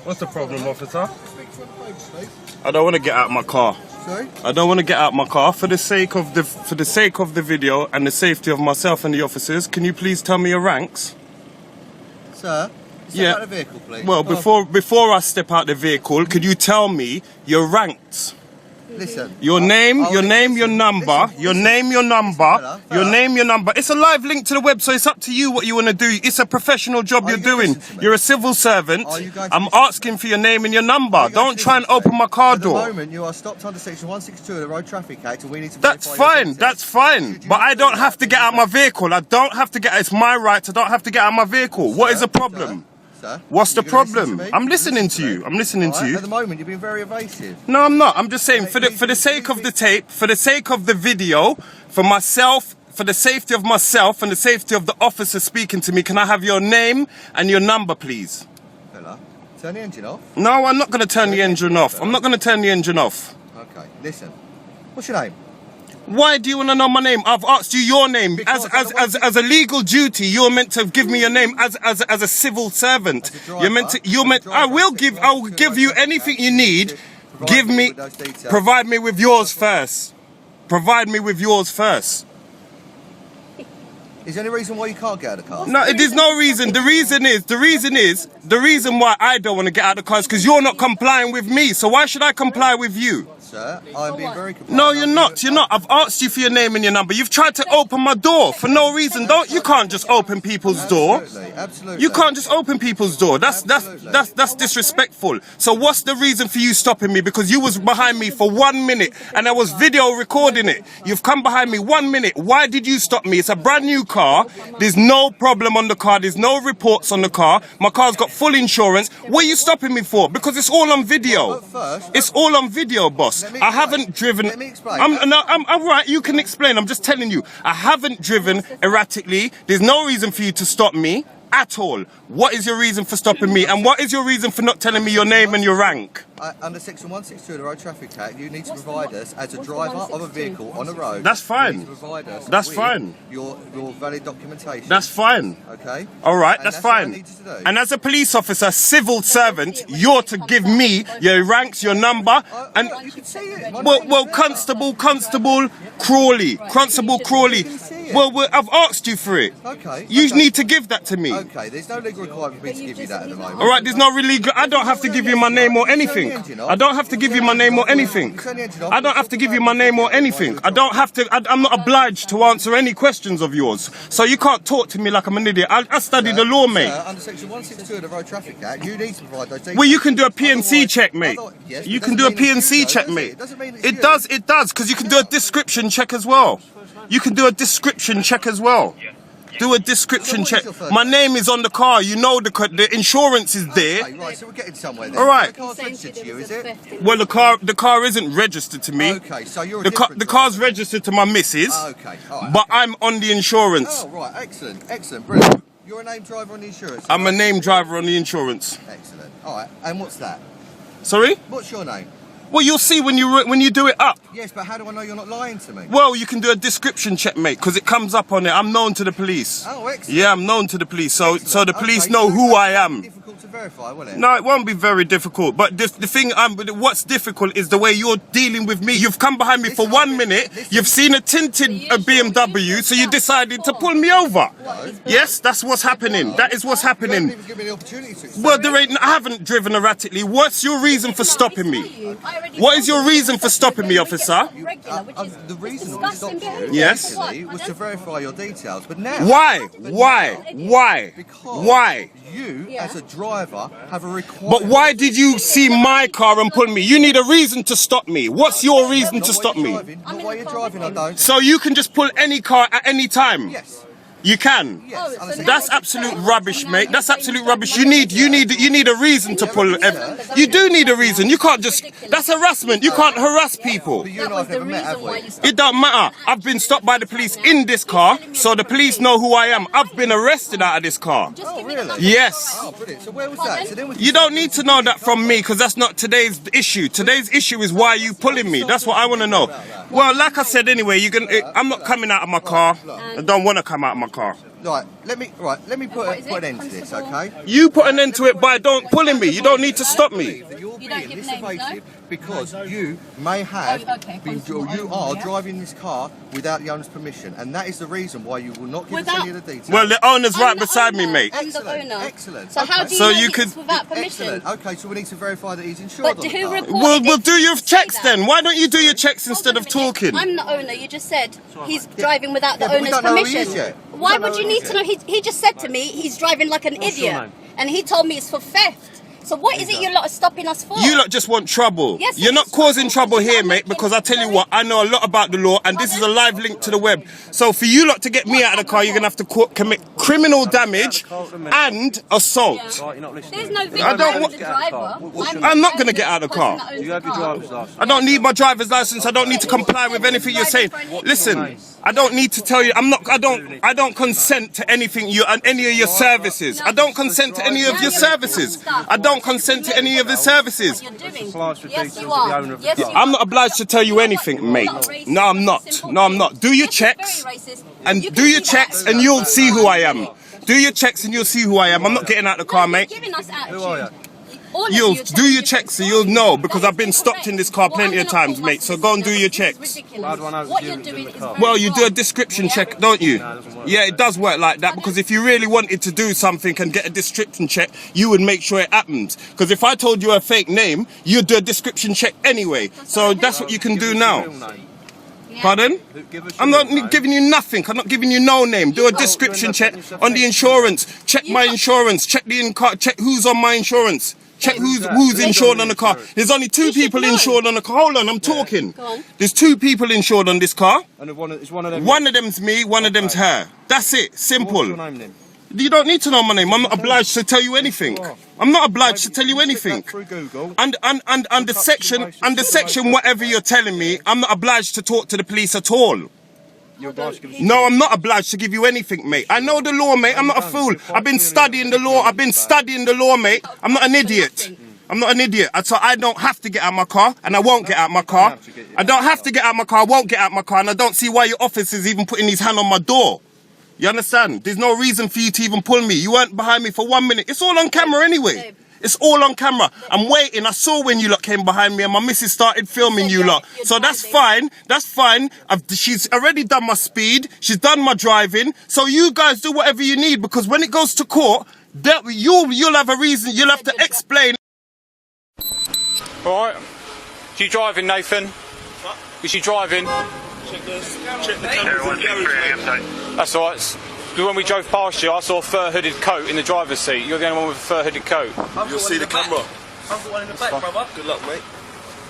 What's the problem, officer? I don't want to get out of my car. Sorry? I don't want to get out of my car for the sake of the video and the safety of myself and the officers. Can you please tell me your ranks? Sir, step out of the vehicle, please. Well, before I step out the vehicle, could you tell me your ranks? Listen. Your name, your number. It's a live link to the web, so it's up to you what you want to do. It's a professional job you're doing. You're a civil servant. I'm asking for your name and your number. Don't try and open my car door. At the moment, you are stopped under section 162 of the Road Traffic Act, and we need to. That's fine. That's fine. But I don't have to get out of my vehicle. I don't have to get. It's my right. I don't have to get out of my vehicle. What is the problem? Sir, what's the problem? I'm listening to you. I'm listening to you. At the moment, you're being very evasive. No, I'm not. I'm just saying for the sake of the tape, for the sake of the video, for myself, for the safety of myself and the safety of the officer speaking to me, can I have your name and your number, please? Fella, turn the engine off. No, I'm not going to turn the engine off. I'm not going to turn the engine off. Okay, listen. What's your name? Why do you want to know my name? I've asked you your name. As a legal duty, you're meant to give me your name as a civil servant. I will give you anything you need. Provide me with yours first. Provide me with yours first. Is there any reason why you can't get out of the car? No, there's no reason. The reason why I don't want to get out of the car is because you're not complying with me. So why should I comply with you? Sir, I'm being very compliant. No, you're not. You're not. I've asked you for your name and your number. You've tried to open my door for no reason. You can't just open people's door. Absolutely. You can't just open people's door. That's disrespectful. So what's the reason for you stopping me? Because you was behind me for 1 minute and I was video recording it. You've come behind me 1 minute. Why did you stop me? It's a brand new car. There's no problem on the car. There's no reports on the car. My car's got full insurance. What are you stopping me for? Because it's all on video. It's all on video, boss. I haven't driven. Let me explain. I'm right. You can explain. I'm just telling you. I haven't driven erratically. There's no reason for you to stop me at all. What is your reason for stopping me? And what is your reason for not telling me your name and your rank? Under section 162 of the Road Traffic Act, you need to provide us, as a driver of a vehicle on the road. That's fine. You need to provide us That's with fine. Your valid documentation. That's fine. Okay. All right. And that's fine. What I need you to do. And as a police officer, civil servant, you're to give me your ranks, your number, and you can see it. well, Constable Crawley. Well, I've asked you for it. Okay. You need to give that to me. Okay. There's no legal requirement for me to give you that at the moment. All right. There's no legal. I don't have to give you my name or anything. I don't have to give you my name or anything. I don't have to give you my name or anything. I don't have to. I'm not obliged to answer any questions of yours. So you can't talk to me like I'm an idiot. I studied the law, mate. Under section 162 of the Road Traffic Act, you need to provide those details. Well, you can do a PNC check, mate. You can do a PNC check, mate. It does, because you can do a description check as well. You can do a description check as well. Do a description check. My name is on the car. You know the insurance is there. Okay, right, so we're getting somewhere then. All right. The car's registered to you, is it? Well, the car isn't registered to me. Okay, so you're the car's registered to my missus. Okay, all right. But I'm on the insurance. Oh, right, excellent, brilliant. You're a named driver on the insurance. I'm a named driver on the insurance. Excellent. All right, and what's that? Sorry? What's your name? Well, you'll see when you do it up. Yes, but how do I know you're not lying to me? Well, you can do a description check, mate, because it comes up on it. I'm known to the police. Oh, excellent. Yeah, I'm known to the police, so the police know who I am. Difficult to verify, won't it? No, it won't be very difficult. But the thing, what's difficult is the way you're dealing with me. You've come behind me for 1 minute. You've seen a tinted BMW, so you decided to pull me over. No. Yes, that's what's happening. That is what's happening. You haven't even given me the opportunity to explain. Well, I haven't driven erratically. What's your reason for stopping me? What is your reason for stopping me, officer? The reason I stopped you Yes. was to verify your details, but now... Why? Because you, as a driver, have a requirement... But why did you see my car and pull me? You need a reason to stop me. What's your reason to stop me? Not while you're driving, I don't. So you can just pull any car at any time? Yes. You can. Yes. That's absolute rubbish, mate. That's absolute rubbish. You need a reason to pull. You do need a reason. You can't just. That's harassment. You can't harass people. But you and I have never met, have we? It don't matter. I've been stopped by the police in this car, so the police know who I am. I've been arrested out of this car. Oh, really? Yes. Oh, brilliant. So where was that? So then You don't need to know that from me, because that's not today's issue. Today's issue is why you pulling me. That's what I want to know. Well, like I said anyway, I'm not coming out of my car. I don't want to come out of my car. let me put an end to this, okay? You put an end to it by don't pulling me. You don't need to stop me. You're being this evasive because you may have you are driving this car without the owner's permission, and that is the reason why you will not give us any of the details. Well, the owner's right beside me, mate. I'm the owner. Excellent. So how do you know it's without permission? Excellent. Okay, so we need to verify that he's insured. But who reported We'll do your checks then. Why don't you do your checks instead of talking? I'm the owner. You just said he's driving without the but we owner's don't know who he permission. is yet. Why would you need to know? He just said to me he's driving like an idiot, and he told me it's for theft. So what is it you lot are stopping us for? You lot just want trouble. Yes, You're not causing trouble here, mate, because I tell you what, I know a lot about the law, and this is a live link to the web. So for you lot to get me out of the car, you're going to have to commit criminal damage and assault. There's no video of the driver. I'm not going to get out of the car. You have your driver's license. I don't need my driver's license. I don't need to comply with anything you're saying. Listen, I don't need to tell you. I don't consent to anything any of your services. I don't consent to any of your services. I don't consent to any of the services. Yes, you are. Yes, you are. I'm not obliged to tell you anything, mate. No, I'm not. No, I'm not. Do your checks and do your checks, and you'll see who I am. Do your checks and you'll see who I am. I'm not getting out of the car, mate. Who are you? You'll do your checks so you'll know, because I've been stopped in this car plenty of times, mate. So go and do your checks. What you're doing is Well, you do a description check, don't you? Yeah, it does work like that, because if you really wanted to do something and get a description check, you would make sure it happens. Because if I told you a fake name, you'd do a description check anyway. So that's what you can do now. Pardon? I'm not giving you nothing. I'm not giving you no name. Do a description check on the insurance. Check my insurance. Check the in-car. Check who's on my insurance. Check who's insured on the car. There's only 2 people insured on the car. Hold on, I'm talking. There's 2 people insured on this car. And one of them. One of them's me, one of them's her. That's it. Simple. What's your name then? You don't need to know my name. I'm not obliged to tell you anything. I'm not obliged to tell you anything. Through Google. And the section, whatever you're telling me, I'm not obliged to talk to the police at all. No, I'm not obliged to give you anything, mate. I know the law, mate. I'm not a fool. I've been studying the law. Mate. I'm not an idiot. I'm not an idiot. So I don't have to get out of my car, and I won't get out of my car. I don't have to get out of my car, I won't get out of my car, and I don't see why your officer's even putting his hand on my door. You understand? There's no reason for you to even pull me. You weren't behind me for 1 minute. It's all on camera anyway. It's all on camera. I'm waiting. I saw when you lot came behind me and my missus started filming you lot. So that's fine. That's fine. She's already done my speed. She's done my driving. So you guys do whatever you need, because when it goes to court, you'll have a reason. You'll have to explain. All right. Is you driving, Nathan? Is you driving? Check the camera. That's all right. When we drove past you, I saw a fur-hooded coat in the driver's seat. You're the only one with a fur-hooded coat. You'll see the camera. I've got one in the back, brother. Good luck, mate.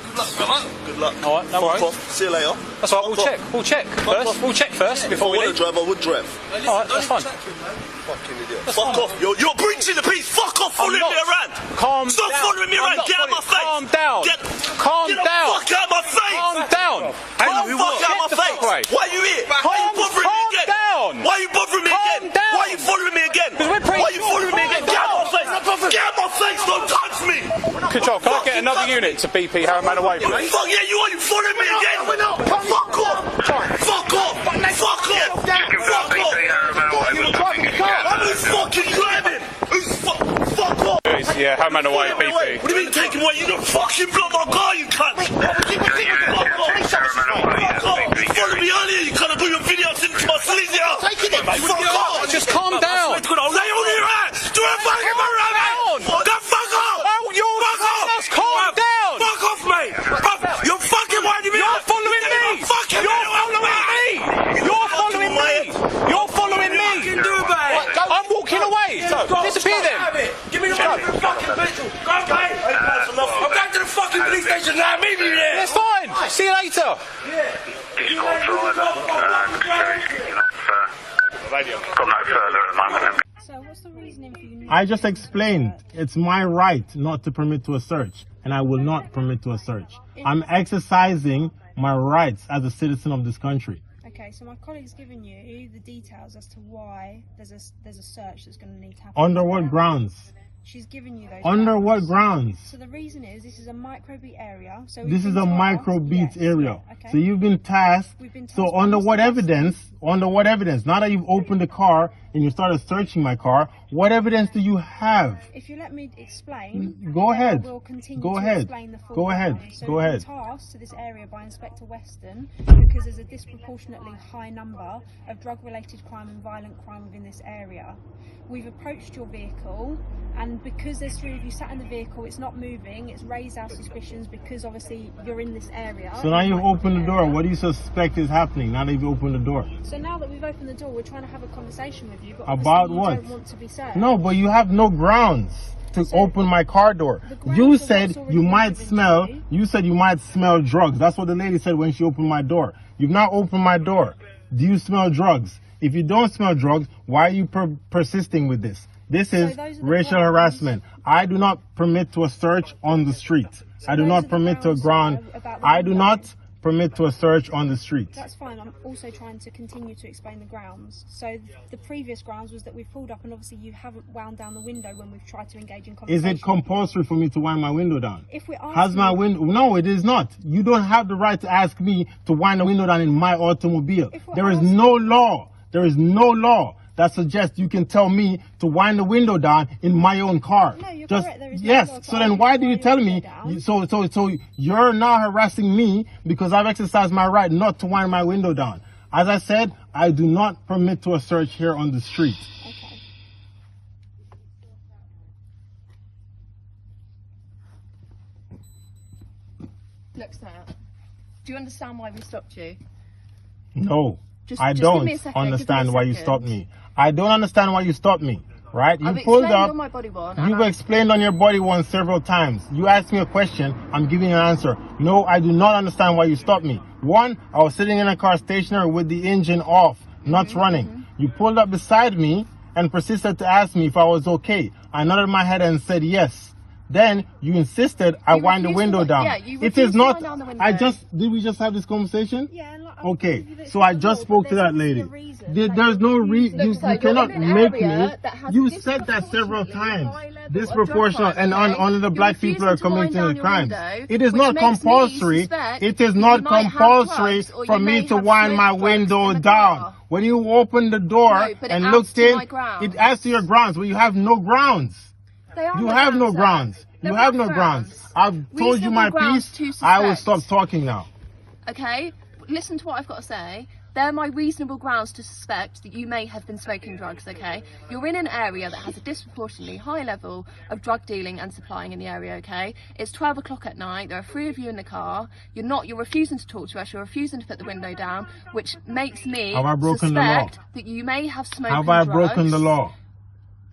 Good luck, brother. Good luck. All right, no worries. See you later. That's all right. We'll check first. We'll check first before we If I leave. want to drive, I would drive. All right, that's fine. Fucking idiot. Fuck off. You're breaching the peace. Fuck off following me around. Calm Stop down. following me around. Get out of my face. Calm down. Calm Get the down. fuck out of my face. Calm down. Get the fuck out of my face. Why are you here? Why are you bothering me again? down. Why are you bothering me again? down. Why are you following me again? Why are you following me again? Get out of my face. Get out of my face. Don't touch me. Control, can I get another unit to BP Harrow Manor Way, please? Fuck yeah, you are. You following me again? Fuck off. Fuck off. Fuck off. Fuck off. Who's fucking driving? Fuck off. Yeah, Harrow Manor Way, BP. What do you mean taking away? You don't fucking block my car, you cunt. You followed me earlier. You can't do your video and send it to my solicitor. Fuck off. Just calm down. Lay on your ass. Do a fucking around. Go fuck off. Fuck off. Calm down. Fuck off, mate. You're fucking winding me up. You're following me. You're following me. You're following me. I'm walking away. Disappear then. Give me the fucking petrol. Go, mate. I'm going to the fucking police station now. Meet me there. That's fine. See you later. So what's the reasoning for you? I just explained it's my right not to permit to a search, and I will not permit to a search. I'm exercising my rights as a citizen of this country. Okay, so my colleague's given you the details as to why there's a search that's going to need to happen. Under what grounds? She's given you those. Under what grounds? So the reason is this is a microbeat area. So This is a microbeat area. Okay. So you've been tasked. So under what evidence? Under what evidence? Now that you've opened the car and you started searching my car, what evidence do you have? If you let me explain, Go ahead. I will continue Go to ahead. explain the full Go ahead. ground. So Go we've ahead. been tasked to this area by Inspector Weston because there's a disproportionately high number of drug-related crime and violent crime within this area. We've approached your vehicle, and because there's 3 of you sat in the vehicle, it's not moving. It's raised our suspicions because obviously you're in this area. So now you've opened the door. What do you suspect is happening now that you've opened the door? So now that we've opened the door, we're trying to have a conversation with you. But About obviously you what? don't want to be served. No, but you have no grounds to open my car door. grounds You of said what's already you been might given to smell. you. You said you might smell drugs. That's what the lady said when she opened my door. You've not opened my door. Do you smell drugs? If you don't smell drugs, why are you persisting with this? This is those are the racial grounds. harassment. I do not permit to a search on the street. I do those are not the permit to a grounds ground. about the I do window. not permit to a search on the street. That's fine. I'm also trying to continue to explain the grounds. So the previous grounds was that we've pulled up and obviously you haven't wound down the window when we've tried to engage in Is conversation. it compulsory for me to wind my window down? If we're asking, Has my window? No, it is not. You don't have the right to ask me to wind the window down in my automobile. If we're There is asking- no law. There is no law that suggests you can tell me to wind the window down in my own car. No, you're Just correct. There is no yes. law to So then ask why you do to you wind tell your me? window down. So you're now harassing me because I've exercised my right not to wind my window down. As I said, I do not permit to a search here on the street. Okay. Look, sir, do you understand why we stopped you? No, Just I give don't me a second, give me a understand why you second. stopped me. I don't understand why you stopped me. Right? You I've pulled explained up. on my body worn, and You've I- explained on your body one several times. You asked me a question. I'm giving you an answer. No, I do not understand why you stopped me. One, I was sitting in a car stationary with the engine off, not running. You pulled up beside me and persisted to ask me if I was okay. I nodded my head and said yes. Then you insisted I You wind the refused to window wi- down. yeah, you It refused is to not. wind down the window. Did we just have this conversation? Yeah, and like, Okay, I'll give it so I the just law, spoke but to that there's lady. a reason. There's no reason. You sir, you're cannot in an make me. area that has You said that several disproportionately times. high level of Disproportional, drug and crime, okay? only the You're black people are refusing to wind committing down the your crimes. window, It is which not makes me compulsory. suspect It is that not you might have compulsory drugs or you for me may to have wind my smoked drugs window in the down. car. When you open the door No, but it and adds looked to in, my grounds. it adds to your grounds, but you have no grounds. They are You my have no sir. grounds. You They're have my no grounds. I've told you Reasonable my grounds piece. to I will stop suspect. talking now. Okay, listen to what I've got to say. They're my reasonable grounds to suspect that you may have been smoking drugs, okay? You're in an area that has a disproportionately high level of drug dealing and supplying in the area, okay? It's 12 o'clock at night, there are 3 of you in the car, you're refusing to talk to us, you're refusing to put the window down, which makes me Have I broken the law? suspect that you may have smoked Have I drugs. broken the law?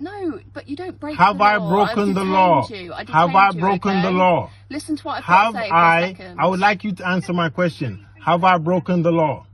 No, but you don't break Have the I law. broken I've the detained law? you. I Have I detained you, broken the okay? law? Listen to what I've Have got to say for a second. I would like you to answer my question. Have I broken the law?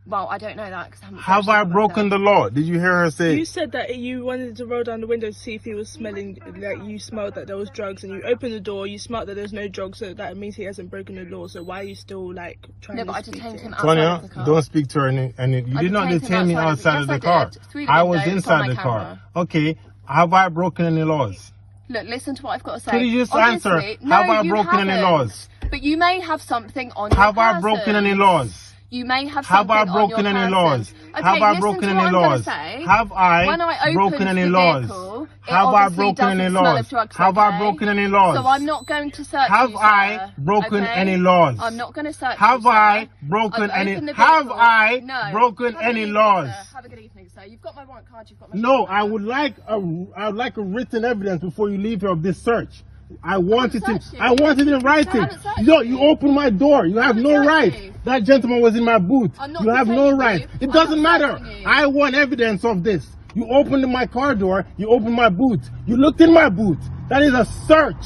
Well, I don't know that because I haven't Have I broken the law? Did you hear her say? You said that you wanted to roll down the window to see if he was smelling, like you smelled that there was drugs, and you opened the door, you smelled that there's no drugs, so that means he hasn't broken the law. So why are you still like trying No, to but I speak detained to him him? outside Tonya, of the car. don't speak to her. And you I did not detained him detain me outside yes, of the I car. did. Through the I window, was it's on inside my the car. camera. Okay. Have I broken any laws? Look, listen to what I've got to say. Could you just Obviously, answer? No, Have I you broken any haven't. laws? But you may have something on Have your I broken any person. laws? You may have Have something I on your broken any person. laws? Okay, Have I listen broken to any what I'm gonna laws? say. Have I When I broken opened any the laws? vehicle, it Have I obviously broken any doesn't smell laws? of drugs, Have I okay? broken any laws? So I'm not going to search Have you, I sir, broken okay? any laws? I'm not going to search Have you, I sir. broken I've any? opened the Have vehicle. I No. broken Have a good any evening, laws? sir. Have a good evening, sir. You've got my warrant card. You've got my No, I would like a written evidence before you leave here of this search. I want it in. I want it in writing. haven't searched No, you. you opened my door. You have haven't no searched right. you. That gentleman was in my boot. I'm not You have no detaining right. you. It I'm doesn't not matter. searching you. I want evidence of this. You opened my car door. You opened my boot. You looked in my boot. That is a search.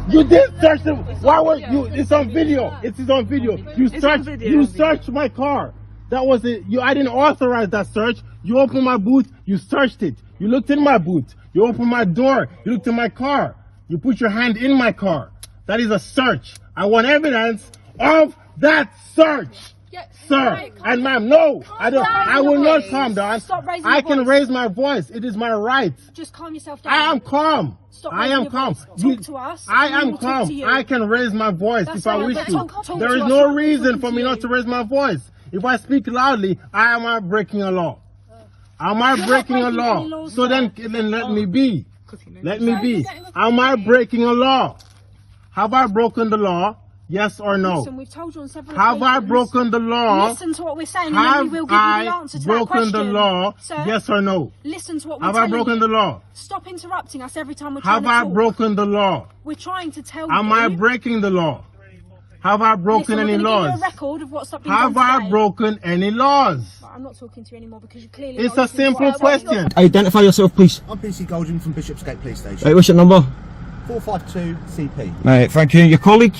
You did search them. Why were you? It's on video. It is on video. You It's on searched. video. You searched my car. That was it. I didn't authorize that search. You opened my boot. You searched it. You looked in my boot. You opened my door. You looked in my car. You put your hand in my car. That is a search. I want evidence of that search. Yeah, Sir right, and ma'am, no, I don't. down, I will not please. calm down. Stop raising I your can voice. raise my voice. It is my right. Just calm yourself down. I am calm. Stop I raising am your calm. voice. Talk to us. I We am will talk calm. to you. I can raise my voice That's if I fine, wish but to. talk There to is us no when we're reason talking for to me you. not to raise my voice. If I speak loudly, am I breaking a law? Am I You're not breaking a breaking any law? laws So there. then let me be. Let me Sorry, be. you're getting with Am I me. breaking a law? Have I broken the law? Yes or no? Listen, we've told you on several Have I occasions. broken the law? Listen to what we're saying, and then we Have will give you the I answer to that broken question. the law? Sir, Yes or no? listen to what we're Have I telling broken you. the law? Stop interrupting us every time we're trying Have to I talk. broken the law? We're trying to tell Am you. I breaking the law? Have I broken Listen, any we're gonna laws? give you a record of what's been Have done I today. broken any laws? I'm not talking to you anymore because you clearly. It's not a listening to simple what I'm saying. question. Identify yourself, please. I'm PC Golding from Bishopsgate Police Station. Right, what's your number? 452 CP. Right, thank you. Your colleague?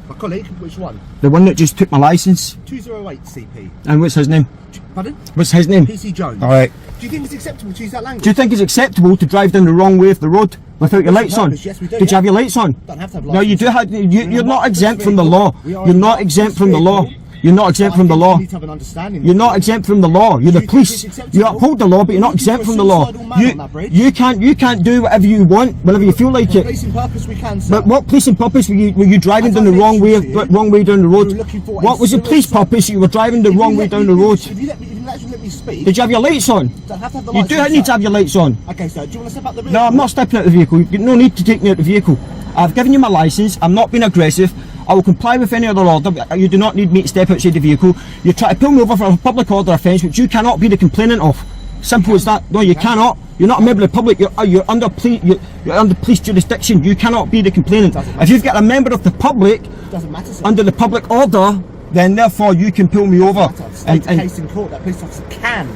My colleague, which one? The one that just took my licence. 208 CP. And what's his name? Pardon? What's his name? PC Jones. Alright. Do you think it's acceptable to use that language? Do you think it's acceptable to drive down the wrong way of the road without your lights on? Yes, we do. Did you have your lights on? Don't have to have No, you do have. You're not exempt from the law. We are You're in not a exempt from the law. vehicle. You're not exempt from the law. You need to have an understanding. You're not exempt from the law. You're the think police. it's You acceptable? uphold the law, but you're not Looking exempt for a from the law. suicidal man on that bridge? You can't do whatever you want whenever you feel like For it. policing purpose, we can, sir. But what policing purpose were you driving As down I the wrong way mentioned to you, wrong way down the road? we were looking for What a was the police suicide- purpose? You were driving the If wrong you way let down me- the road. If you actually let me speak. Did you have your lights on? Don't have to have the You lights do on, need sir. to have your lights on. Okay, sir. Do you want to step out the vehicle? No, I'm not stepping out of the vehicle. You've got no need to take me out of the vehicle. I've given you my licence. I'm not being aggressive. I will comply with any other order. But you do not need me to step outside the vehicle. You try to pull me over for a public order offence, which you cannot be the complainant of. Simple as that. No, you cannot. You're not a member of the public. You're under police jurisdiction. You cannot be the complainant. If you've got a member of the public Doesn't matter, sir. under the public order, then therefore you can pull me over. State a case in court that police officer can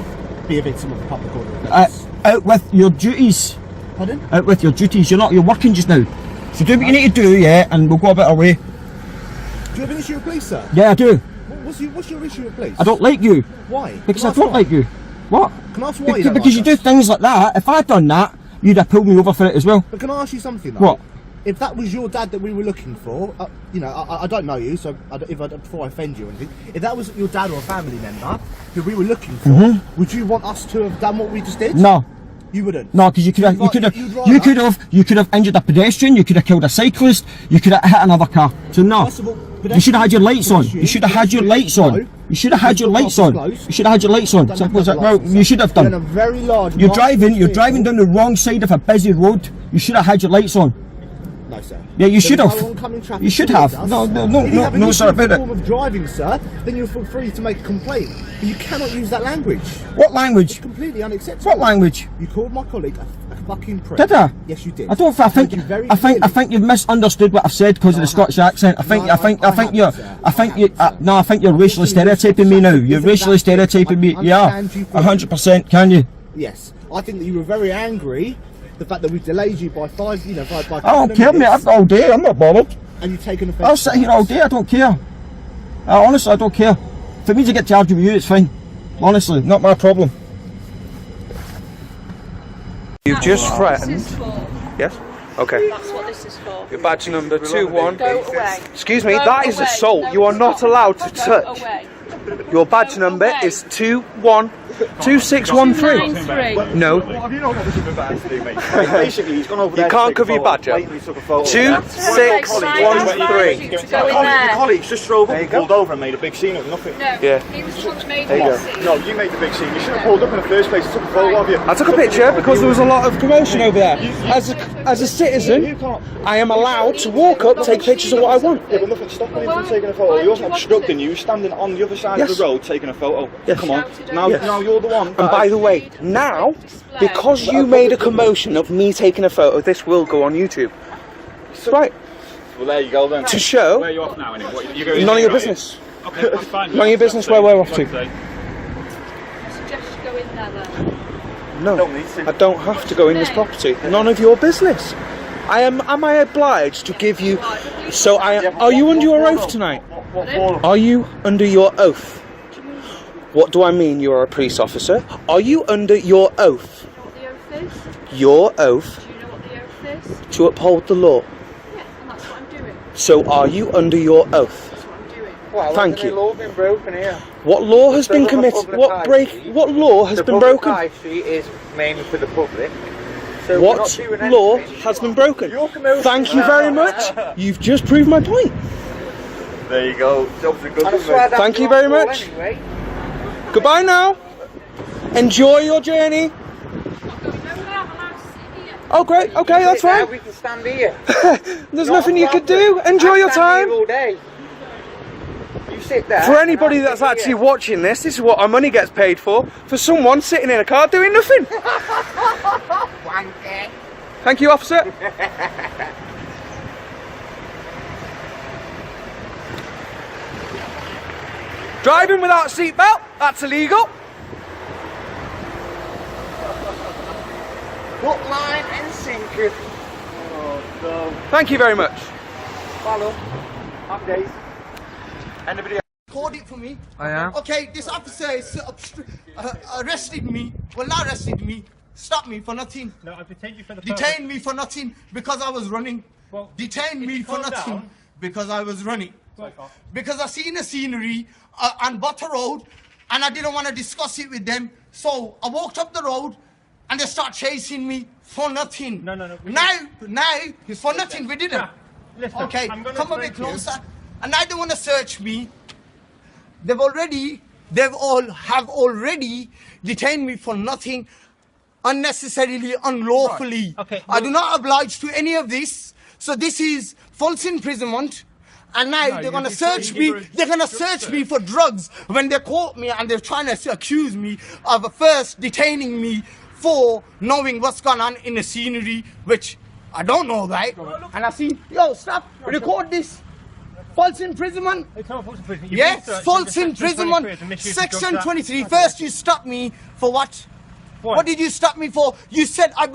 be a victim of the public order. Out with your duties. Pardon? Out with your duties. You're working just now. So do what you need to do, yeah, and we'll go a bit away. Do you have an issue with police, sir? Yeah, I do. What's your issue with police? I don't like you. Why? Because Can I ask don't why? like you. What? Can I ask why you don't Because you like do us? things like that. If I'd done that, you'd have pulled me over for it as well. But can I ask you something though? What? If that was your dad that we were looking for, you know, I don't know you, so before I offend you or anything, if that was your dad or a family member who we were looking for, would you want us to have done what we just did? No. You wouldn't. No, because you could have injured a pedestrian, you could have killed a cyclist, you could have hit another car. So no, First of all, you should have had your lights on. You should have had your lights on. You should have had your lights on. You should have had your lights on. Simple as that. Well, you should have You're in done. a very large. You're driving down the wrong side of a busy road. You should have had your lights on. No, sir. Yeah, you should There have. was no oncoming traffic You should towards have. us. No, If you have an issue sir, with about the it. form of driving, sir, then you're free to make a complaint. But you cannot use that language. What language? Completely unacceptable. What language? You called my colleague a fucking prick. Did I? Yes, you did. I don't. I think. told you very I think clearly. you've misunderstood what I've said because of the Scottish accent. I think you're racially stereotyping me now. You're racially stereotyping me. Yeah, 100%. Can you? Yes, I think that you were very angry. The fact that we delayed you by five, you know, by I don't care, mate. I've got all day. I'm not bothered. And you've taken offence. I'll sit here all day. I don't care. Honestly, I don't care. If it means I get charged with you, it's fine. Honestly, not my problem. You've just threatened. Yes? Okay. That's what this is for. Your badge number 21. Go away. Excuse me, Go that is away. assault. No, You are it's not allowed to Go touch. away. Your badge Go number away. is 2613. 293. No. Have you not got this about to do, mate? Basically, he's gone over there. You can't cover your badge up. 2613. To go in there. Your colleagues just drove up and pulled over and made a big scene of nothing. No, Yeah. he was the one that made There you the go. scene. No, you made the big scene. You should have pulled up in the first place and took a photo of you. I took a picture because there was a lot of commotion over there. As a citizen, I am allowed to walk up, take pictures of what I want. Yeah, but nothing's stopping him from taking a photo. He wasn't obstructing you. He was standing on the other side of Yes. the road taking a photo. Yes. Come on. Now you're the one. And by the way, now, because you made a commotion of me taking a photo, this will go on YouTube. Right. Well, there you go then. To show Where are you off now, anyway? none of your business. Okay, that's fine. None of your business where we're off to. I suggest you go in there then. No, I don't have to go in this property. None of your business. Am I obliged to give you? So are you under your oath tonight? Are you under your oath? What do I mean? You are a police officer. Are you under your oath? What the oath is? Your oath Do you know what the oath is? to uphold the law. Yeah, and that's what I'm doing. So are you under your oath? That's what I'm doing. Well, thank you. Law been broken here. What law has been committed? What law has been broken? High Street is mainly for the public. So What law has been broken? Thank you very much. You've just proved my point. There you go. Jobs are good. Thank you very much. Anyway. Goodbye now. Enjoy your journey. Oh great, okay, that's fine. We can stand here. There's nothing you could do. Enjoy your time. All day. You sit there. For anybody that's actually watching this is what our money gets paid for someone sitting in a car doing nothing. Wanker. Thank you, officer. Driving without a seatbelt, that's illegal. Hook, line and sinker. Oh, no. Thank you very much. Follow. Updates. Anybody Record it for me. I am. Okay, this officer is arrested me. Well, not arrested me. Stopped me for nothing. No, I've detained you for the Detained me for nothing because I was running. Well, detained me for nothing down. because I was running. Right. Because I seen the scenery on Butter Road and I didn't want to discuss it with them. So I walked up the road and they start chasing me for nothing. No. Now, it's for nothing. We didn't. Yeah. Listen, Okay, I'm gonna come a bit explain to you. closer. And now they want to search me. They've already detained me for nothing, unnecessarily, unlawfully. Right. Okay, I do not oblige to any of this. So this is false imprisonment. And now they're going to search me. They're going to search me for drugs when they caught me and they're trying to accuse me of first detaining me for knowing what's going on in the scenery, which I don't know, right? And I see, yo, stop, record this. False imprisonment. It's not false imprisonment. Yes, false imprisonment. Section 23. First you stopped me for what? What did you stop me for? You said, I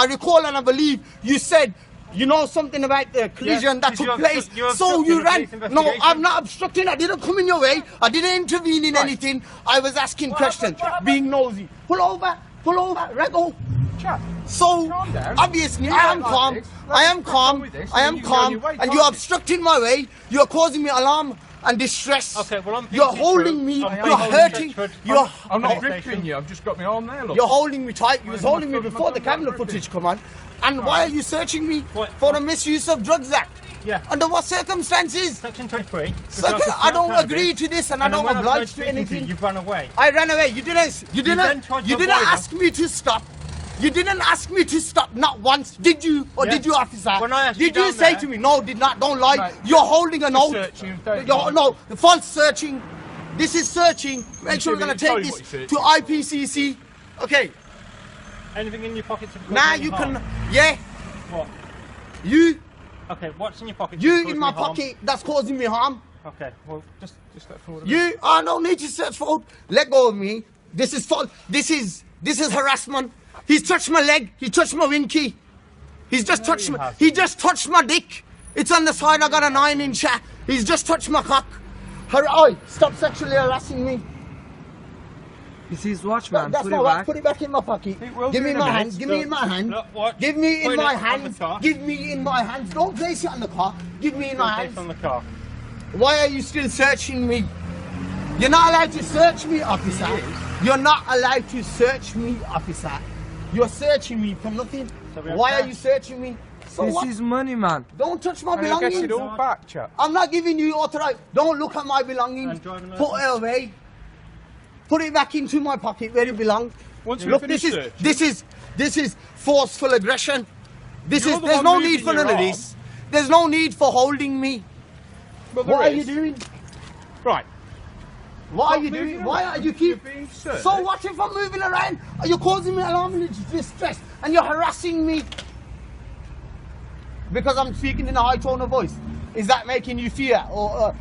recall and I believe, you said, you know something about the collision that took place. So you ran. No, I'm not obstructing. I didn't come in your way. I didn't intervene in anything. I was asking questions, being nosy. Pull over, Rego. So obviously I am calm, and you're obstructing my way. You're causing me alarm and distress. Okay, well, I'm you're holding me, you're hurting, I'm not gripping you, I've just got my arm there, look. You're holding me tight. You was holding me before the camera footage come on. And why are you searching me for a misuse of drugs act? Yeah. Under what circumstances? Section 23. I don't agree to this, and I don't oblige to anything. You've run away. I ran away. You didn't ask me to stop. You didn't ask me to stop, not once, did you? Or did you, officer? When I asked did you you say there, to me, no, did not, don't lie. Right. You're holding a note. No. False searching. This is searching. Make sure we're going to take this to IPCC. Okay. Anything in your pocket to cause Now any you harm? can, yeah. What? You. Okay, what's in your pocket? You in my pocket, that's causing me harm. Okay, well, just step forward. I don't need to step forward. Let go of me. This is false. This is harassment. He's touched my leg. He touched my winky. He just touched my dick. It's on the side. I got a 9-inch. He's just touched my cock. Stop sexually harassing me. It's his watch, man. That's my watch. Put it back in my pocket. Give me my hand. Give me in my hand. Give me in my hands. Give me in my hands. Don't place it on the car. Give me in my hands. On the car. Why are you still searching me? You're not allowed to search me, officer. You're not allowed to search me, officer. You're searching me for nothing. Why are you searching me? So this is money, man. Don't touch my Get belongings. it all back, chap. I'm not giving you authorization. Don't look at my belongings. Put it away. Put it back into my pocket where it belongs. Look, this is forceful aggression. There's no need for none of this. There's no need for holding me. What are you doing? Right. What are you doing? Why are you being so what if I'm moving around? Are you causing me alarm and distress? And you're harassing me? Because I'm speaking in a high tone of voice. Is that making you fear? Or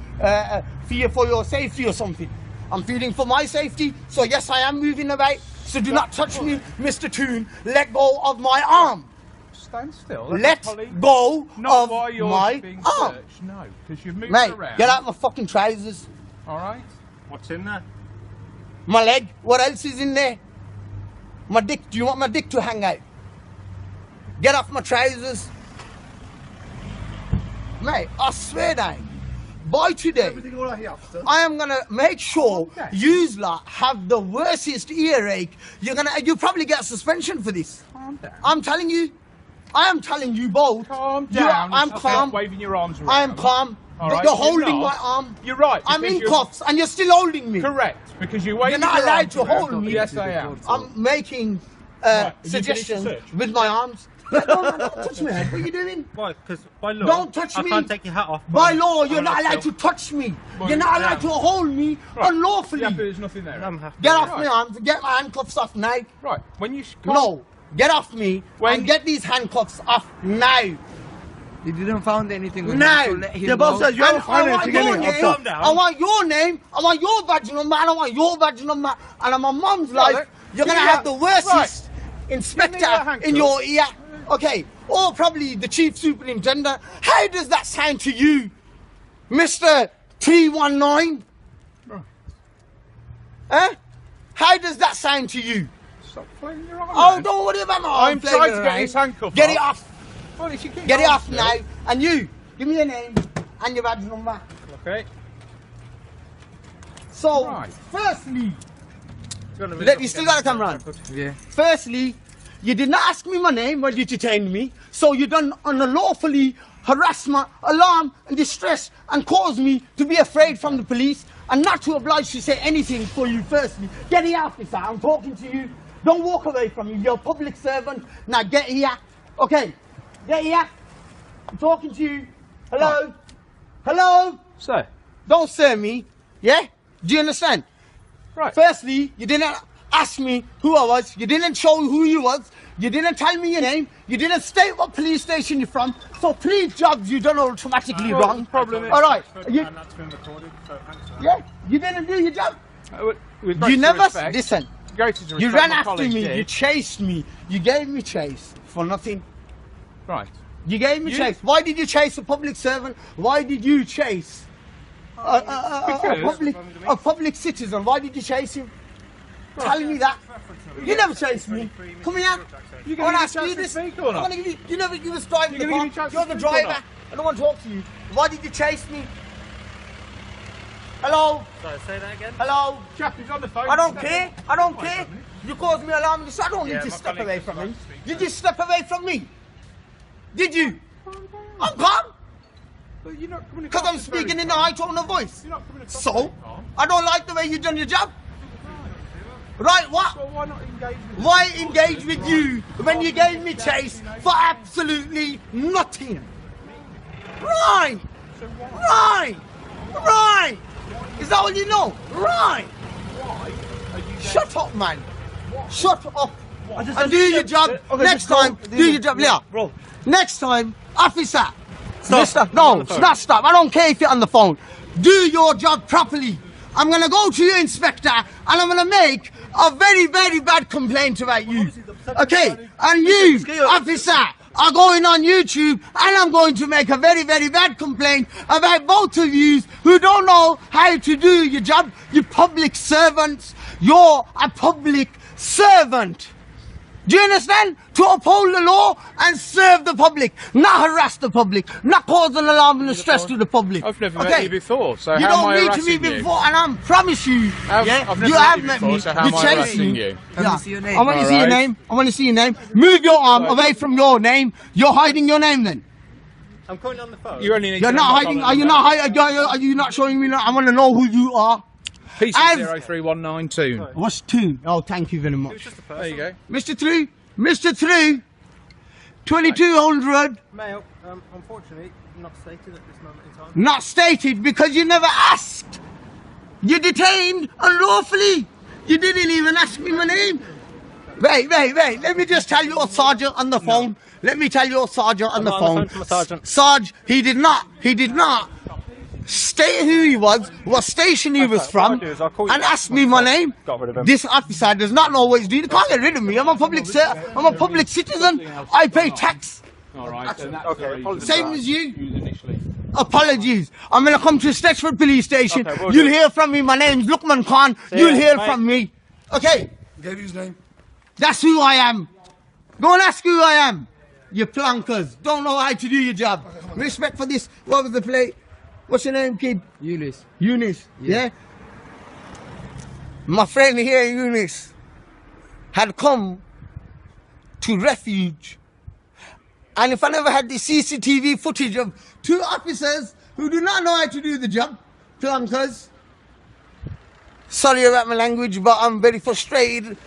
fear for your safety or something? I'm feeling for my safety. So yes, I am moving about. So do not touch me, Mr. Toon. Let go of my arm. Stand still. Let go of my arm. No, because you've moved Mate, around. get out my fucking trousers. Alright. What's in there? My leg. What else is in there? My dick. Do you want my dick to hang out? Get off my trousers. Mate, I swear down. by today, I am gonna make sure yous lot have the worstest earache. You probably get a suspension for this. Calm down. I'm telling you. I am telling you both. Calm down. I'm Stop calm. waving your arms around. I am calm. All But right, you're you're holding not. my arm. You're right. I'm in because cuffs and you're still holding me. Correct. Because you waved You're not your allowed arms to around. hold me. Yes, I am. I'm making Right, you suggestions finished the search? with my arms. Don't touch me, Ed. What are you doing? Why? Because by law, Don't touch I me. can't take your hat off. By law, you're I'm not allowed to still- touch me. Well, You're not I allowed am. to hold me unlawfully. Yeah, but there's nothing there. Get off my arms. Get my handcuffs off now. Right. When you No. Get off me and get these handcuffs off now. You didn't find anything. with Now. him, so let him The boss know. says you haven't found anything. I want your name. I want your badge number. I don't want your badge number. And on my mum's life, you're going to have the worstest inspector in your ear. Okay. Or probably the chief superintendent. How does that sound to you, Mr. 319? Eh? How does that sound to you? Stop playing your arm. Oh, don't worry about my arm. I'm trying to get his handcuff Get off. it off. Well, you should Get it off still. now. And you, give me your name and your badge number. Okay. So, Right. firstly, you still got a camera on? Yeah. Firstly, you did not ask me my name when you detained me, so you done unlawfully harassment, alarm and distress and caused me to be afraid from the police and not to oblige to say anything for you firstly. Get here, officer, I'm talking to you. Don't walk away from me, you're a public servant. Now get here. Okay, get here. I'm talking to you. Hello? Hello? Sir. Don't sir me, yeah? Do you understand? Right. Firstly, you didn't ask me who I was. You didn't show who you was. You didn't tell me your name. You didn't state what police station you're from. So 3 jobs you done automatically wrong. Problem is, all right. And that's been recorded, so thanks for that. Yeah, you didn't do your job. With You greatest never respect, listen. greatest You respect, ran my after colleagues me. did. You chased me. You gave me chase for nothing. Right. You gave me chase. Why did you chase a public servant? Why did you chase a public citizen? Why did you chase him? Tell me that. You never chased me. Come here. You I want gonna to give ask me a you chance to this. speak or not? You never give us driving You the gonna give me a car. chance You're to the speak or driver. not? I don't want to talk to you. Why did you chase me? Hello? Sorry, say that again. Hello? Chap, he's on the phone. I don't care. I don't care. You caused me alarm. I don't need to step away from him. Did you step away from me? Did you? I'm calm. Because I'm speaking in a high tone of voice. So, I don't like the way you done your job. Right, what? Why engage with you when you gave me chase for absolutely nothing? Right! Right! Right! Is that all you know? Right! Shut up, man. Shut up. And do your job. Next time, do your job. Leah, next time, officer. Stop. No, stop. I don't care if you're on the phone. Do your job properly. I'm going to go to you, Inspector, and I'm going to make a very, very bad complaint about you. Okay? And you, officer, are going on YouTube, and I'm going to make a very, very bad complaint about both of you who don't know how to do your job. You public servants. You're a public servant. Do you understand? To uphold the law and serve the public, not harass the public, not cause an alarm and distress to the public. I've never met you before, so you how am don't I need to harassing meet me you? before, and I promise you, I've never you met have you met before, me. so how am I chased harassing me. you? Yeah. me see your name. I want to see your name. I want to see your name. Move your arm away from your name. You're hiding your name then. I'm currently on the phone. You only need You're to not know hiding. my Are you not hiding? Are you not showing me? I want to know who you are. PC03192. What's 2? Oh, thank you very much. There you go. Mr. 3. Mr. 3. 2200. Male, unfortunately, not stated at this moment in time. Not stated because you never asked. You detained unlawfully. You didn't even ask me my name. Wait. Let me just tell your sergeant on the phone. Let me tell your sergeant on the phone. Sarge, he did not state who he was, what station he was from, and ask me my name. This officer does not know what he's doing. He can't get rid of me. I'm a public citizen. I pay tax. All right. Same as you. Apologies. I'm going to come to Stechford Police Station. You'll hear from me. My name's Lukman Khan. You'll hear from me. Okay. Gave you his name. That's who I am. Go and ask who I am. You plankers. Don't know how to do your job. Respect for this. What was the plate? What's your name, kid? Eunice. Eunice, yeah? My friend here, Eunice, had come to refuge. And if I never had the CCTV footage of 2 officers who do not know how to do the job, clunkers. Sorry about my language, but I'm very frustrated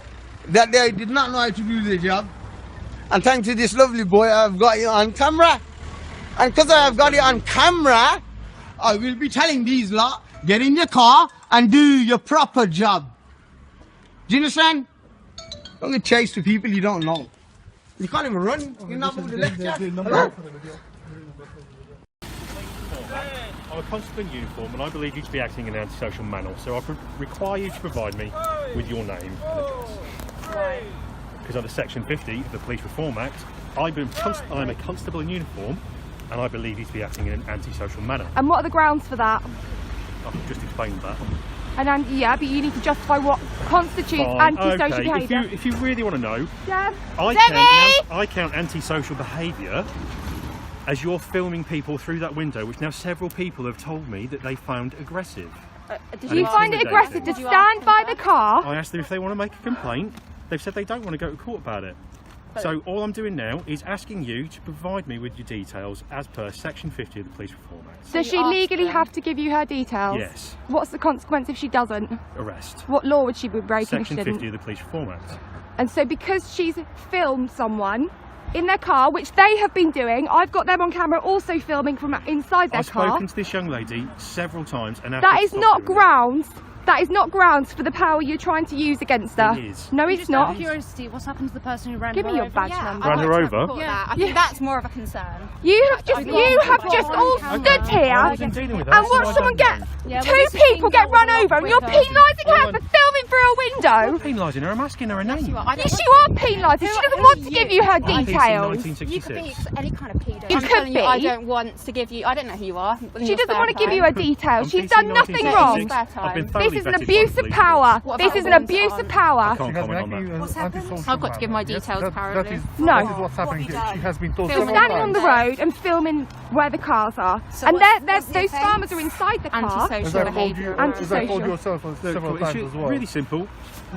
that they did not know how to do their job. And thanks to this lovely boy, I've got it on camera. And because I've got it on camera, I will be telling these lot, get in your car and do your proper job. Do you understand? Don't get chased with people you don't know. You can't even run. You're not moving the lecture. I'm a constable in uniform and I believe you to be acting in an antisocial manner, so I require you to provide me with your name and address. Right. Because under Section 50 of the Police Reform Act, I'm a constable in uniform and I believe you to be acting in an antisocial manner. And what are the grounds for that? I've just explained that. And yeah, but you need to justify what constitutes antisocial behaviour. If you really want to know, yeah. I count antisocial behaviour as you're filming people through that window, which now several people have told me that they found aggressive. Did you find it aggressive to stand by the car? I asked them if they want to make a complaint. They've said they don't want to go to court about it. So all I'm doing now is asking you to provide me with your details as per Section 50 of the Police Reform Act. Does she legally have to give you her details? Yes. What's the consequence if she doesn't? Arrest. What law would she be breaking if she Section didn't? 50 of the Police Reform Act. And so because she's filmed someone in their car, which they have been doing, I've got them on camera also filming from inside their car. I've spoken to this young lady several times and that is not grounds. That is not grounds for the power you're trying to use against her. It is. No, it's not. Out of curiosity, what's happened to the person who ran Give her me your over? badge number. Ran her over? Yeah, I think that's more of a concern. You have just all stood here and watched someone get two people get run over, and you're penalising her for filming through a window. I'm not penalising her. I'm asking her a name. Yes, you are penalising. She doesn't want to give you her details. You could be any kind of pedo. You could be. I don't want to give you. I don't know who you are. She doesn't want to give you her details. She's done nothing wrong. This is an abuse of power. This is an abuse of power. What's happened? I've got to give my details, apparently. No. That is what's happening. She has been told You're standing on the road and filming where the cars are. And those farmers are inside the car. Antisocial behaviour. It's really simple.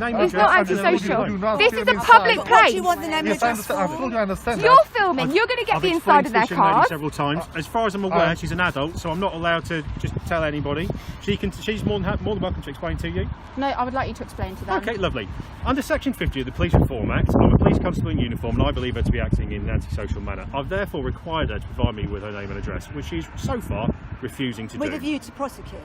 It's not antisocial. This is a public place. Yes, I understand. I've told you I understand. You're filming. You're going to get the inside of their cars. Several times. As far as I'm aware, she's an adult, so I'm not allowed to just tell anybody. She's more than welcome to explain to you. No, I would like you to explain to them. Okay, lovely. Under Section 50 of the Police Reform Act, I'm a police constable in uniform and I believe her to be acting in an antisocial manner. I've therefore required her to provide me with her name and address, which she's so far refusing to do. With a view to prosecute?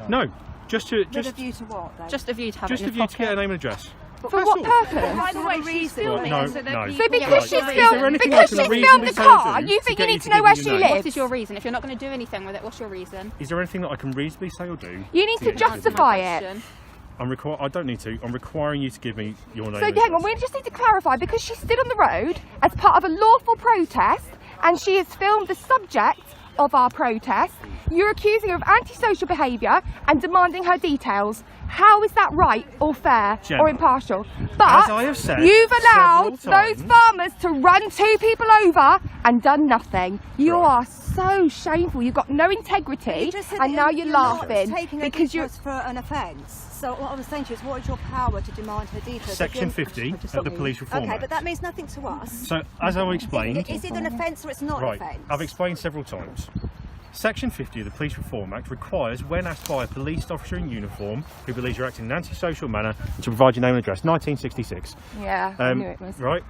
No, just to... With a view to what, though? Just a view to have Just a view to get her name and address. For what purpose? By the way, she's filming. No, so no. So because she's filmed the car, you think you need to know where she lives? What is your reason? If you're not going to do anything with it, what's your reason? Is there anything that I can reasonably say or do? You need to justify it. I don't need to. I'm requiring you to give me your name. So hang on, we just need to clarify, because she stood on the road as part of a lawful protest and she has filmed the subject of our protest. You're accusing her of antisocial behaviour and demanding her details. How is that right or fair or impartial? But as I have said you've allowed times, those farmers to run two people over and done nothing. You are so shameful. You've got no integrity, and now you're laughing because you're for an offence. So what I was saying to you is, what is your power to demand her details? Section 50 of the Police Reform Act. Okay, but that means nothing to us. So as I explained, is it an offence or it's not an offence? I've explained several times. Section 50 of the Police Reform Act requires, when asked by a police officer in uniform who believes you're acting in an antisocial manner, to provide your name and address. 1966. Yeah, I knew it was. Right?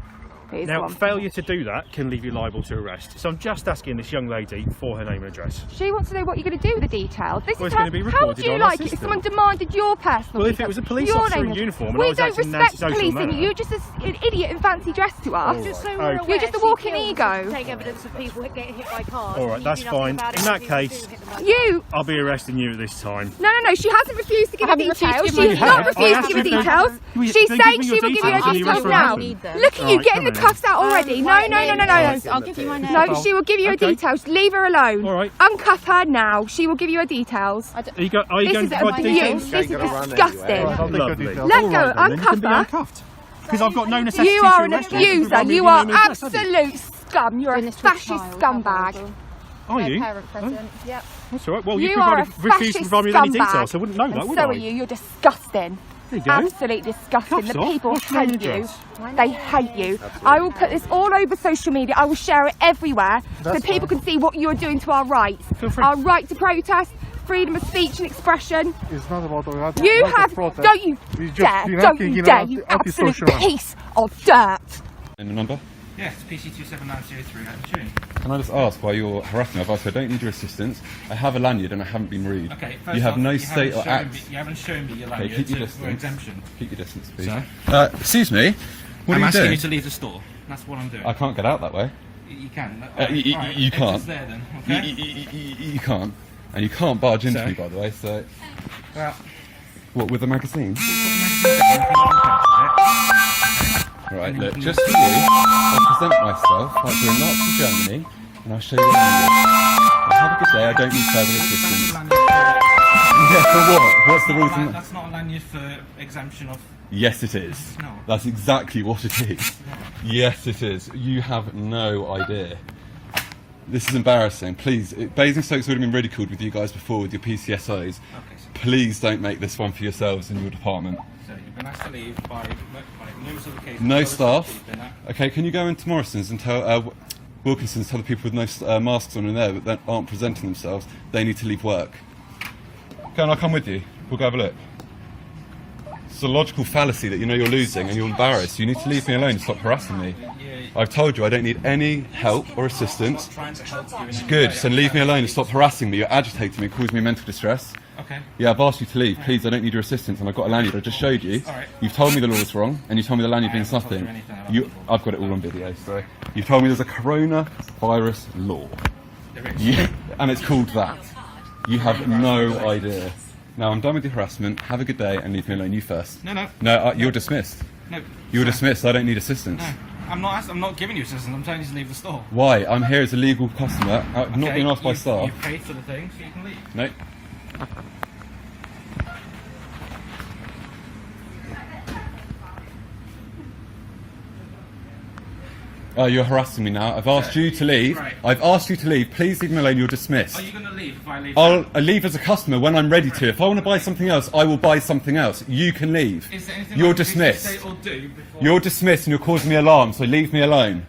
Now, failure to do that can leave you liable to arrest. So I'm just asking this young lady for her name and address. She wants to know what you're going to do with the details. This well, is it's going to be recorded. How would you like it if someone demanded your personal Well, if it was a police officer in uniform and I was acting in an antisocial manner... You're just an idiot in fancy dress to us. Just so we're aware, you're just a walking ego. Take evidence of people getting hit by cars. All right, that's fine. In that case, I'll be arresting you at this time. No. She hasn't refused to give you details. She's not refused to give you details. She's saying she will give you her details now. Look at you getting the cuffs out already. No. I'll give you my name. No, she will give you her details. Leave her alone. All right. Uncuff her now. She will give you her details. Are you going to provide details? This is disgusting. Lovely. Let go. Uncuff her. Because I've got no necessity You are an abuser. You are absolute scum. You're a fascist scumbag. Are no you? parent present. Yep. That's all right. Well, You you are a refused to provide me with any fascist details, so I wouldn't know scumbag, that, and would so I? are you. You're disgusting. There you go. Absolutely disgusting. Cuffs The off. people What's your hate you. address? They hate you. I will put this all over social media. I will share it everywhere so That's people can see what you're doing to our rights. Feel free. Our right to protest, freedom of speech and expression. It's not about the You have, don't you dare, don't you dare, you absolute piece of dirt. In the number? Yeah, it's PC27903 out of June. Can I just ask why you're harassing me? I've asked, I don't need your assistance. I have a lanyard and I haven't been rude. Okay, you have no state or act. You haven't shown me your lanyard keep your for distance. exemption. Keep your distance, please. Sorry? Excuse me? What I'm are you asking doing? you to leave the store. That's what I'm doing. I can't get out that way. You can. You can't. It's there then, okay? You can't. And you can't barge into me, by the way, so... Well... What, with the magazine? Right, look, just for you, I'll present myself like we're in Nazi Germany, and I'll show you the language. Have a good day, I don't need further assistance. Yeah, for what? What's the rules? That's not a lanyard for exemption of... Yes, it is. No. That's exactly what it is. Yes, it is. You have no idea. This is embarrassing. Please, Basingstoke's would have been ridiculed with you guys before with your PCSOs. Okay, so please don't make this one for yourselves in your department. So you've been asked to leave by numerous other cases. No staff. Okay, can you go into Morrison's and tell Wilkinson's, tell the people with no masks on in there that aren't presenting themselves, they need to leave work. Okay, and I'll come with you. We'll go have a look. It's a logical fallacy that you know you're losing and you're embarrassed. You need to leave me alone and stop harassing me. I've told you I don't need any help or assistance. Good, so leave me alone and stop harassing me. You're agitating me, causing me mental distress. Okay. Yeah, I've asked you to leave. Please, I don't need your assistance, and I've got a lanyard I just showed you. Alright. You've told me the law's wrong, and you told me the lanyard means nothing. I've got it all on video, so you've told me there's a coronavirus law. There is. And it's called that. You have no idea. Now, I'm done with your harassment. Have a good day, and leave me alone. You first. No. No, you're dismissed. No. You're dismissed. I don't need assistance. No. I'm not giving you assistance. I'm telling you to leave the store. Why? I'm here as a legal customer. I've not been asked by staff. You've paid for the thing, so you can leave. No. Oh, you're harassing me now. I've asked you to leave. Right. I've asked you to leave. Please leave me alone. You're dismissed. Are you going to leave if I leave? I'll leave as a customer when I'm ready to. If I want to buy something else, I will buy something else. You can leave. Is there anything You're I can dismissed. say or do before... You're dismissed and you're causing me alarm, so leave me alone.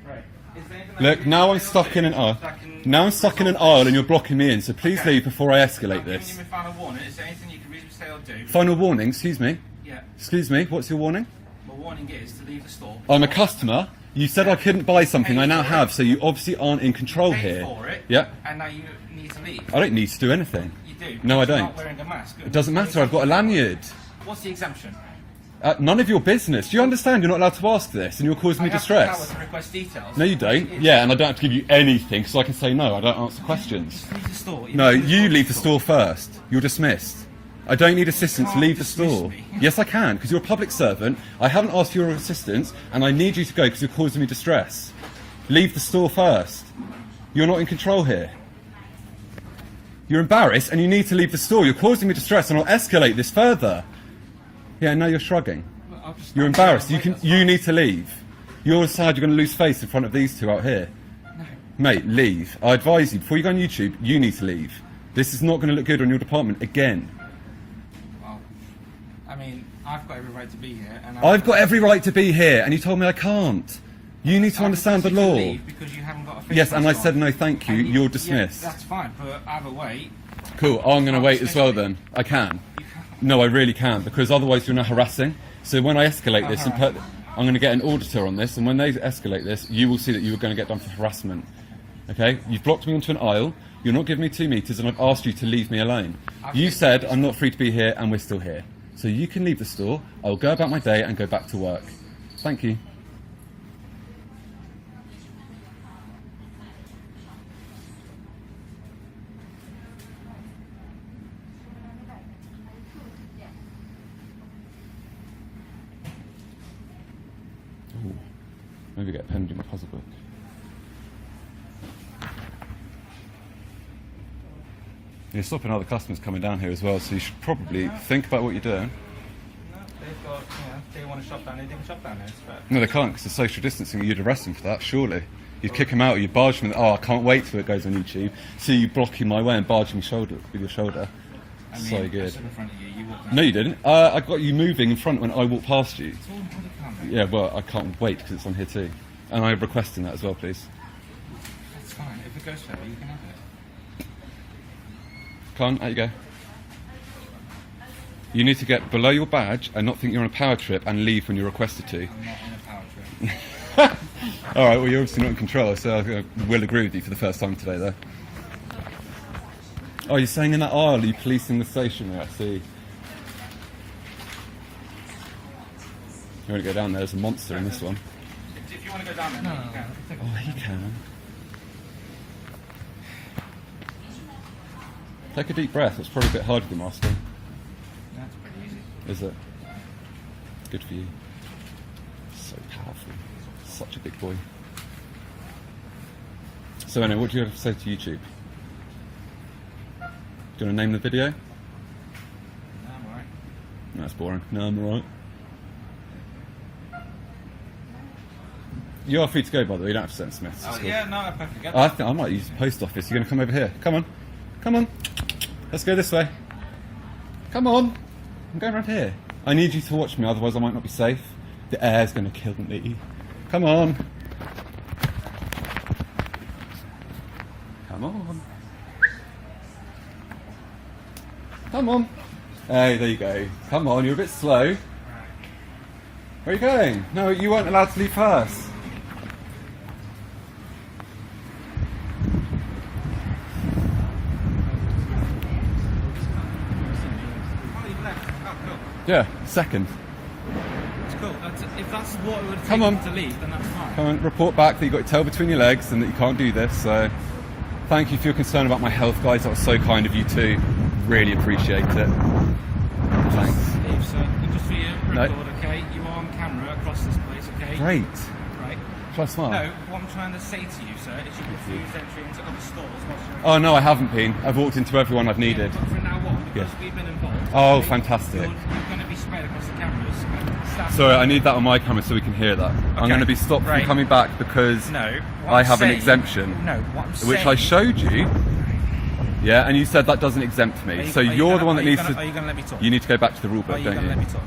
Right. Is there anything Look, now I'm stuck in an aisle. Now I'm stuck in an aisle and you're blocking me in, so please leave before I escalate this. Giving you my final warning. Is there anything you can reasonably say or do? Final warning, excuse me. Yeah. Excuse me, what's your warning? My warning is to leave the store. I'm a customer. You said I couldn't buy something, I now have, so you obviously aren't in control Paid here. for it, Yeah. and now you need to leave. I don't need to do anything. You do. No, I You're don't. not wearing a mask. It doesn't matter, I've got a lanyard. What's the exemption? None of your business. Do you understand you're not allowed to ask this and you're causing me I have distress? the power to request details. No, you don't. Yeah, and I don't have to give you anything, so I can say no, I don't answer questions. Leave the store. No, you leave the store first. You're dismissed. I don't need assistance, leave the store. Yes, I can, because you're a public servant. I haven't asked for your assistance, and I need you to go because you're causing me distress. Leave the store first. You're not in control here. You're embarrassed, and you need to leave the store. You're causing me distress, and I'll escalate this further. Yeah, now you're shrugging. You're embarrassed. You need to leave. You're sad you're going to lose face in front of these two out here. No. Mate, leave. I advise you, before you go on YouTube, you need to leave. This is not going to look good on your department again. Well, I mean, I've got every right to be here. And I've got every right to be here, and you told me I can't. You need to understand the law. Because you haven't got a face Yes, and I mask said on. no thank you, And you're dismissed. Yeah, that's fine, but either way... Cool, I'm going to wait as well then. I can. No, I really can, because otherwise you're now harassing. So when I escalate this, I'm going to get an auditor on this, and when they escalate this, you will see that you're going to get done for harassment. Okay? You've blocked me onto an aisle, you're not giving me 2 meters, and I've asked you to leave me alone. You said I'm not free to be here, and we're still here. So you can leave the store, I'll go about my day and go back to work. Thank you. Ooh, maybe get a pen and do my puzzle book. You're stopping other customers coming down here as well, so you should probably think about what you're doing. No, they've got, they want to shop down there, they can shop down there. No, they can't, because it's social distancing. You'd arrest them for that, surely. You'd kick him out, or you barge him. Oh, I can't wait till it goes on YouTube. See you blocking my way and barging me shoulder with your shoulder. I mean, So good. I stood in front of you, you walked No, you didn't. I got you moving in front when I walked past you. It's all on the camera. Yeah, well, I can't wait because it's on here too. And I'm requesting that as well, please. It's fine. If it goes further, you can have it. Come on, out you go. You need to get below your badge and not think you're on a power trip and leave when you're requested to. I'm not in a power trip. Alright, well, you're obviously not in control, so I will agree with you for the first time today, though. Oh, you're saying in that aisle, are you policing the stationery? I see. You want to go down there? There's a monster in this one. If you want to go down there, you can. Oh, he can. Take a deep breath. It's probably a bit harder than masking. That's pretty easy. Is it? Good for you. So powerful. Such a big boy. So anyway, what do you have to say to YouTube? Do you want to name the video? No, I'm alright. No, that's boring. No, I'm alright. You are free to go, by the way. You don't have to send Smiths. Oh, yeah, no, I perfectly get I that. think I might use the post office. You're going to come over here. Come on. Come on. Let's go this way. Come on. I'm going around here. I need you to watch me, otherwise I might not be safe. The air's going to kill me. Come on. Come on. Come on. Hey, there you go. Come on, you're a bit slow. Where are you going? No, you weren't allowed to leave first. Yeah, second. It's cool. If that's what it would take Come on. to leave, then that's fine. Come on, report back that you got your tail between your legs and that you can't do this. So, thank you for your concern about my health, guys. That was so kind of you too. Really appreciate it. Thanks. Leave, sir. And just for you, No. record, okay? You are on camera across this place, okay? Great. Right. Shall I smile? No, what I'm trying to say to you, sir, is you refuse entry into other stores. Oh no, I haven't been. I've walked into everyone I've needed. But from now on, because Yeah. we've been involved, Oh, okay, fantastic. You're going to be spread across the cameras. And staff Sorry, I need that on my camera so we can hear that. I'm going to be stopped right. from coming back because No, what I I'm have an saying- exemption. No, what I'm which saying- I showed you. Yeah, and you said that doesn't exempt Are me. you- So are you you're gonna- the one are that you needs gonna- to. Are you going to let me talk? You need to go back to the rule book, Are you don't going to you? let me talk?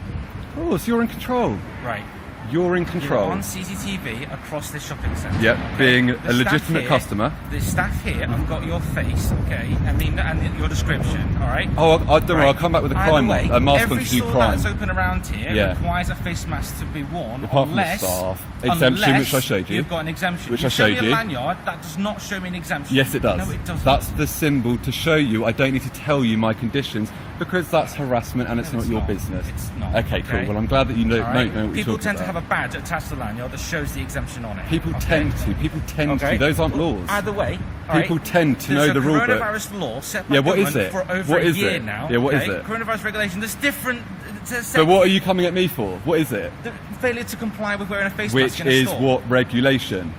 Oh, so you're in control. Right. You're in control. You're on CCTV across this shopping centre. Yep, okay? being The a staff legitimate here- customer. The staff here have got your face, okay? I mean, and your description, all right? Oh, don't worry, I'll come back with a Either crime way, one, a mask on every to do store crime. that's open around here Yeah. requires a face mask to be worn, Apart from the unless, staff. Exemption, unless which I showed you. You've got an exemption. Which you I showed show me you. a lanyard, that does not show me an exemption. Yes, it does. No, it doesn't. That's the symbol to show you. I don't need to tell you my conditions because that's harassment and it's not your business. It's not. Okay, cool. Well, I'm glad that you know, All right? know what People you're talking tend to about. have a badge attached to the lanyard that shows the exemption on it. People okay? tend to. People tend to. Those aren't laws. Either way, all People right, tend to know there's the a rule book. coronavirus law set by Yeah, what is government it? for over What a is year it? now. Yeah, what is okay? it? Coronavirus regulation. There's different. So what are you coming at me for? What is it? The failure to comply with wearing a face Which mask in a is store. what regulation?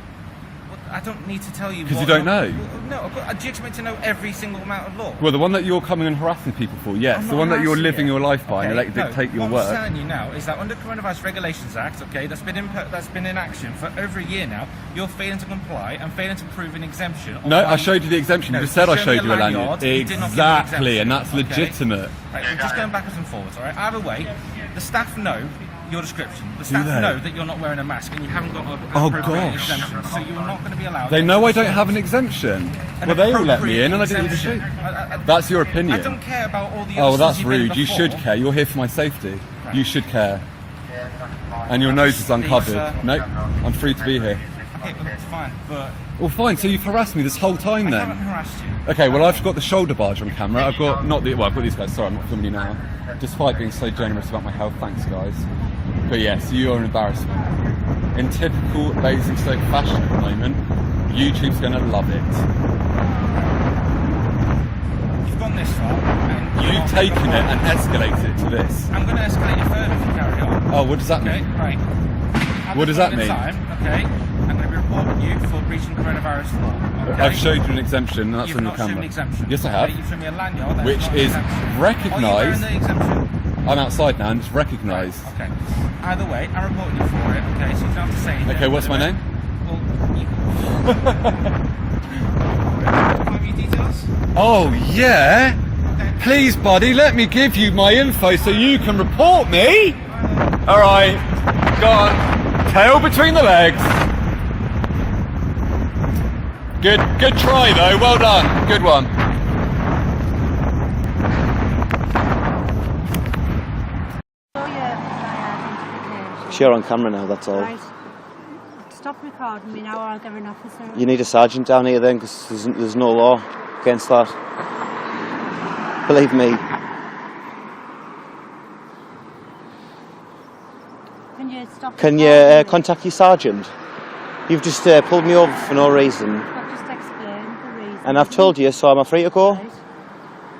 I don't need to tell you. 'Cause what you don't law- know. No, do you expect me to know every single amount of law? Well, the one that you're coming and harassing people for, yes. I'm The not one that you're harassing living you. your life by and let it No, dictate your what work. I'm telling you now is that under Coronavirus Regulations Act, okay, that's been in action for over a year now. You're failing to comply and failing to prove an exemption. on No, why I showed you the exemption. No, You just said I show me showed you a lanyard. you did not give me an Exactly, exemption, and that's okay? legitimate. Right, we're just going backwards and forwards, all right? Either way, the staff know your description. The Do staff they? know that you're not wearing a mask and you haven't got an Oh, appropriate gosh. exemption, so you're not going to be allowed. They know I don't have an exemption. An Well, they all let me in and I didn't even exemption. shoot. That's your opinion. I don't care about all the Oh, well, other that's stuff you've been rude. You should before. care. You're here for my safety. Right. You should care. And your nose is uncovered. sir. Nope, I'm free to be here. Okay, well, that's fine, but Well, fine. So you've harassed me this whole time I then? haven't harassed you. Okay, well, I've got the shoulder barge on camera. I've got I've got these guys. Sorry, I'm not filming you now. Despite being so generous about my health, thanks, guys. But yes, you are an embarrassment. In typical Basingstoke fashion at the moment, YouTube's going to love it. You've gone this far, and you're You've not- taken it and escalated it to this. I'm going to escalate it further if you carry on. Oh, what does that Okay, mean? right. At What this does that moment in mean? Time, okay, I'm going to be reporting you for breaching coronavirus law. Okay? I've showed you an exemption, and that's You've on your not shown camera. an exemption. Yes, I Okay, have. You've shown me a lanyard that Which not an is exemption. Are you wearing recognised. the exemption? I'm outside now, and it's recognised. Okay. Either way, I'm reporting you for it. Okay, so you don't have to say anything. Okay, what's my name? Well, Oh, yeah? Please, buddy, let me give you my info so you can report me. All right, go on. Tail between the legs. Good try, though. Well done. Good one. You're on camera now, that's all. Right. Stop recording me now or I'll give an officer. You need a sergeant down here then, because there's no law against that. Believe me. Can you stop Can you contact your sergeant? You've just pulled me over for no reason. I've just explained the reason. And I've told you, so am I free to go? Right.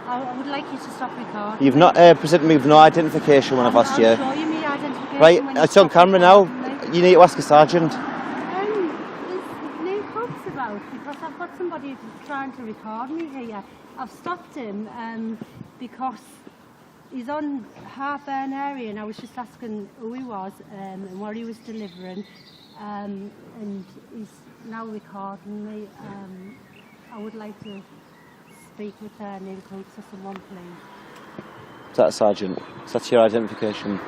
I would like you to stop recording. You've not presented me with no identification when I've asked you. I'll show you my identification. Right, when you it's on stop camera now. recording me. You need to ask a sergeant. There's no hopes about because I've got somebody trying to record me here. I've stopped him because he's on Harburn area and I was just asking who he was and what he was delivering and he's now recording me. I would like to speak with her name to someone, please. Is that a sergeant? Is that your identification?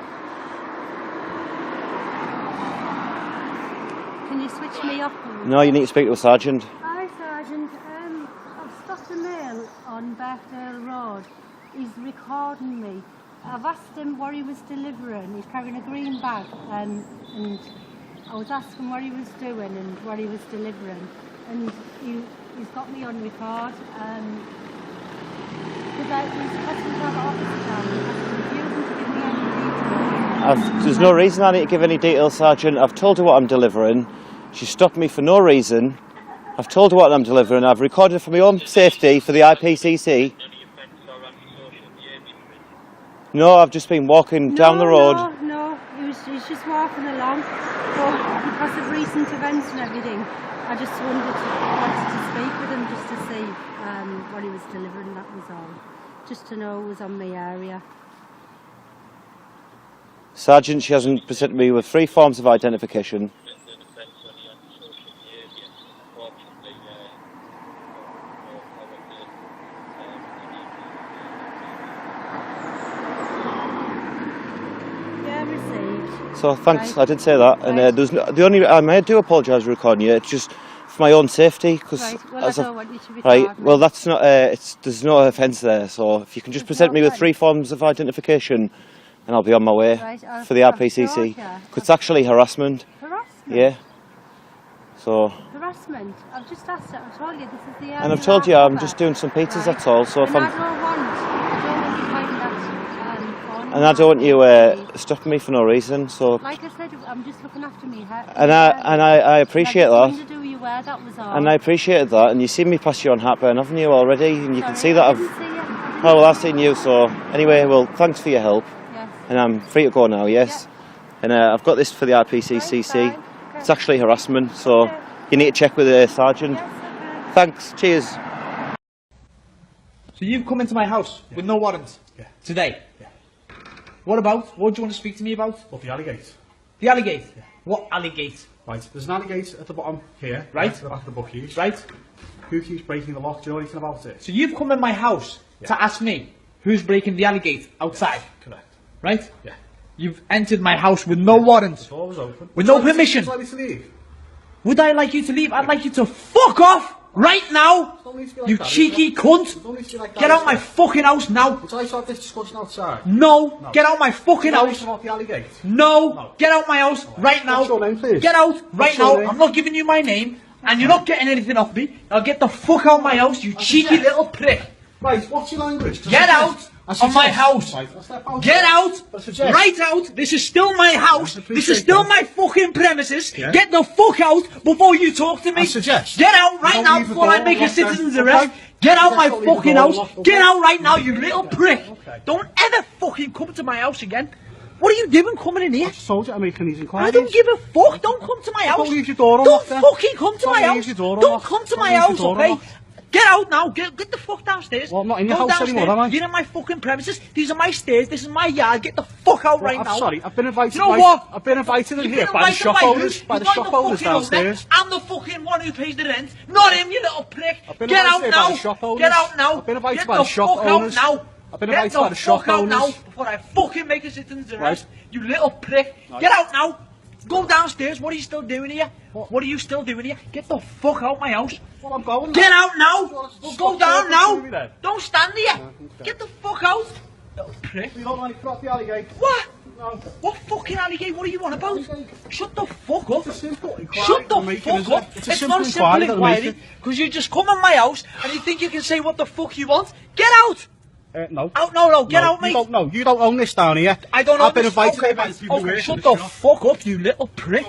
Can you switch me off? No, you need to speak to a sergeant. Hi, Sergeant. I've stopped a male on Birkdale Road. He's recording me. I've asked him what he was delivering. He's carrying a green bag, and I was asking what he was doing and what he was delivering, and he's got me on record. There's no reason I need to give any details, Sergeant. I've told her what I'm delivering. She stopped me for no reason. I've told her what I'm delivering. I've recorded it for my own safety for the IPCC. No, I've just been walking down the road. No, he's just walking along. But because of recent events and everything, I just wanted to speak with him just to see what he was delivering, that was all. Just to know it was on my area. Sergeant, she hasn't presented me with 3 forms of identification. Yeah, received. So thanks, Right. I did say that. And there's no, the only I do apologise for recording you. It's just for my own safety. Cause Right, well, I don't want you to record right, me. well that's not. There's no offence there. So if you can just present me with 3 forms of identification, and I'll be on my way Right, I'll- for the I'll RPCC. sort you. 'Cause it's actually harassment. Harassment? Yeah. So. Harassment? I've just asked it, I've told you this is the area. And I've told you I'm just doing some pizzas. That's all. So if And I'm. I don't want you fighting that phone. And I don't want you stopping me for no reason. So. Like I said, I'm just looking after me. And I appreciate I that. just wanted to do you where, that was all. And I appreciated that. And you've seen me pass you on Hatburn, haven't you, already? And you can see that I I've. didn't see you. Oh, well, I've seen you, so. Anyway, well, thanks for your help. Yes. And I'm free to go now, yes? And I've got this for the IPCC. It's actually harassment, so you need to check with the sergeant. Thanks, cheers. So you've come into my house with no warrant today? Yeah. What about? What do you want to speak to me about? Well, the alligate. The alligate? Yeah. What alligate? Right, there's an alligate at the bottom here. Right. At the back of the book keys. Right. Who keeps breaking the lock? Do you know anything about it? So you've come in my house to ask me who's breaking the alligate outside? Yes, correct. Right? Yeah. You've entered my house with no warrant. The door was open. With no permission. Would you like me to leave? Would I like you to leave? I'd like you to fuck off right now! Don't need to be like You that, cheeky is it? cunt! Don't need to be like that, Get out is my it? fucking house now! Would I start this discussion outside? No! Get out my fucking Do you know house! anything about the alligate? No! Get out my house right now! What's your name, please? Get out right What's your now! name? I'm not giving you my name, and you're not getting anything off me. Now get the fuck out of my house, you cheeky little prick! Right, what's your language? Get out of my house! Right, I'll step out. Get out! I suggest. Right out! This is still my house! This is still my fucking premises! Yeah. Get the fuck out before you talk to me! I suggest. Get out right Don't now leave the before I door make a unlocked then, citizen's okay? arrest! Get out my Don't leave the fucking door house! unlocked, okay? Get out right now, you little prick! Don't ever fucking come to my house again! What are you doing coming in here? I just told you I'm making these inquiries. I don't give a fuck! Don't come to my house! Don't leave your door Don't unlocked then. fucking come to Don't my leave house! your door Don't unlocked. come to Don't my leave your house, door okay? unlocked. Get out now. Get the fuck downstairs. Well, I'm not in your Go house downstairs. anymore, am I? You're in my fucking premises. These are my stairs. This is my yard. Get the fuck out right I'm now. sorry, I've been invited. You know what? I've been invited in You've here been by the invited shop by owners. who? By the You're shop not the owners fucking owner. downstairs. I'm the fucking one who pays the rent. Not him, you little prick. I've been Get out invited by now. the shop owners. Get out now. I've been invited Get by the shop fuck owners. Out now. I've been Get invited by the shop fuck out now owners. before I fucking make a citizen's arrest. Right. You little prick. Right. Get out now. Go downstairs. What are you still doing here? What are you still doing here? Get the fuck out my house. Well, I'm going. Get out now. Go down talking to me now. then. Don't stand here. Get the fuck out. Little prick. You don't want to drop the alley What? No. What fucking alligator? What are you on about? Shut the fuck up. It's a simple inquiry Shut the I'm making, fuck isn't up. it? It's a It's simple not a simple inquiry that I'm inquiry making. because you just come in my house and you think you can say what the fuck you want. Get out. No. Out, no, get out, mate. You don't own this down here. I don't know. I've been invited Okay, by mate. people Okay, here shut to the shop. fuck up, you little prick.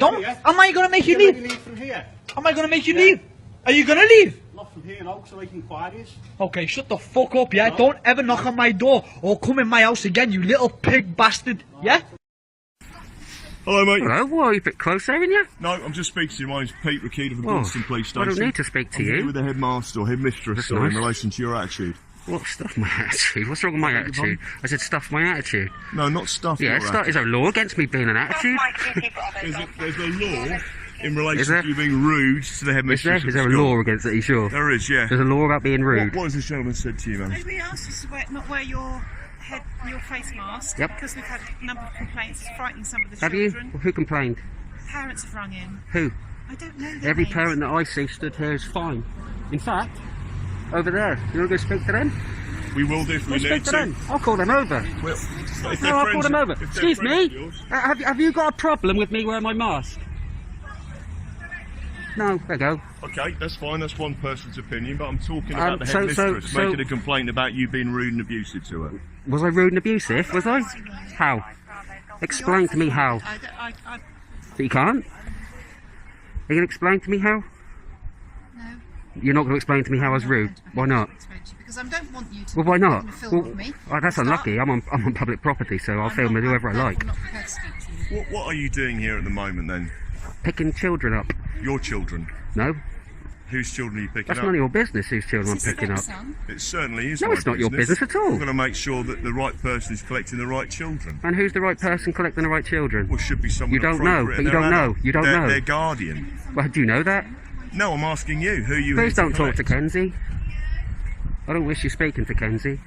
Don't. Am I gonna make you leave? From here. Am I gonna make you leave? Are you gonna leave? Not from here, no, because I make inquiries. Okay, shut the fuck up, yeah? Don't ever knock on my door or come in my house again, you little pig bastard, yeah? Hello, mate. Hello, why are you a bit closer, haven't you? No, I'm just speaking to you. My name's Pete Rakita from Oh, Boston Police I Station. don't need to speak to I'm you. here with the headmaster or headmistress That's in nice. relation to your attitude. What stuff my attitude? What's wrong with my attitude? I said stuff my attitude. No, not stuff Yeah, your stuff is a law against me being an attitude. There's a law in Is relation there? to you being rude to the Is headmistress. there? at Is there a school. law against it? Are you sure? There is, yeah. There's a law about being rude. What has this gentleman said to you, man? We asked you to not wear your face mask Yep. because we've had a number of complaints. It's frightening some of the Have you? children. Who complained? Parents have rung in. Who? I don't know their Every names. parent that I see stood here is fine. In fact, over there, you want to go speak to them? We will do if we We'll need speak to to. them. I'll call them over. Well, if they're No, I'll friends call them of- over. if they're Excuse friends of me? yours- Have you got a problem with me wearing my mask? No, there you go. Okay, that's fine. That's one person's opinion, but I'm talking about the so- headmistress so- making a complaint about you being rude and abusive to her. Was I rude and abusive? Was I? How? Explain to me how. But you can't? Are you going to explain to me how? No. You're not going to explain to me how I was rude? Why not? Because I don't want you to. Well, why not? film Well, with me. that's unlucky. I'm on public property, so I'll film with whoever I like. I'm not prepared to speak to you. What are you doing here at the moment then? Picking children up. Your children? No. Whose children are you picking That's up? none of your business whose children I'm picking up. It certainly is. No, my it's not your business at all. I'm going to make sure that the right person is collecting the right children. And who's the right person collecting the right children? Well, should be someone You don't know, appropriate. but you They're don't know. adult. You don't They're know. Their guardian. Well, do you know that? No, I'm asking you. Who you? Please here don't talk to collect. Kenzie. I don't wish you speaking to Kenzie.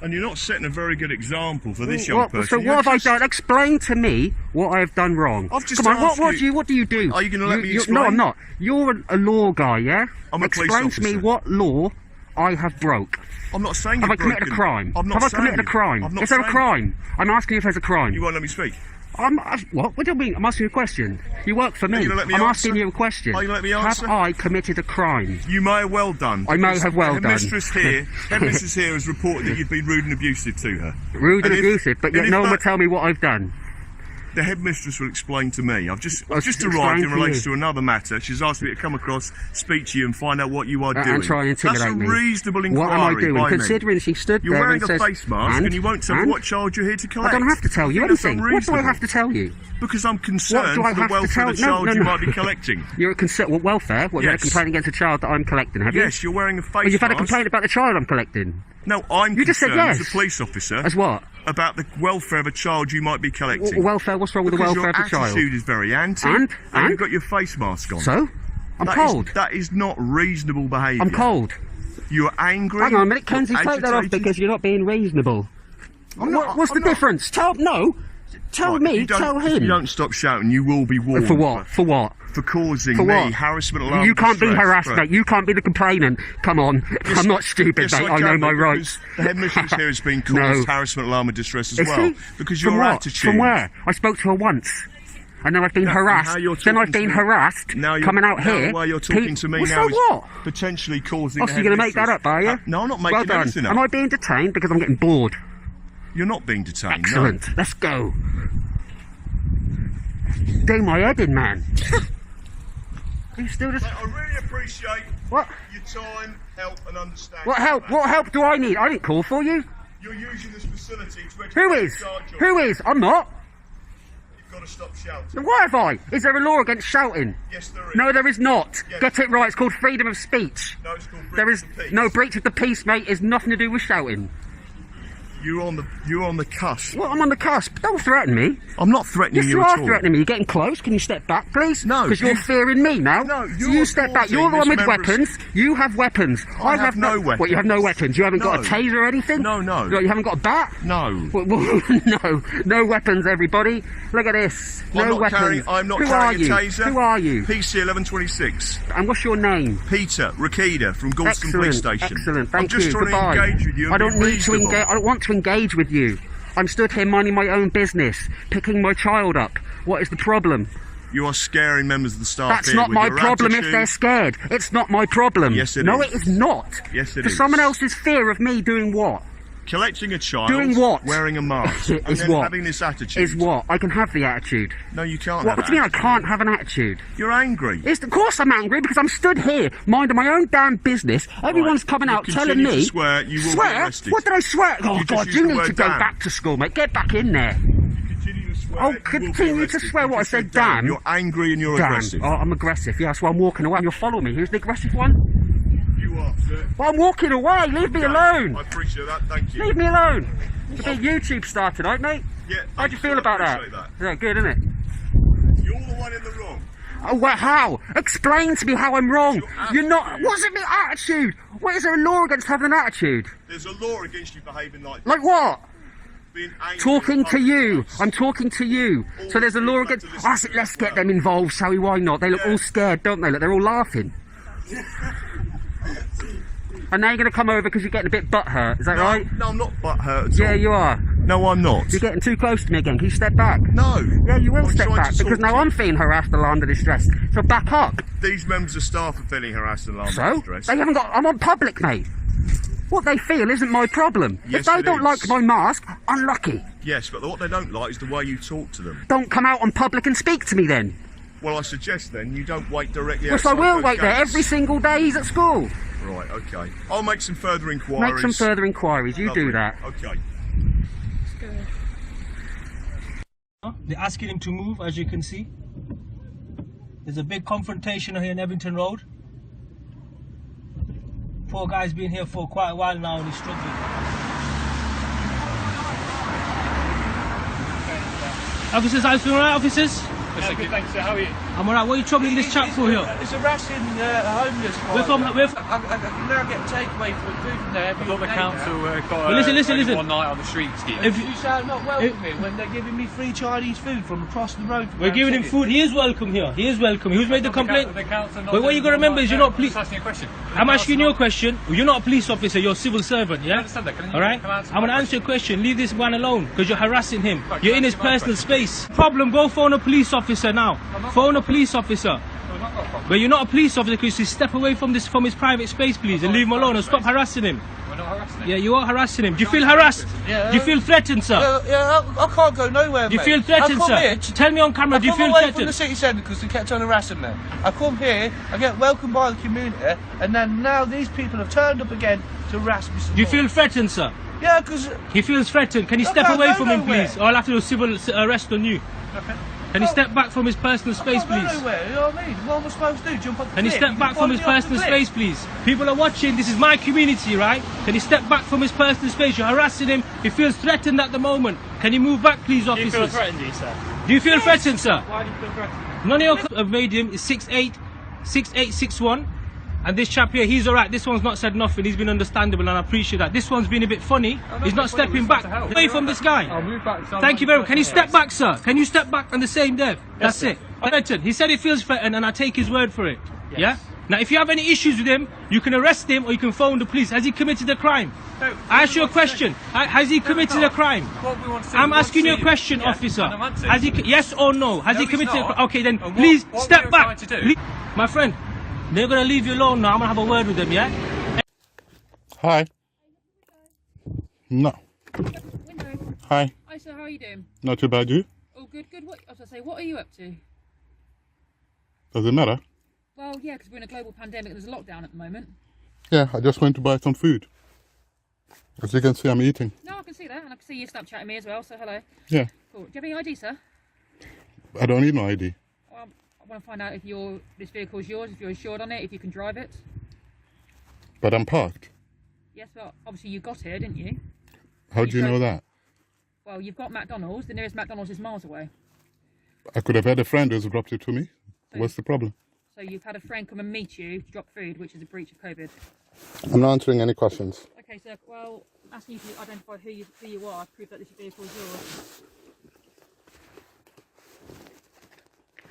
And you're not setting a very good example for this young What, person. so You're what have just- I done? Explain to me what I have done wrong. I've just Come on, asked what you- do you do? Are you going to let me No, explain? I'm not. You're a law guy, yeah? I'm a police Explain to me officer. what law I have broke. I'm not saying Have I you've committed a broken- crime? I'm not Have I saying committed a you- crime? I'm not Is there a saying- crime? I'm asking you if there's a crime. You won't let me speak. What? What do you mean? I'm asking you a question. You work for Are me. you gonna let me I'm answer? asking you a question. Are you gonna let me answer? Have I committed a crime? You may have well done. I may because have well the done. Headmistress here has reported that you've been rude and abusive to her. Rude and if- abusive, but and yet if no one that- would tell me what I've done. The headmistress will explain to me. I've just explain arrived in to relation you. to another matter. She's asked me to come across, speak to you, and find out what you are doing. And try and intimidate That's a me. reasonable inquiry. What am I doing? by me. Considering she stood You're there wearing and a says, face mask, and you won't tell me what child you're here to collect. I don't have to tell you I think that's anything. What do I unreasonable. have to tell you? Because I'm What concerned do I for the have to welfare tell? of the child you no. might be collecting. You're a concern. What, welfare? What, you're Yes. complaining against a child that I'm collecting, have you? Yes, you're wearing a face Well, you've had a mask. complaint about the child I'm collecting. No, I'm You just said concerned yes. as a police officer. As what? About the welfare of a child you might be collecting. Welfare? What's wrong with the Because welfare of the your child? attitude is very anti. And you've got your face mask on. So? I'm That cold. That is not reasonable behaviour. I'm cold. You're angry. Hang on a minute, Kenzie, you're take that off agitated. because you're not being reasonable. What's the difference? Tell Right, me, if you don't- tell If you him. don't stop shouting, you will be warned. For what? For what? For causing For me what? harassment, alarm, You can't be distress. harassed, Right. mate. You can't be the complainant. Come on. Yes, I'm not stupid, yes, mate. I know can, my because rights. The headmistress here has been caused No. harassment, alarm, and distress as Is well. she? Because From your what? attitude. From where? I spoke to her once. And then I've been Now, harassed. how you're Then I've talking been to me- harassed. Now you're- coming out now here. the way you're talking to me What's now that is what? potentially causing. Oh, the so you're going to make that headmistress- up, are you? No, I'm not Well making done. anything up. Am I being detained because I'm getting bored? You're not being detained. Excellent. No. Let's go. Do my head in, man. You still just... Mate, I really appreciate What? your time, help, and understanding. What help? What help do I need? I didn't call for you. You're using this facility to Who educate is? our children. Who is? I'm not. got to stop shouting. What have I? Is there a law against shouting? Yes, there is. No, there is not. Yes. Get it right. It's called freedom of speech. No, it's called breach There is of the peace. no breach of the peace, mate. It's nothing to do with shouting. You're on the cusp. Well, I'm on the cusp. Don't threaten me. I'm not threatening Yes, you you at are all. threatening me. You're getting close. Can you step back, please? No, because you're fearing me now. No, So you're you step back. You're the one with thwarting this weapons. You have weapons. I have no weapons. What? You have no weapons. You haven't got a No. taser or anything. No, no. You haven't got a bat. No. No weapons, everybody. Look at this. No weapons. I'm not Who carrying are you? a taser. Who are you? PC 1126. And what's your name? Peter Rakida from Galston Police Station. Excellent. Thank I'm just you. trying Goodbye. to engage with you. I and don't be need to reasonable. engage. I don't want to engage with you. I'm stood here minding my own business, picking my child up. What is the problem? You are scaring members of the staff. That's here not with my your problem if attitude. they're scared. It's not my problem. Yes, it no, is. it is not. Yes, it For is. someone else's fear of me doing what? Collecting a child. Doing what? Wearing a mask. and Is then what? having this attitude. Is what? I can have the attitude. No, you can't. What have do you mean I attitude. can't have an attitude? You're angry. Of course I'm angry because I'm stood here minding my own damn business. Everyone's coming out You telling continue me. to swear, you will be Swear? arrested. What did I swear? Oh You just God, used you the need word to go damn. back to school, mate. Get back in there. Continue to swear. Oh, you will be continue to arrested. swear You what I just said, damn. You're angry and you're Damn. aggressive. Oh, I'm aggressive. Yeah, that's why I'm walking away. You'll follow me. Who's the aggressive one? You are, sir. Well, I'm walking away. Leave me Okay, alone. I appreciate that. Thank you. Leave me alone. It's a big YouTube star tonight, mate. Yeah. How do you thank feel about that? appreciate Yeah, good, isn't it? You're the one in the wrong. Oh, well, how? Explain to me how I'm wrong. You're not. What's it? My attitude? What is there a law against having an attitude? There's a law against you behaving like Like what? being angry. Talking to and you. I'm talking to you. So there's a law against. Let's get them involved, shall we? Why not? They look all scared, don't they? Look, they're all laughing. And now you're going to come over because you're getting a bit butthurt. Is that right? No, I'm not butthurt at Yeah, all. you are. No, I'm not. You're getting too close to me again. Can you step back? No. Yeah, you will I'm step trying back to because talk now to I'm feeling harassed, alarmed, and distressed. So back up. These members of staff are feeling harassed and alarmed So and distressed. they haven't got. I'm on public, mate. What they feel isn't my problem. Yes, if they it don't is. like my mask, unlucky. Yes, but what they don't like is the way you talk to them. Don't come out on public and speak to me then. Well, I suggest then you don't wait directly Yes, I outside will those wait there gates. every single day he's at school. Right, okay. I'll make some further inquiries. Make some further inquiries. You do Lovely. that. Okay. They're asking him to move, as you can see. There's a big confrontation here in Evington Road. Poor guy's been here for quite a while now and he's struggling. Officers, are you alright, officers? Good, thanks, sir. How are you? I'm alright. What are you troubling this chap for here? It's harassing homeless. We're from- I can now get takeaway for food from there. I thought the council got Well, listen. one night on the street scheme. If you sound not welcome here when they're giving me free Chinese food from across the road. We're giving him food. He is welcome here. He is welcome. Who's made the complaint? The council not But what you got to remember is you're not police. asking a question. I'm asking you a question. You're not a police officer. You're a civil servant. Yeah. I understand that. Can you- All right. can I answer I'm my gonna answer your question. Leave this one alone because you're harassing him. Right, You're can in I his answer my personal question? space. Problem. Go phone a police officer now. Phone a police officer. No, I've not got a problem. But you're not a police officer because you step away from his private space, please, and leave him alone and stop harassing him. We're not harassing him. Yeah, you are harassing him. Do you feel harassed? Yeah. Do you feel threatened, sir? I can't go nowhere. Do you mate. feel threatened, I come sir? Here, Tell me on camera. Do you I feel come away threatened? from the city centre because they kept on harassing me. I come here, I get welcomed by the community, and then now these people have turned up again to harass me. Do you feel threatened, sir? Yeah, because He feels threatened. Can you I step can't away go from him, nowhere. please? Or I'll have to do a civil arrest on you. Okay. Can you step back from his personal space, I can't go please? nowhere. You know what I mean? What am I supposed to do? Jump up the Can you cliff? step back can from his follow me off the personal cliff. space, please? People are watching. This is my community, right? Can you step back from his personal space? You're harassing him. He feels threatened at the moment. Can you move back, please, Do you officers? feel threatened, do you, sir? Do you feel threatened, sir? Why do you feel threatened? None of your have made him is 6861. And this chap here, he's alright. This one's not said nothing. He's been understandable and I appreciate that. This one's been a bit funny. He's not stepping back. Away from this guy. I'll move back. Thank you very much. Can you step back, sir? Can you step back on the same day? That's sir. it. Threatened. He said he feels threatened and I take his word for it. Yeah? Now, if you have any issues with him, you can arrest him or you can phone the police. Has he committed a crime? No, I ask you a question. Has he committed a crime? What we want to see, I'm we want asking to you a see- question, yeah, officer. and I'm answering. Has he, yes or no? Has he he's committed a not. crime? Okay, then And please what step we're back. trying to do- My friend, they're going to leave you alone now. I'm going to have a word with them, yeah? Hi. No. Hi. Hi, sir, how are you doing? Not too bad, you? Oh, good. What, I was going to say, what are you up to? Does it matter? Well, yeah, because we're in a global pandemic and there's a lockdown at the moment. Yeah, I just went to buy some food. As you can see, I'm eating. No, I can see that, and I can see you Snapchatting me as well, so hello. Yeah. Cool. Do you have any ID, sir? I don't need no ID. Well, I want to find out if this vehicle is yours, if you're insured on it, if you can drive it. But I'm parked. Yes, well, obviously you got here, didn't you? How do you know that? Well, you've got McDonald's. The nearest McDonald's is miles away. I could have had a friend who's dropped it to me. What's the problem? So you've had a friend come and meet you to drop food, which is a breach of COVID. I'm not answering any questions. Okay, sir. Well, asking you to identify who you are, prove that this vehicle is yours.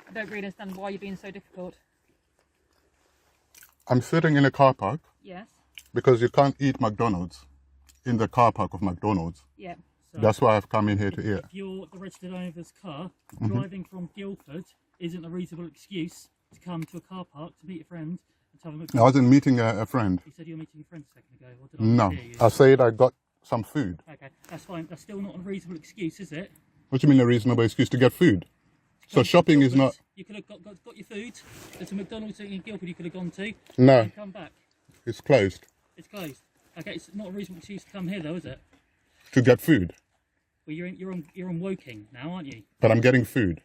I don't really understand why you're being so difficult. I'm sitting in a car park. Yes. Because you can't eat McDonald's in the car park of McDonald's. Yeah. So That's why I've come in here to eat. If you're the registered owner of this car, Mhm. driving from Guildford isn't a reasonable excuse to come to a car park to meet a friend and tell them. I wasn't meeting a friend. You said you were meeting a friend a second ago. Or did I No, hear you? I said I got some food. Okay, that's fine. That's still not a reasonable excuse, is it? What do you mean a reasonable excuse to get food? So shopping is not... You could have got your food. There's a McDonald's in Guildford you could have gone to. No. And come back. It's closed. It's closed. Okay, it's not a reasonable excuse to come here though, is it? To get food. Well, you're on Woking now, aren't you? But I'm getting food.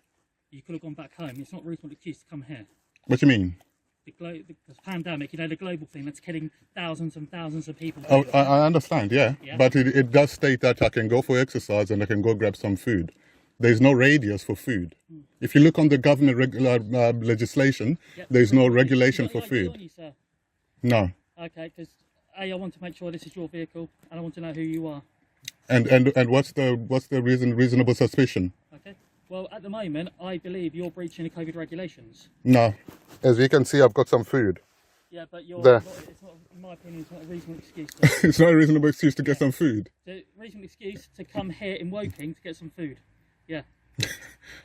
You could have gone back home. It's not a reasonable excuse to come here. What do you mean? The pandemic, the global thing that's killing thousands and thousands of people. Oh, I understand, yeah. Yeah. But it does state that I can go for exercise and I can go grab some food. There's no radius for food. If you look on the government legislation, there's no regulation for food. On you, sir? No. Okay, because I want to make sure this is your vehicle, and I want to know who you are. And what's the reasonable suspicion? Okay. Well, at the moment, I believe you're breaching the COVID regulations. No. As you can see, I've got some food. Yeah, but There. it's not, in my opinion, it's not a reasonable excuse. It's not a reasonable excuse to get some food. The reasonable excuse to come here in Woking to get some food. Yeah.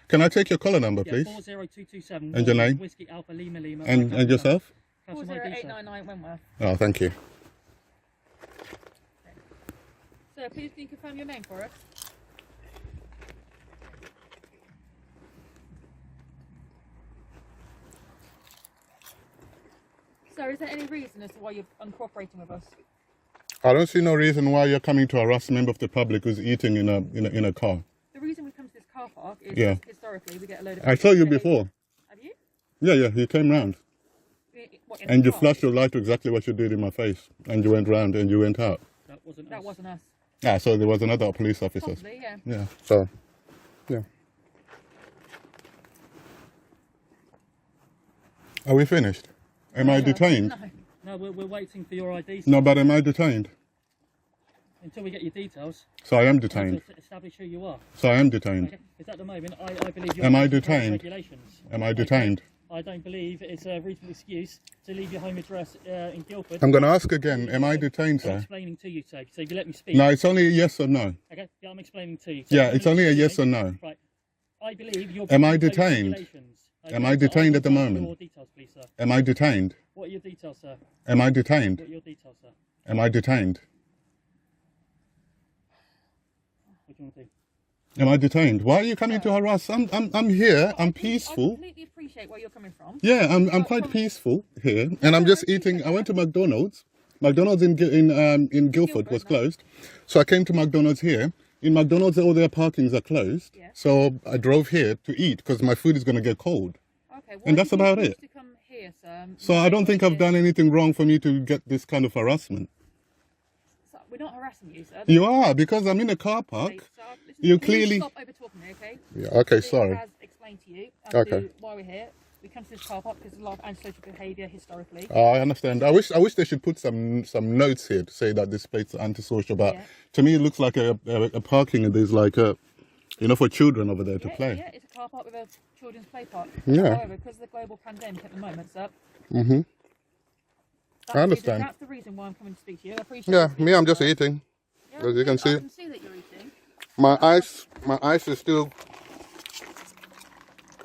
Can I take your collar number, Yeah, please? 40227. And your name? Whiskey Alpha Lima Lima. And yourself? 40899 Wentworth. Oh, thank you. Sir, please can you confirm your name for us? Sir, is there any reason as to why you're uncooperating with us? I don't see no reason why you're coming to harass a member of the public who's eating in a car. The reason we come to this car park is Yeah. historically we get a load of... I saw you before. Have you? Yeah, you came round. What, in And the you car? flashed your light to exactly what you did in my face. And you went round and you went out. That wasn't us. Ah, so there was another police officer. Possibly, yeah. Yeah, so, yeah. Are we finished? Am I detained? No, we're waiting for your ID. No, but am I detained? Until we get your details. So I am we have detained. to establish who you are. So I am detained. Okay. Because at the moment, I believe you're Am I breaching current detained? regulations. Am I detained? I don't believe it's a reasonable excuse to leave your home address in Guildford. I'm going to ask again, am I detained, I'm sir? explaining to you, sir. So if you let me speak. No, it's only a yes or no. Okay, yeah, I'm explaining to you. Yeah, it's only a yes or no. Right. I believe you're Am I breaching COVID detained? regulations. Am I detained at the moment? Your details, please, sir. Am I detained? What are your details, sir? Am I detained? What are your details, sir? Am I detained? What do you want to do? Am I detained? Why are you coming to harass? I'm here. I'm I peaceful. completely appreciate where you're coming from. Yeah, I'm quite peaceful here, and I'm just eating. I went to McDonald's. McDonald's in Guildford was closed, so I came to McDonald's here. In McDonald's, all their parkings are closed, so I drove here to eat because my food is going to get cold. Okay, and that's about it. to come here, sir? So I don't think I've done anything wrong for me to get this kind of harassment. So we're not harassing you, sir. You are, because I'm in a car park. You clearly... Stop over talking me, okay? Yeah, okay, sorry. Has explained to you Okay. why we're here. We come to this car park because there's a lot of antisocial behaviour historically. I understand. I wish they should put some notes here to say that this place is antisocial. But to me, it looks like a parking, and there's like a, for children over there to play. Yeah, it's a car park with a children's play park. Yeah. However, because of the global pandemic at the moment, sir. I understand. That's the reason why I'm coming to speak to you. I appreciate Yeah, it. me, I'm just eating. Yeah, As you can see. I can see that you're eating. My ice is still.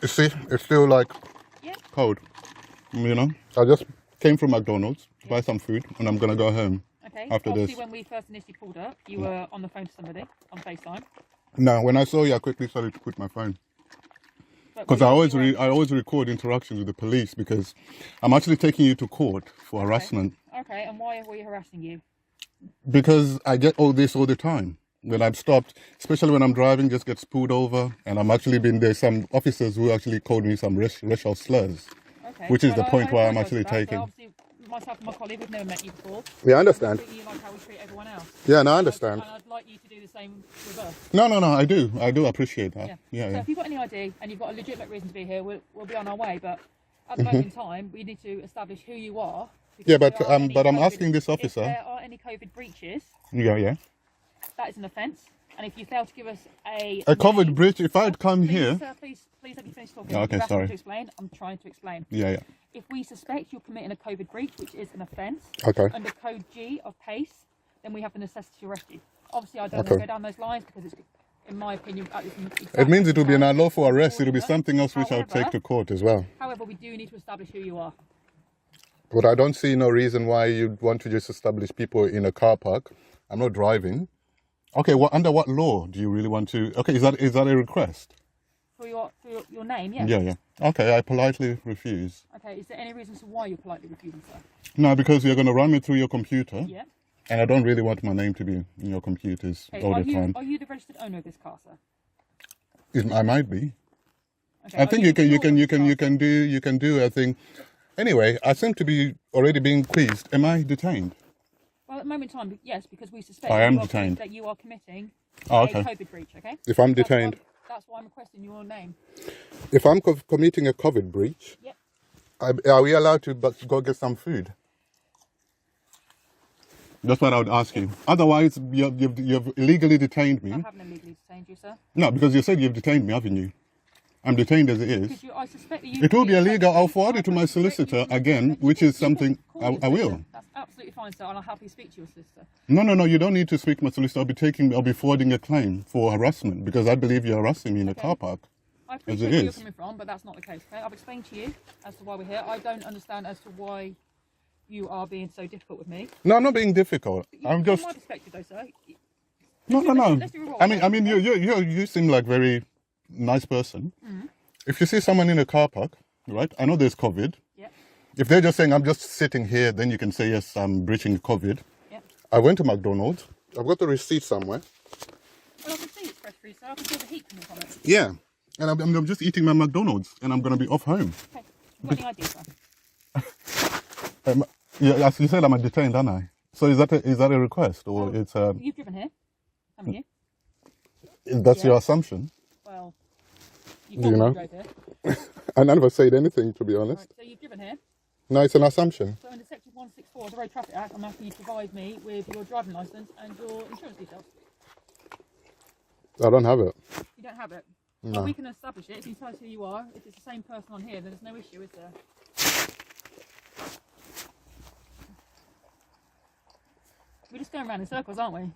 You see, it's still like cold. I just came from McDonald's to buy some food, and I'm gonna go home. Okay. After Obviously, this. when we first initially pulled up, you were on the phone to somebody on FaceTime. No, when I saw you, I quickly started to put my phone. Because I always record interactions with the police, because I'm actually taking you to court for harassment. Okay, and why are we harassing you? Because I get all this all the time. when I'm stopped, especially when I'm driving, just gets pulled over. And I'm actually there's some officers who actually called me some racial slurs, which is the point where I'm actually taking. Obviously, myself and my colleague, we've never met you before. Yeah, I understand. We treat you like how we treat everyone else. Yeah, no, I understand. And I'd like you to do the same with us. No, I do appreciate that. Yeah. So if you've got any ID and you've got a legitimate reason to be here, we'll be on our way. But at the moment in time, we need to establish who you are. Yeah, but I'm asking this officer. If there are any COVID breaches, Yeah. that is an offence. And if you fail to give us a COVID breach, if I'd come here. Sir, please let me finish talking. Okay, You've asked me sorry. to explain. I'm trying to explain. Yeah. If we suspect you're committing a COVID breach, which is an offence, under Code G of PACE, then we have the necessity to arrest you. Obviously, I don't want to go down those lines because it's, in my opinion, It means it will be an unlawful arrest. It will be something else which I'll take to court as well. However, we do need to establish who you are. But I don't see no reason why you'd want to just establish people in a car park. I'm not driving. Okay, under what law do you really want to? Okay, is that a request? For your name, yes. Yeah. Okay, I politely refuse. Okay, is there any reason as to why you're politely refusing, sir? No, because you're going to run me through your computer. Yeah. And I don't really want my name to be in your computers all the time. Are you the registered owner of this car, sir? I might be. Okay, I think you can do a thing. Anyway, I seem to be already being quizzed. Am I detained? Well, at the moment in time, yes, because we suspect I am detained. that you are committing Oh, a okay. COVID breach, okay? If I'm detained. That's why I'm requesting your name. If I'm committing a COVID breach, Yep. are we allowed to go get some food? That's what I would ask you. Otherwise, you've illegally detained me. I haven't illegally detained you, sir. No, because you said you've detained me, haven't you? I'm detained as it is. I suspect that It will be illegal. I'll forward it to my solicitor again, which is something I will. That's absolutely fine, sir, and I'll happily speak to your solicitor. No, you don't need to speak to my solicitor. I'll be forwarding a claim for harassment because I believe you're harassing me in a car park. I As appreciate it where you're is. coming from, but that's not the case, okay? I've explained to you as to why we're here. I don't understand as to why you are being so difficult with me. No, I'm not being difficult. I'm just. From my perspective, though, sir. No. Let's do a roll. I mean, you seem like a very nice person. If you see someone in a car park, right? I know there's COVID. Yep. If they're just saying I'm just sitting here, then you can say yes, I'm breaching COVID. Yep. I went to McDonald's. I've got the receipt somewhere. Well, I can see it's fresh food, sir. I can feel the heat coming from it. Yeah, and I'm just eating my McDonald's, and I'm gonna be off home. Okay. You've got any idea, sir? Yeah, as you said, I'm detained, aren't I? So is that a request or it's You've driven here, haven't you? that's your assumption? Well, Do you know? drove here. I never said anything, to be honest. Right, so you've driven here. No, it's an assumption. So under Section 164 of the Road Traffic Act, I'm asking you to provide me with your driving licence and your insurance details. I don't have it. You don't have it? No. Well, we can establish it if you tell us who you are. If it's the same person on here, then there's no issue, is there? We're just going around in circles, aren't we?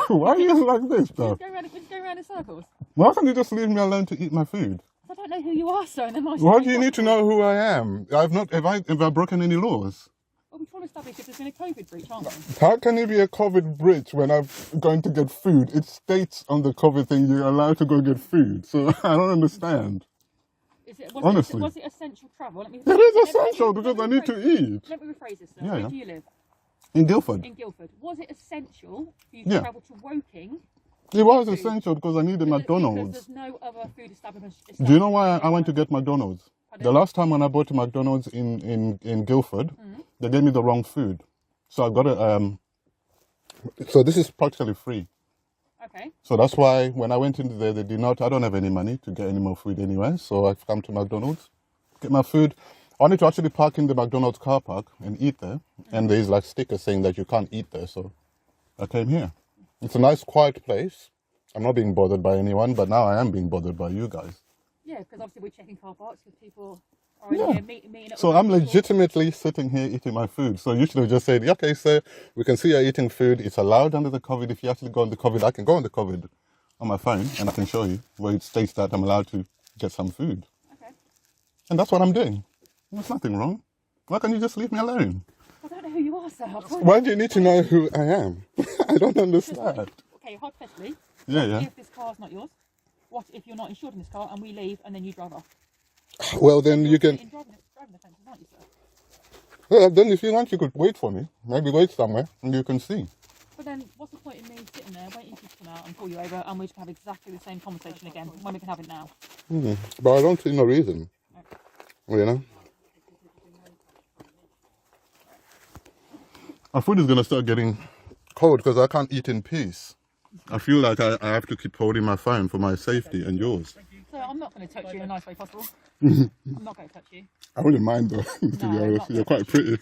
Why are you like this, though? We're just going around in circles. Why can't you just leave me alone to eat my food? I don't know who you are, sir. And then Why do you need to know who I am? Have I broken any laws? Well, we're trying to establish if there's been a COVID breach, aren't we? How can it be a COVID breach when I'm going to get food? It states on the COVID thing you're allowed to go get food. So I don't understand. Honestly. Was it essential travel? It is essential because I need to eat. Let me rephrase this, sir. Yeah, Where yeah. do you live? In Guildford. In Guildford. Was it essential for you to Yeah. travel to Woking? It was essential because I needed Because McDonald's. there's no other food establishment. Do you know why I went to get McDonald's? The last time when I bought to McDonald's in Guildford, they gave me the wrong food. So I got it. So this is practically free. Okay. So that's why when I went into there, they did not. I don't have any money to get any more food anyway. So I've come to McDonald's, get my food. I need to actually park in the McDonald's car park and eat there. And there's like stickers saying that you can't eat there. So I came here. It's a nice, quiet place. I'm not being bothered by anyone, but now I am being bothered by you guys. Yeah, because obviously we're checking car parks because people are in here meeting up. So I'm legitimately sitting here eating my food. So you should have just said, okay, sir, we can see you're eating food. It's allowed under the COVID. If you actually go on the COVID, I can go on the COVID on my phone and I can show you where it states that I'm allowed to get some food. Okay. And that's what I'm doing. There's nothing wrong. Why can't you just leave me alone? I don't know who you are, sir. Why do you need to know who I am? I don't understand. Okay, hypothetically, Yeah. if this car's not yours, what if you're not insured in this car and we leave and then you drive off? Well, then you can. In driving offences, aren't you, sir? Well, then if you want, you could wait for me. Maybe wait somewhere and you can see. But then what's the point in me sitting there waiting for you to come out and pull you over and we just have exactly the same conversation again when we can have it now? But I don't see no reason. You know? My food is going to start getting cold because I can't eat in peace. I feel like I have to keep holding my phone for my safety and yours. So I'm not going to touch you in a nice way possible. I'm not going to touch you. I wouldn't mind though, to be honest. You're quite pretty.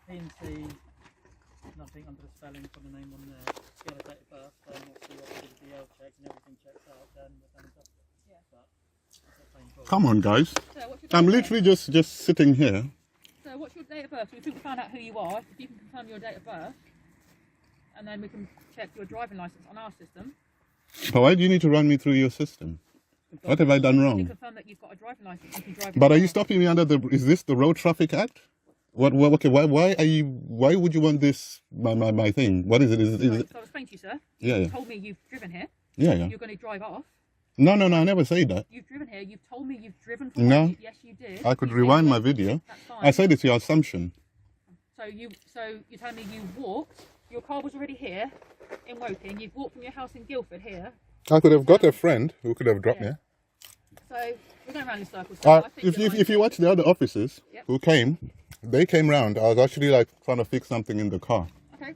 PNC, nothing under the spelling for the name on there. Get a date of birth, then we'll see what the DL checks and everything checks out, then we're done. Come on, guys. I'm literally just sitting here. So what's your date of birth? So if we can find out who you are, if you can confirm your date of birth, and then we can check your driving licence on our system. But why do you need to run me through your system? What have I done You wrong? confirm that you've got a driving licence, you can drive. But are you stopping me under the? Is this the Road Traffic Act? What? Okay. Why are you? Why would you want this? My thing. What is it? Is it? So I explained to you, sir. Yeah. You told me you've driven here. Yeah. You're going to drive off. No. I never say that. You've driven here. You've told me you've driven from No. work. Yes, you did. I could rewind my video. That's fine. I said it's your assumption. So you're telling me you walked. Your car was already here in Woking. You've walked from your house in Guildford here. I could have got a friend who could have dropped me. So we're going round in circles. So I think If you watch the other officers who came, they came round. I was actually like trying to fix something in the car. Okay.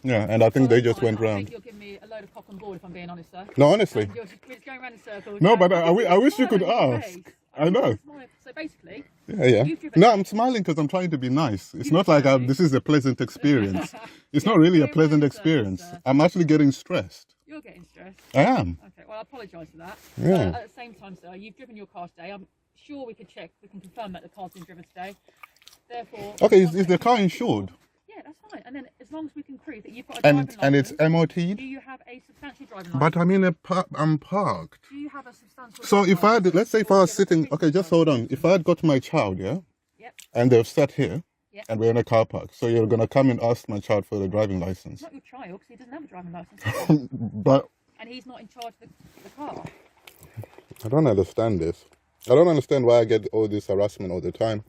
Yeah, and I think they just went I round. think you're giving me a load of cock and ball if I'm being honest, sir. No, honestly. We're just going round in circles. No, but I wish you could ask. I know. So basically, Yeah. No, I'm smiling because I'm trying to be nice. It's not like this is a pleasant experience. It's not really a pleasant experience. I'm actually getting stressed. You're getting stressed. I am. Okay, well, I apologise for that. Yeah. At the same time, sir, you've driven your car today. I'm sure we can confirm that the car's been driven today. Therefore. Okay, is the car insured? Yeah, that's fine. And then as long as we can prove that you've got a driving licence. And it's MOT'd? Do you have a substantial driving licence? But I'm in I'm parked. Do you have a substantial So driving if I had, let's say if I was sitting, okay, just hold on. If I had got my child, yeah? Yep. And they've sat here, Yep. and we're in a car park. So you're going to come and ask my child for the driving license. Not your child, because he doesn't have a driving licence. But And he's not in charge of the car. I don't understand this. I don't understand why I get all this harassment all the time.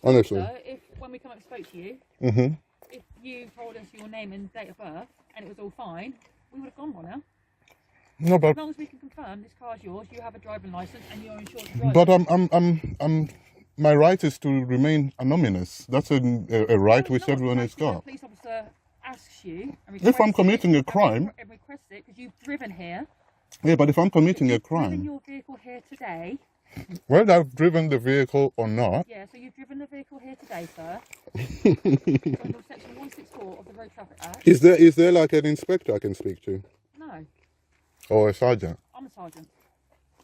Honestly. So if when we come up and spoke to you, if you told us your name and date of birth and it was all fine, we would have gone by now. No, but as long as we can confirm this car's yours, you have a driving licence and you're insured to drive. But my right is to remain anonymous. That's a right which everyone has got. The police officer asks you and If I'm committing a crime, and requests it because you've driven here. yeah, but if I'm committing a Driven crime, your vehicle here today. whether I've driven the vehicle or not, Yeah, so you've driven the vehicle here today, sir. Under section 164 of the Road Traffic Act. is there like an inspector I can speak to? No, Or a sergeant? I'm a sergeant.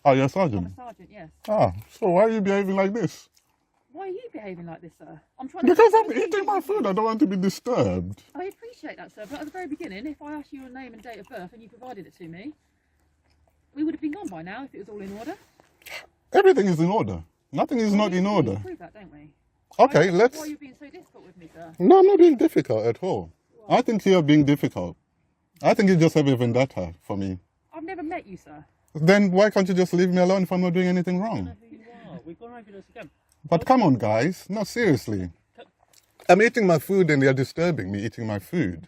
Oh, you're a I'm sergeant? a sergeant, yes. Ah, so why are you behaving like this? Why are you behaving like this, sir? I'm trying Because to... I'm eating my food, I don't want to be disturbed. I appreciate that, sir, but at the very beginning, if I asked you your name and date of birth and you provided it to me, we would have been gone by now if it was all in order. Everything is in order. Nothing is not in order. We prove that, don't we? Okay, let's... Why are you being so difficult with me, sir? No, I'm not being difficult at all. I think you're being difficult. I think you just have a vendetta for me. I've never met you, sir. Then why can't you just leave me alone if I'm not doing anything wrong? We've gone over this again. But come on, guys. No, seriously. I'm eating my food and they're disturbing me eating my food.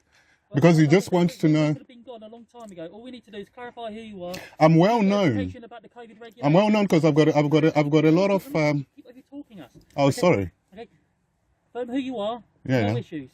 Because you just want to know... Could have been gone a long time ago. All we need to do is clarify who you are. I'm well known. Education about the COVID regulations. I'm well known because I've got a lot of... Keep overtalking us. Oh, Okay. sorry. Okay. Confirm who you are. Yeah, No yeah. issues.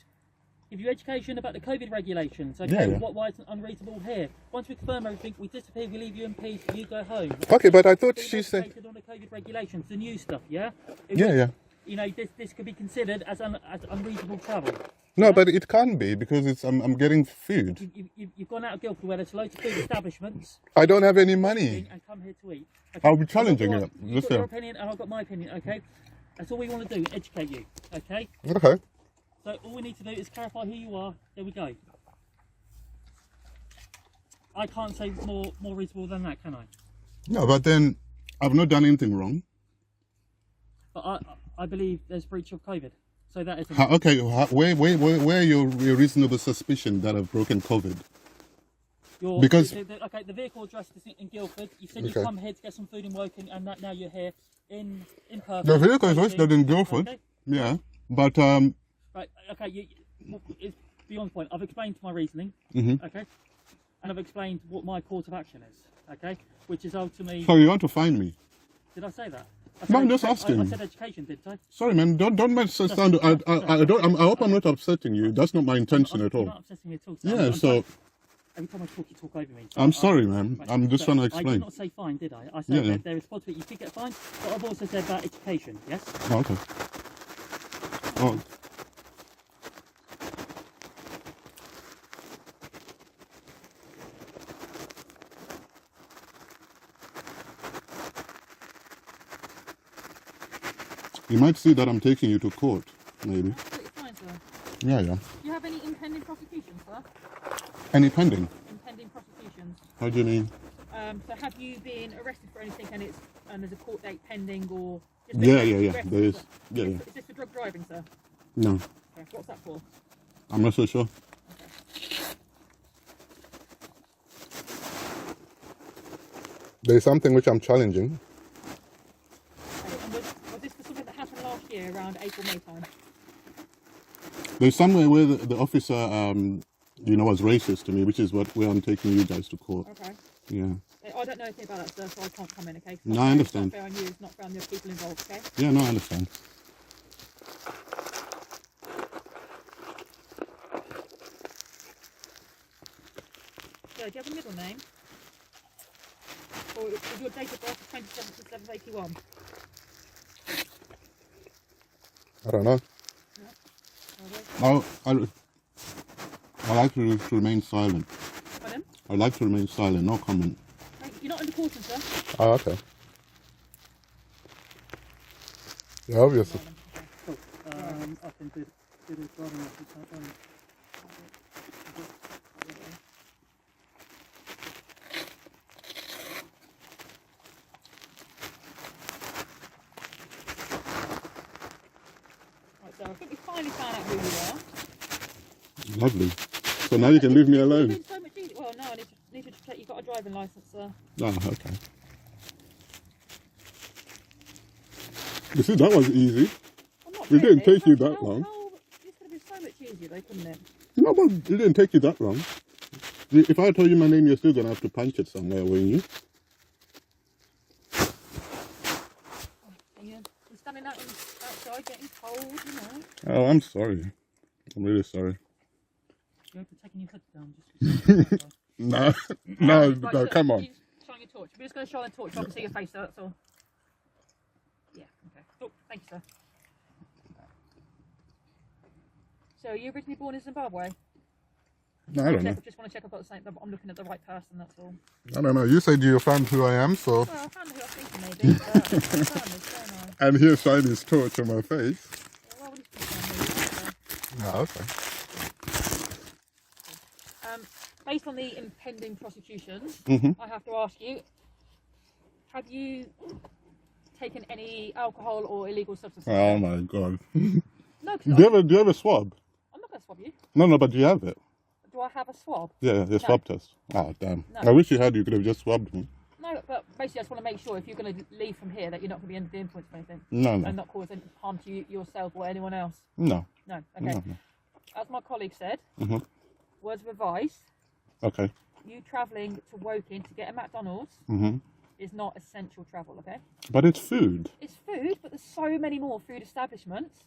Give you education about the COVID regulations. Okay. Yeah, yeah. Why it's unreasonable here. Once we confirm everything, we disappear. We leave you in peace. You go home. Okay, but I thought Being she said... educated on the COVID regulations, the new stuff. Yeah. Yeah. You know, this could be considered as unreasonable travel. No, but it can't be because I'm getting food. You've gone out of Guildford where there's loads of food establishments. I don't have any money. And come here to eat. I'll be challenging it. You've got your opinion and I've got my opinion, okay? That's all we want to do, educate you, okay? Okay. So all we need to do is clarify who you are. There we go. I can't say more reasonable than that, can I? No, but then I've not done anything wrong. But I believe there's breach of COVID. So that is... Okay, where are your reasonable suspicion that I've broken COVID? Because okay, the vehicle address is in Guildford. You said you come here to get some food in Woking, and now you're here in Perth. the vehicle is registered in Guildford. Okay. Yeah, but Right. Okay. It's beyond the point. I've explained my reasoning. Okay. And I've explained what my course of action is. Okay. Which is ultimately. So you want to find me? Did I say that? No, I'm just asking. I said education, didn't I? Sorry, man. Don't make sense sound. I hope I'm not upsetting you. That's not my intention at all. You're not upsetting me at all. Yeah. So. Every time I talk, you talk over me. So I'm sorry, man. I'm just trying to explain. I did not say fine, did I? I said that there is possibility you could get fined, but I've also said about education, yes? Oh, okay. Oh. You might see that I'm taking you to court, maybe. Absolutely fine, sir. Yeah. Do you have any impending prosecutions, sir? Any pending? Impending prosecutions. How do you mean? So have you been arrested for anything and there's a court date pending or... Yeah. There is. Yeah. Is this for drug driving, sir? No. Okay. What's that for? I'm not so sure. There's something which I'm challenging. And was this for something that happened last year around April, May time? There's somewhere where the officer, was racist to me, which is where I'm taking you guys to court. Okay. Yeah. I don't know anything about that, sir, so I can't come in, okay? No, I understand. It's not fair on you, it's not fair on the people involved, okay? Yeah, no, I understand. So, do you have a middle name? Or is your date of birth 27th of 781? I don't know. I like to remain silent. Pardon? I'd like to remain silent, no comment. You're not under caution, sir? Oh, okay. Yeah, obviously. Cool. I can do the driving license. Right, so I think we finally found out who you are. Lovely. So now you can leave me alone. It's so much easier. Well, no, I need to check you've got a driving license, sir. Oh, okay. You see, that was easy. It didn't take you that long. This could have been so much easier, though, couldn't it? No, but it didn't take you that long. If I told you my name, you're still going to have to punch it somewhere, wouldn't you? You're standing outside getting cold, you know. Oh, I'm sorry. I'm really sorry. You're taking your hood down. Just No, come on. Shine your torch. We're just going to shine the torch so I can see your face, that's all. Yeah, okay. Oh, thank you, sir. So, you originally born in Zimbabwe? No, I don't know. Just want to check I've got the same. I'm looking at the right person, that's all. I don't know. You said you found who I am, so. Well, I found who I was thinking maybe. But And he'll shine his torch on my face. Well, what is Oh, okay. Based on the impending prosecutions, I have to ask you, have you taken any alcohol or illegal substances? Oh my god. No, do you have a swab? I'm not going to swab you. No, but do you have it? Do I have a swab? Yeah, the swab test. Oh, damn. No. I wish you had, you could have just swabbed me. No, but basically I just want to make sure if you're going to leave from here that you're not going to be under the influence of anything. No. And not cause any harm to yourself or anyone else. No. No, okay. No. As my colleague said, Mm-hmm. words of advice, Okay. you travelling to Woking to get a McDonald's Mm-hmm. is not essential travel, okay? But it's food. It's food, but there's so many more food establishments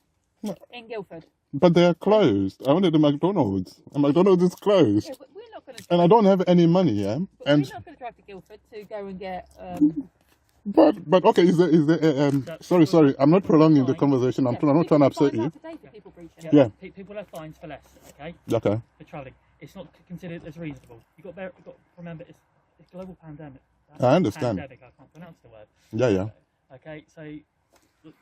in Guildford. But they are closed. I wanted a McDonald's. And McDonald's is closed. Yeah, but we're not going to. And I don't have any money, yeah? But And we're not going to drive to Guildford to go and get. but okay, is there sorry, I'm not prolonging the conversation. I'm not trying to upset you. Yeah. People have fines for less, okay? Okay. For travelling, it's not considered as reasonable. You've got to remember it's a global pandemic. I understand. Pandemic, I can't pronounce the word. Yeah. Okay, so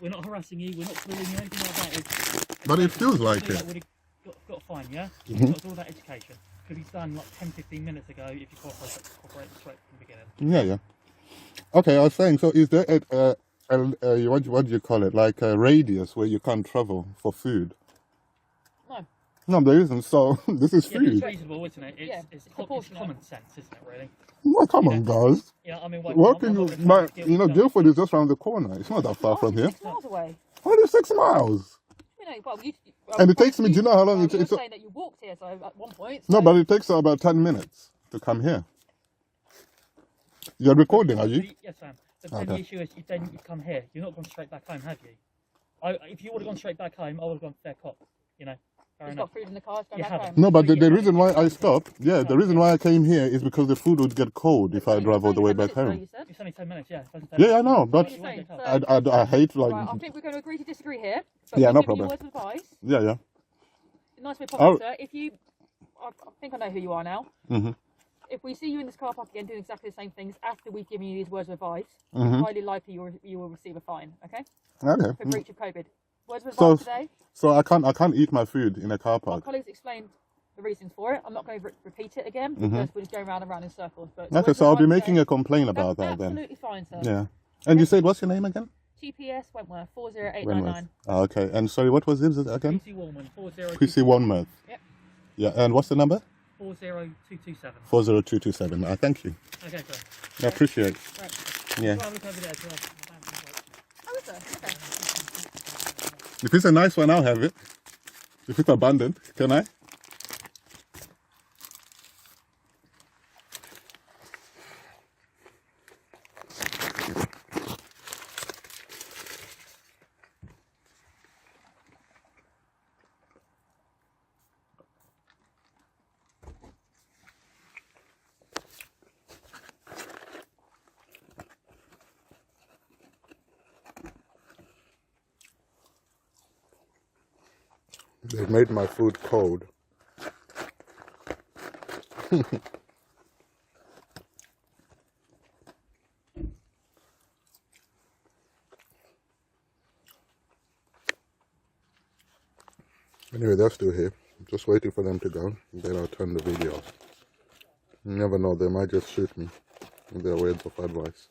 we're not harassing you. We're not bullying you. Anything like that. But it feels like it. That would have got a fine, yeah. Mhm. It's all about education. Could be done like 10-15 minutes ago if you cooperate straight from the beginning. Yeah. Okay, I was saying, so is there what do you call it? Like a radius where you can't travel for food? No. No, there isn't. So this is Yeah, but food. it's reasonable, isn't it? It's common sense, isn't it, really? Well, come on, guys. Yeah, I mean, Where can you? You know, Guildford is just around the corner. It's not that far from here. 6 miles away. Only 6 miles. You know, well, And it takes me. Do you know how long it You're takes? saying that you walked here, so at one point. No, but it takes about 10 minutes to come here. You're recording, are you? Yes, Sam. But then the issue is, then you come here. You're not gone straight back home, have you? If you would have gone straight back home, I would have gone fair cop. You know. You've got food in the car, go back home. No, but the reason why I stopped, the reason why I came here is because the food would get cold if I drive all the way back home. It's only 10 minutes, yeah. Yeah, I know, but I hate like. Right, I think we're going to agree to disagree here. Yeah, no You problem. words of advice. Yeah. Nice way possible, sir. If you, I think I know who you are now. If we see you in this car park again doing exactly the same things after we've given you these words of advice, highly likely you will receive a fine. Okay. Okay. For breach of COVID. Words of advice today. So I can't eat my food in a car Our park. colleagues explained the reasons for it. I'm not going to repeat it again because we're just going round and round in circles. But Okay, so I'll be making a complaint about that then. Absolutely fine, sir. Yeah. And you said what's your name again? TPS Wentworth 40899. Wentworth. Oh, okay. And sorry, what was it again? PC Warman 40. PC Wentworth. Yep. Yeah. And what's the number? 40227. 40227. Thank you. Okay, sir. I appreciate. Right. Yeah. Well, I'll look over there as well. Oh, is there? Okay. If it's a nice one, I'll have it. If it's abundant, can I? They've made my food cold. Anyway, they're still here. I'm just waiting for them to go. Then I'll turn the video off. You never know, they might just shoot me with their words of advice.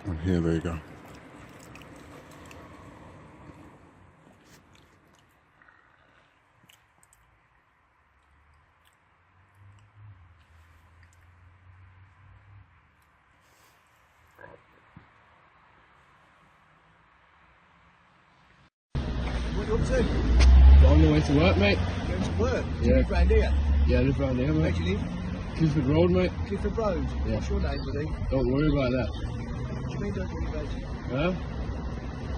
And here they go. What are you up to? On the way to work, mate. Going to work? Yeah. You live round here? Yeah, I live round here, mate. Where do you live? Clifford Road, mate. Clifford Road? Yeah. What's your name, buddy? Don't worry about that. What do you mean don't worry about it? Huh?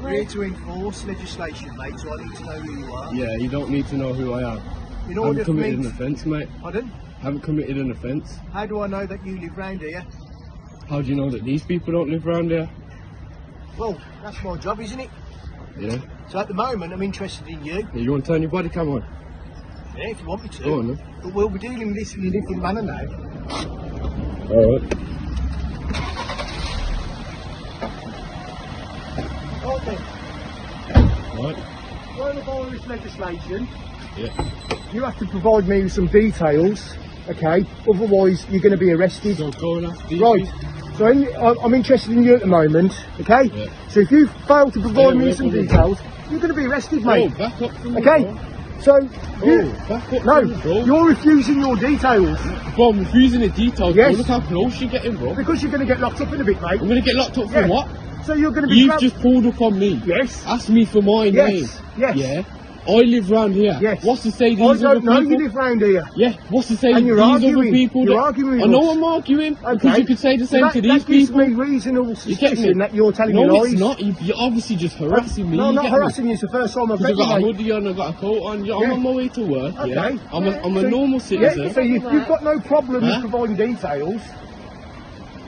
We're here to enforce legislation, mate, so I need to know who you are. Yeah, you don't need to know who I am. In I order haven't for me committed to- an offence, mate. Pardon? Haven't committed an offence. How do I know that you live round here? How do you know that these people don't live round here? Well, that's my job, isn't it? Yeah. So at the moment, I'm interested in you. Yeah, you want to turn your body cam on? Yeah, if you want me to. Go on, then. But we'll be dealing with this in a different manner now. Alright. Okay. Right. Trying to follow this legislation, Yeah. you have to provide me with some details, okay? Otherwise, you're going to be arrested. So go and ask these Right. So I'm interested in you at the moment, okay? Yeah. So if you fail to provide me Yeah, with some yeah. details, you're going to be arrested, mate. Oh, back up from Okay? the So, back up no, from the door. you're refusing your details. Bro, I'm refusing the details, Yes. bro. Look how close you're getting, bro. Because you're going to get locked up in a bit, mate. I'm going to get locked up for Yeah. what? So you're going to be... You've just pulled up on me. Yes. Ask me for my Yes, name. yes. Yeah. I live round here. Yes. What's to say these I other don't know people? you live round here. Yeah, what's to say And these you're other arguing. people? You're that, arguing with I know us. I'm arguing, Okay. because you could say the same that, to these that gives people. me reasonable You get me? suspicion that you're telling me No, lies. it's not. You're obviously just harassing me. No, I'm you not get harassing me? you. It's the first time I've Because met I've got a you, mate. hoodie on, I've got a coat on. I'm Yeah. on my way to work. Okay. Yeah, I'm a normal citizen. Yeah, so you've got no problem with providing details.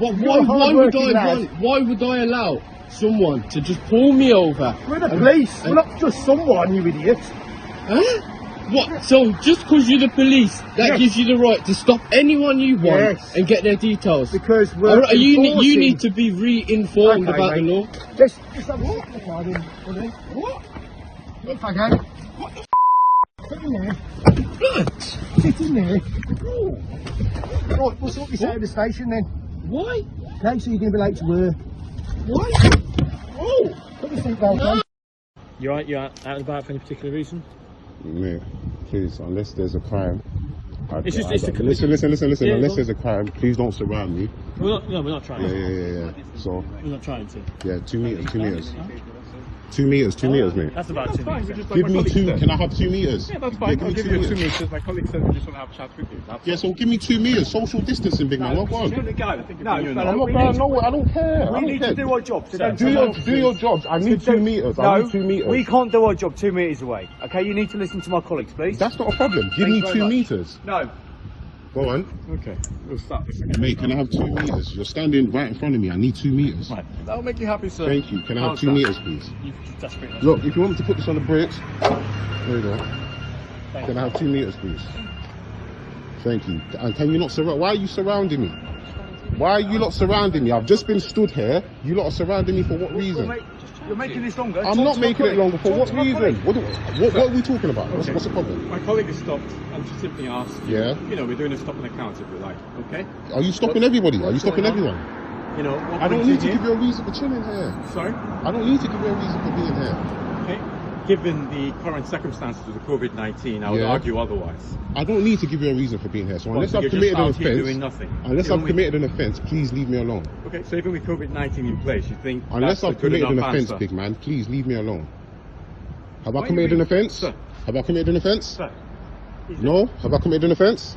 Well, You're a hard-working lad. why would I allow someone to just pull me over? We're the police. We're not just someone, you idiot. Huh? What? So just because you're the police, that Yes. gives you the right to stop anyone you want Yes. and get their details? Because we're Alright, you enforcing- need to be re-informed Okay, about mate. the law. Just have a look at the card in, buddy. What? Look, okay. What the f***? Sit in there. Sit in there. Oh. Right, we'll sort this out at the station then. Why? Okay, so you're going to be late to work. Why? Oh! Put your seatbelt on. You're right, you're out and about for any particular reason? Mate, please, unless there's a crime. It's just- listen. Yeah, Unless go there's a crime, please don't surround me. We're not trying. Yeah. So, We're not trying to. yeah, 2 meters. 2 meters, mate. That's about 2 meters. Give me 2. Can I have 2 meters? Yeah, that's fine. give I'll me give 2 you 2 meters. meters. My colleague said we just want to have a chat with you. That's Yeah, so give me 2 meters. Social distancing, big man. What on? I think it's you and I. I'm not going nowhere. I don't care. I don't care. do our job. So don't Do your jobs. I need 2 meters. I need 2 meters. we can't do our job 2 metres away. Okay, you need to listen to my colleagues, please. That's not a problem. Give me 2 meters. No. Go on. Okay, we'll start this again. Mate, can I have 2 meters? You're standing right in front of me. I need 2 meters. Right, that'll make you happy, sir. Thank you. Can I have How's 2 that? meters, please? That's pretty much. Look, if you want me to put this on the bricks, there you go. Can I have 2 meters, please? Thank you. And can you not surround? Why are you surrounding me? Why are you lot surrounding me? I've just been stood here. You lot are surrounding me for what reason? You're making this longer. I'm not making it longer. For what reason? What are we talking about? What's the problem? My colleague has stopped and she simply asked, Yeah. you know, we're doing a stop and account if you like, okay? Are you stopping everybody? Are you stopping everyone? You know, what I don't brings need to here? give you a reason for chilling here. Sorry? I don't need to give you a reason for being here. Okay. Given the current circumstances of the COVID-19, I would Yeah. argue otherwise. I don't need to give you a reason for being here. So Well, unless so I've you're just committed an out here offence, doing nothing. unless Even I've with- committed an offence, please leave me alone. Okay, so even with COVID-19 in place, you think Unless that's I've a good committed an enough offence, answer? big man, please leave me alone. Have Why I are committed you an being- offence? Sir. Have I committed an offence? Sir, No. Have I committed an offence?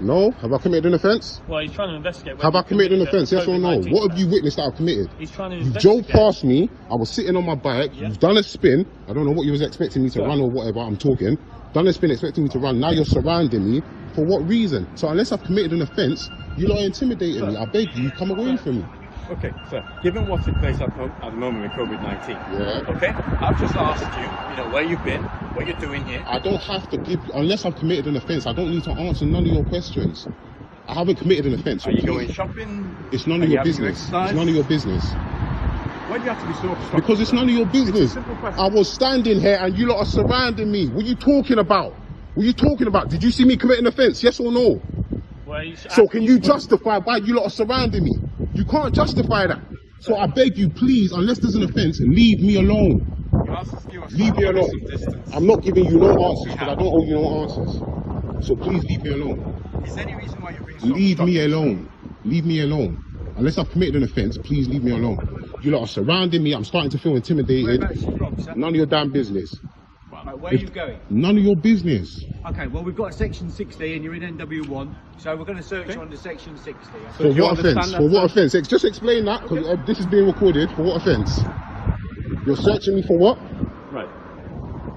No. Have I committed an offence? Well, he's trying to investigate. Have I committed an offence? Yes or no? COVID-19 What have you witnessed that I've committed? He's trying to You investigate. drove past me. I was sitting on my bike. Yeah. You've done a spin. I don't know what you was expecting me to run or whatever. I'm talking. Done a spin, expecting me to run. Now you're surrounding me. For what reason? So unless I've committed an offence, you lot are intimidating me. I beg you, come away from me. okay, sir, given what's in place at the moment with COVID-19, Yeah. okay, I've just asked you, you know, where you've been, what you're doing here. I don't have to give, unless I've committed an offence, I don't need to answer none of your questions. I haven't committed an offence. Are you going shopping? It's none Are of you your having business. exercise? It's none of your business. Why do you have to be so obstructive? Because it's none of your business. simple question. I was standing here and you lot are surrounding me. What are you talking about? What are you talking about? Did you see me commit an offence? Yes or no? Well, he's So can you justify why you lot are surrounding me? You can't justify that. So I beg you, please, unless there's an offence, leave me alone. Leave me alone. I'm not giving you no answers because I don't owe you no answers. So please leave me alone. Is there any reason why you're being so Leave me obstructive? alone. Leave me alone. Unless I've committed an offence, please leave me alone. You lot are surrounding me. I'm starting to feel intimidated. Whereabouts you from, sir? None of your damn business. Right, where are you going? None of your business. Okay, well, we've got section 60 and you're in NW1, so we're going to search you under section 60. For what offence? For what offence? Just explain that, because this is being recorded. For what offence? You're searching me for what? Right.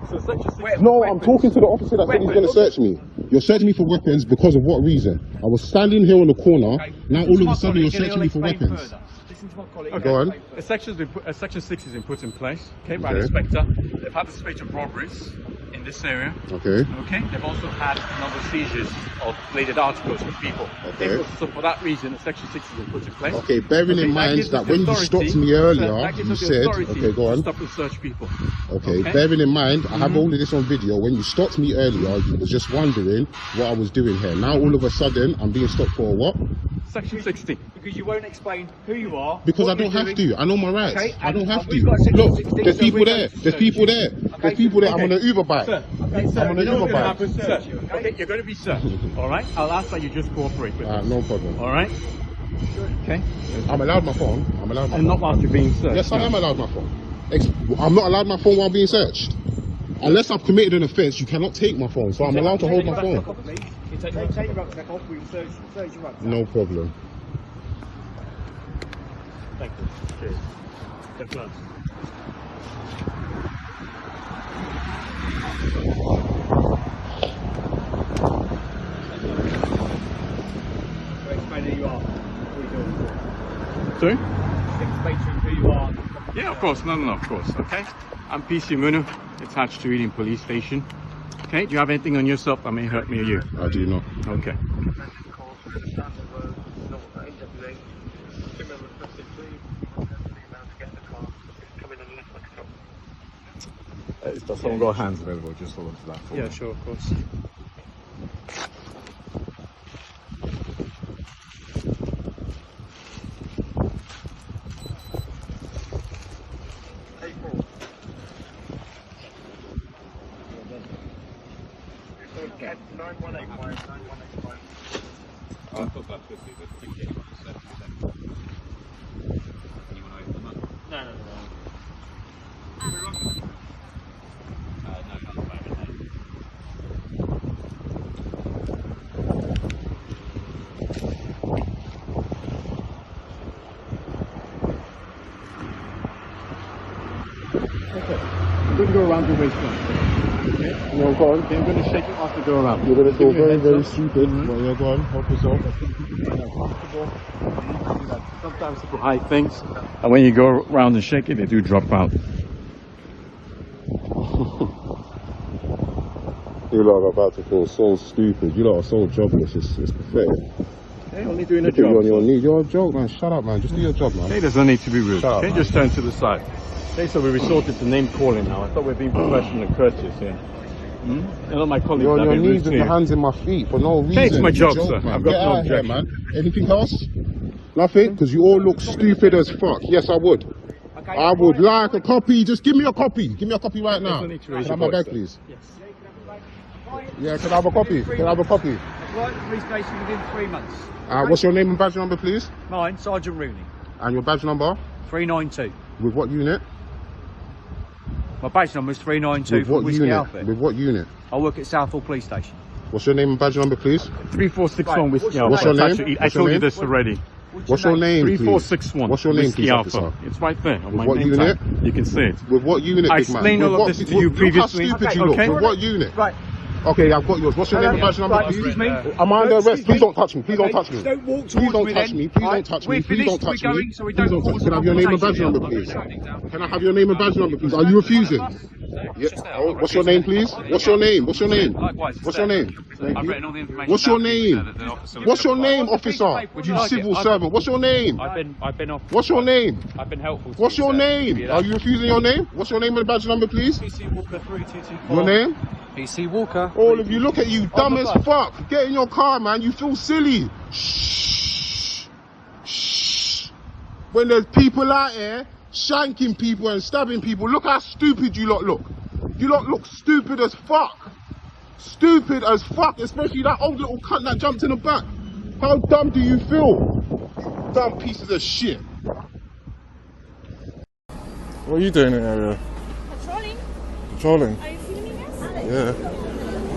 So section 6. No, I'm talking to the officer that said he's going to search me. You're searching me for weapons because of what reason? I was standing here on the corner. Now all of a sudden you're searching me for weapons. Listen to my colleague. Okay. Go on. Section 6 has been put in place, okay, by Okay. the inspector. They've had a spate of robberies in this area. Okay. Okay. They've also had a number of seizures of bladed articles from people. Okay. So for that reason, Section 6 has been put in place. Okay, bearing in mind gives that us the when you authority- stopped me Sir, earlier, that gives you us the said, authority okay, go to on. stop and search people. Okay, Okay. bearing in mind, I have all of this on video. When you stopped me earlier, you was just wondering what I was doing here. Now all of a sudden, I'm being stopped for what? Section 60. Because you won't explain who you are. Because what I don't you're have doing. to. I know my rights. Okay, I don't and have we've to. got section Look, 60, there's so people we're there. going to There's search people you. there. There's people there. I'm on an Uber bike. Sir, Okay, I'm on an you know Uber what's gonna bike. happen, Sir, sir. okay, you're going to be searched. All right. I'll ask that you just cooperate with us. No problem. All right. Okay. I'm allowed my phone. I'm allowed my And phone. not whilst you're being searched. Yes, I am allowed my phone. I'm not allowed my phone while being searched. Unless I've committed an offence, you cannot take my phone. So I'm allowed to hold my phone. Take your rucksack off, we can search your rucksack. No problem. Thank you. Cheers. Get close. Explain who you are. Sorry? Explain who you are. Yeah, of course. No, of course. Okay. I'm PC Munu, attached to Reading Police Station. Okay, do you have anything on yourself that may hurt me or you? I do not. Okay. Does someone got hands available? Just hold on to that for me. Yeah, sure, of course. I'm going to go around your waistline. Okay? No, go on. Okay, I'm going to shake it off to go around. You're going to go very, very up. stupid. Well, you're going. Help yourself. Sometimes people hide things, and when you go around and shake it, they do drop out. You lot are about to feel so stupid. You lot are so jobless. It's pathetic. Okay, only doing a Look at job. you on your knee. You're a joke, man. Shut up, man. Just do your job, man. Okay, there's no need to be rude. Shut up, Okay, man. just turn to the side. Okay, so we resorted to name calling now. I thought we were being professional and courteous here. A lot of my colleagues You're on have your been rude knees to with you. your hands in my feet for no reason. Okay, it's my You're a job, joke, sir. man. I've got Get no out of here, objection. man. Anything else? Nothing? Because you all look stupid as fuck. Yes, I would. I would like a copy. Just give me a copy. Give me a copy right now. There's no need to Can I raise have your my voice, bag, sir. please? Yeah, can I have a copy? Can I have a copy? I've worked at the police station within 3 months. What's your name and badge number, please? Mine, Sergeant Rooney. And your badge number? 392. With what unit? My badge number is 392 With for what Whiskey unit? Alpha. With what unit? I work at Southall Police Station. What's your name and badge number, please? 3461 Whiskey What's Alpha. your It's name? actually- I What's your told you name? this already. What's your name, please? 3461. What's your name, Whiskey please, Alpha. officer? It's right there on With my what name unit? tag. You can see it. With what unit, I big man? explained With all of what- this to you look how previously. stupid you look. Okay. With what unit? Right. Okay, I've got yours. What's your name and badge number, Right, please? excuse me. Am I under arrest? Please don't touch me. Please don't Okay, touch me. don't walk Please towards don't me touch then. me. Please Right, don't touch we're me. Please finished, don't touch we're me. going, so we Please don't don't touch cause me. Can I have your name and badge number, conversation. please? Can I have your name and badge number, please? Are you refusing? Yeah. Oh, what's your name, please? What's your name? What's your name? Likewise, What's your name? Thank I've you. written all the information. What's your down for name? so that the officer What's your can name, apply. officer? Would You like it? civil servant. What's your name? I've been off. What's your name? I've been helpful. To What's you, your sir. name? Give you Are that. you refusing your name? What's your name and badge number, please? PC Walker 3224. Your name? PC Walker. All of you, look at you, dumb the as bus. fuck. Get in your car, man. You feel silly. Shh. Shh. When there's people out here shanking people and stabbing people, look how stupid you lot look. You lot look stupid as fuck. Stupid as fuck, especially that old little cunt that jumped in the back. How dumb do you feel? Dumb pieces of shit. What are you doing in the area? Patrolling? Patrolling? Are you filming us? Yeah.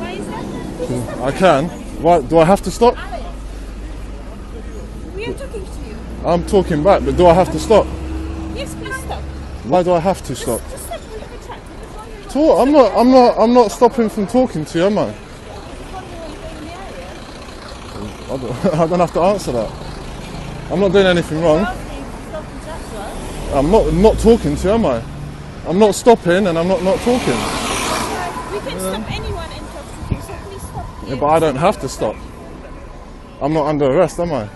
Why is that? I can. Why, do I have to stop? We are talking to you. I'm talking back, but do I have to stop? Yes, please stop. Why do I have to stop? Just stop. We have a chat. I'm not stopping from talking to you, am I? I don't have to answer that. I'm not doing anything wrong. I'm not talking to you, am I? I'm not stopping and I'm not talking. We can stop anyone and talk to you, so please stop. Yeah, but I don't have to stop. I'm not under arrest, am I? No,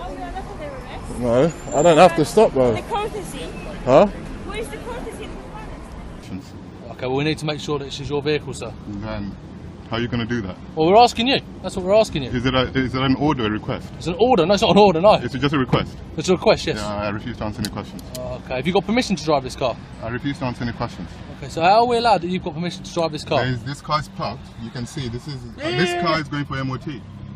we are not under arrest. No, I don't have to stop though. The courtesy. Huh? Where is the courtesy and compliance? Okay, well we need to make sure that this is your vehicle, sir. Then, how are you going to do that? Well, we're asking you. That's what we're asking you. Is it an order, a request? It's an order. No, it's not an order, no. Is it just a request? It's a request, yes. Yeah, I refuse to answer any questions. Okay, have you got permission to drive this car? I refuse to answer any questions. Okay, so how are we allowed that you've got permission to drive this car? This car is plugged. You can see this car is going for MOT.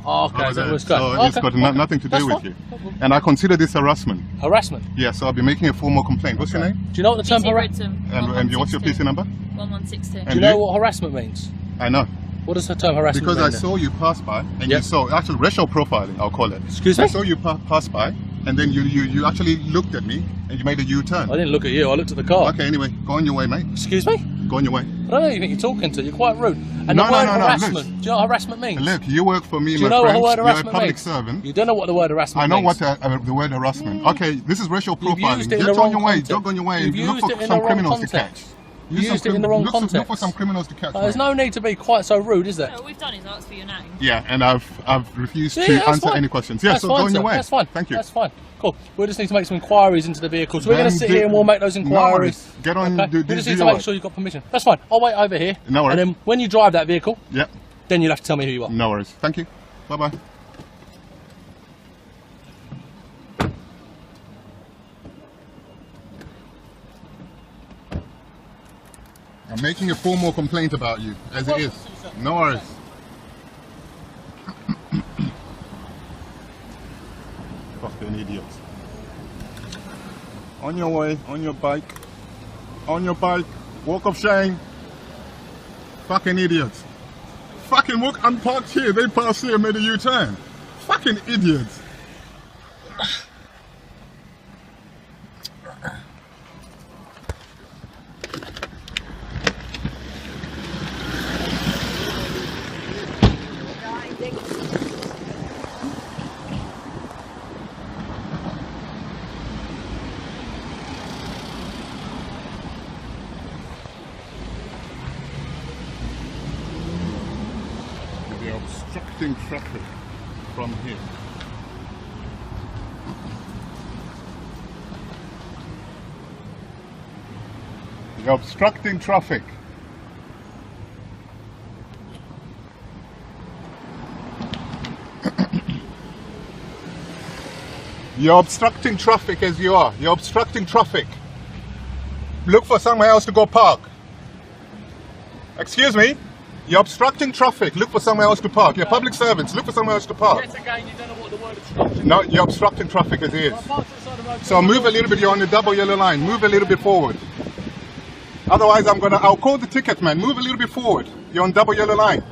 Oh, okay, over so it there. was good. So Okay, it's got okay. nothing to That's do with fine. you. And I consider this harassment. Harassment? Yeah, so I'll be making a formal complaint. What's your name? Do you know what the term harassment? And what's your PC number? 1162. Do you know what harassment means? I know. What does the term harassment Because mean? I saw you pass by, and you saw, actually racial profiling, I'll call it. Excuse me? I saw you pass by, and then you actually looked at me, and you made a U-turn. I didn't look at you, I looked at the car. Okay, anyway, go on your way, mate. Excuse me? Go on your way. I don't know who you think you're talking to, you're quite rude. And No, the no, word no, no, harassment, look. do you know what harassment means? Look, you work for me, Do you my know friend. what the word You're a harassment public means? servant. You don't know what the word harassment I know means. what the word harassment. Okay, this is racial You've profiling. used it in Get the on your wrong way, context. jog on your way, You've and look used for it in some the wrong criminals to context. catch. You used it in the wrong context. Look for some criminals to catch. There's no need to be quite so rude, is there? No, what we've done is asked for your name. Yeah, and I've refused Yeah, to that's answer fine. any questions. Yeah, That's so fine, go on your sir. way. That's fine. Thank you. That's fine. Cool. We just need to make some inquiries into the vehicle. So we're going to sit here and we'll make those No inquiries. worries. Get on, Okay? do We just need your to make work. sure you've got permission. That's fine. I'll wait over here. No worries. And then when you drive that vehicle, Yep. then you'll have to tell me who you are. No worries. Thank you. Bye-bye. I'm making a formal complaint about you, as it is. No worries. Fucking idiots. On your way, on your bike. On your bike. Walk of shame. Fucking idiots. Fucking walk unparked here. They passed here and made a U-turn. Fucking idiots. They're obstructing traffic from here. You're obstructing traffic. You're obstructing traffic as you are. You're obstructing traffic. Look for somewhere else to go park. Excuse me? You're obstructing traffic. Look for somewhere else to park. You're public servants. Look for somewhere else to park. Yes, again, you don't know what the word obstruction No, you're obstructing traffic as it is. So move a little bit. You're on the double yellow line. Move a little bit forward. Otherwise, I'll call the ticket man. Move a little bit forward. You're on double yellow line.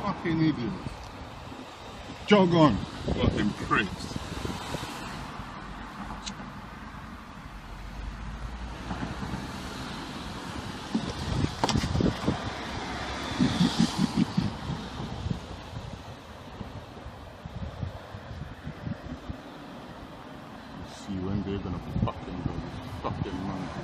Fucking idiot. Jog on. Fucking pricks. See when they're gonna fucking go. Fucking monkey.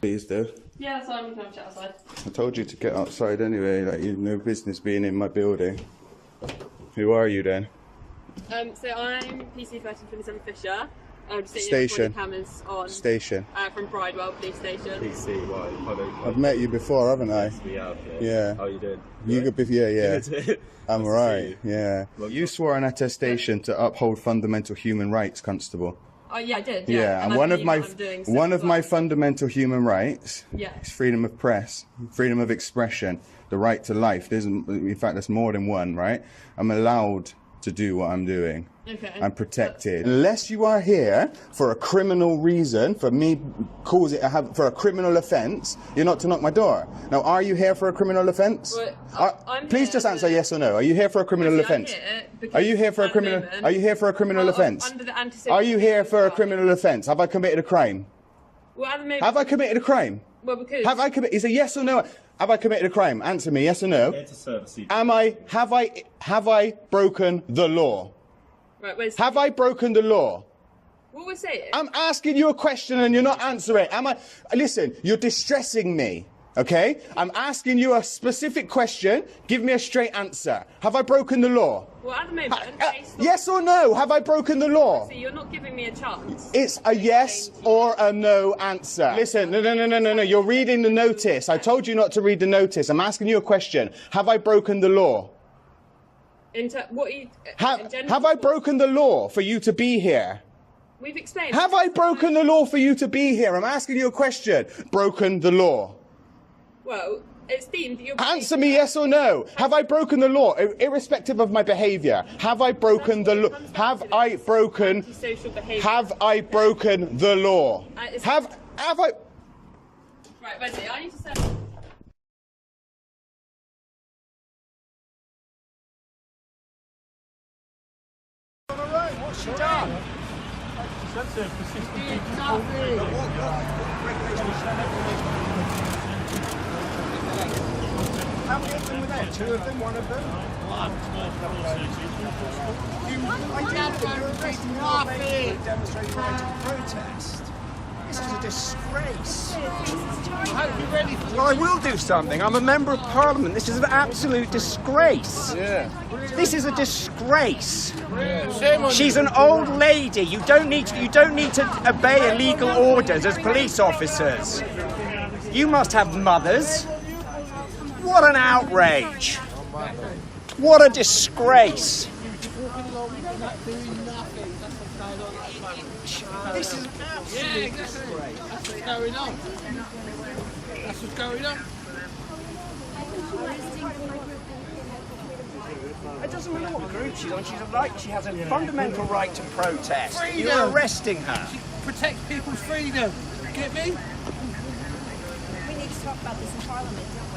Please do. Yeah, that's fine. We can have a chat outside. I told you to get outside anyway, like you've no business being in my building. Who are you then? So I'm PC 1327 Fisher. Just sitting Station. cameras on. Station. From Bridewell Police Station. PC, right. I've met you before, haven't I? We have, Yeah. How you doing? You good? Yeah. Good. I'm Nice to right. see you. Yeah. You swore an attestation to uphold fundamental human rights, Constable. Oh yeah, I did. Yeah, and I one of believe my what I'm doing, so one of well. my fundamental human rights Yeah. is freedom of press, freedom of expression, the right to life. In fact, there's more than one, right? I'm allowed to do what I'm doing. Okay. and protected. Unless you are here for a criminal reason, for me for a criminal offence, you're not to knock my door. Now, are you here for a criminal offence? Please just answer yes or no. Are you here for a criminal offence? Are you here for a criminal? Are you here for a criminal offence? Are you here for a criminal offence? Have I committed a crime? Well, at the moment, have I committed a crime? Well, because have I committed? Is a yes or no? Have I committed a crime? Answer me, yes or no. Have I broken the law? Right, have I broken the law? What we're saying? I'm asking you a question and you're not answering. Listen, you're distressing me, okay? I'm asking you a specific question. Give me a straight answer. Have I broken the law? Well, at the moment, yes or no? Have I broken the law? See, you're not giving me a chance. It's a yes or a no answer. Listen, no. You're reading the notice. I told you not to read the notice. I'm asking you a question. Have I broken the law? Have I broken the law for you to be here? We've explained. Have I broken the law for you to be here? I'm asking you a question. Broken the law? Well, it's deemed that you're... Answer me yes or no. Have I broken the law, irrespective of my behaviour? Have I broken the law? Have I broken... Have I broken the law? Have I... Right, Wesley, I need to say... What's she done? How many of them were there? 2 of them? 1 of them? You're arresting nothing. Demonstrating right to protest. This is a disgrace. I hope you're ready for Well, I will do something. I'm a member of Parliament. This is an absolute disgrace. Yeah. This is a disgrace. Yeah. She's an old lady. You don't need to obey illegal orders as police officers. You must have mothers. What an outrage. What a disgrace. This is absolute disgrace. That's what's going on. That's what's going on. It doesn't matter what group she's on. She has a fundamental right to protest. Freedom. You're arresting her. She protects people's freedom. Get me? We need to talk about this in Parliament, don't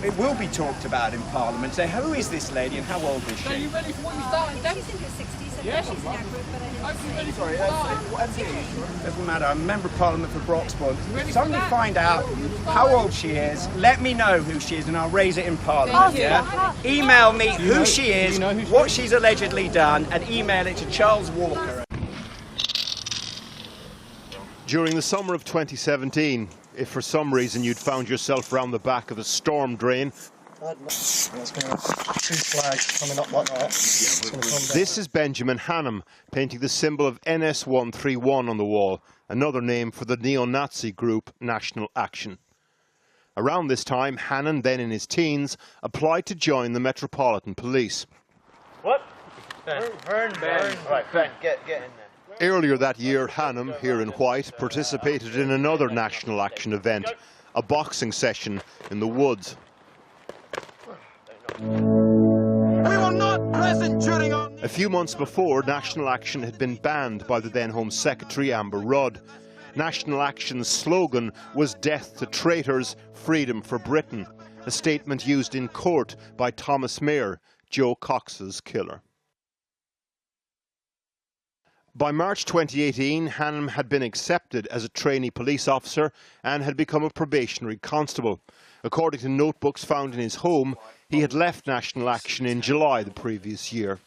we? It will be talked about in Parliament. Say, who is this lady and how old is she? Are you ready for what you've started, Dan? She's in her 60s. Yeah. She's in our group, but I didn't Sorry, doesn't matter. I'm a member of Parliament for Broxbourne. If somebody find out how old she is, let me know who she is and I'll raise it in Parliament, yeah? Email me who she is, what she's allegedly done, and email it to Charles Walker. During the summer of 2017, if for some reason you'd found yourself round the back of a storm drain, That's going to 2 flags coming up like that. this is Benjamin Hannum painting the symbol of NS131 on the wall, another name for the neo-Nazi group National Action. Around this time, Hannon, then in his teens, applied to join the Metropolitan Police. What? Ben. Right, Ben, get in there. Earlier that year, Hannum, here in white, participated in another National Action event, a boxing session in the woods. We were not present during our... A few months before, National Action had been banned by the then Home Secretary Amber Rudd. National Action's slogan was "Death to traitors, freedom for Britain," a statement used in court by Thomas Mayer, Joe Cox's killer. By March 2018, Hannum had been accepted as a trainee police officer and had become a probationary constable. According to notebooks found in his home, he had left National Action in July the previous year.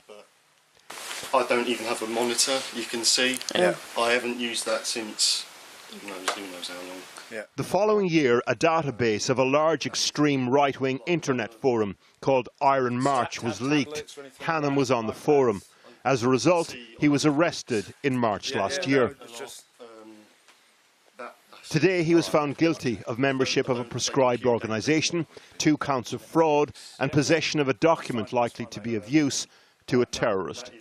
I don't even have a monitor, you can see. Yeah. I haven't used that since who knows how long. Yeah. The following year, a database of a large extreme right-wing internet forum called Iron March was leaked. Hannum was on the forum. As a result, he was arrested in March last year. Today he was found guilty of membership of a proscribed organisation, 2 counts of fraud and possession of a document likely to be of use to a terrorist.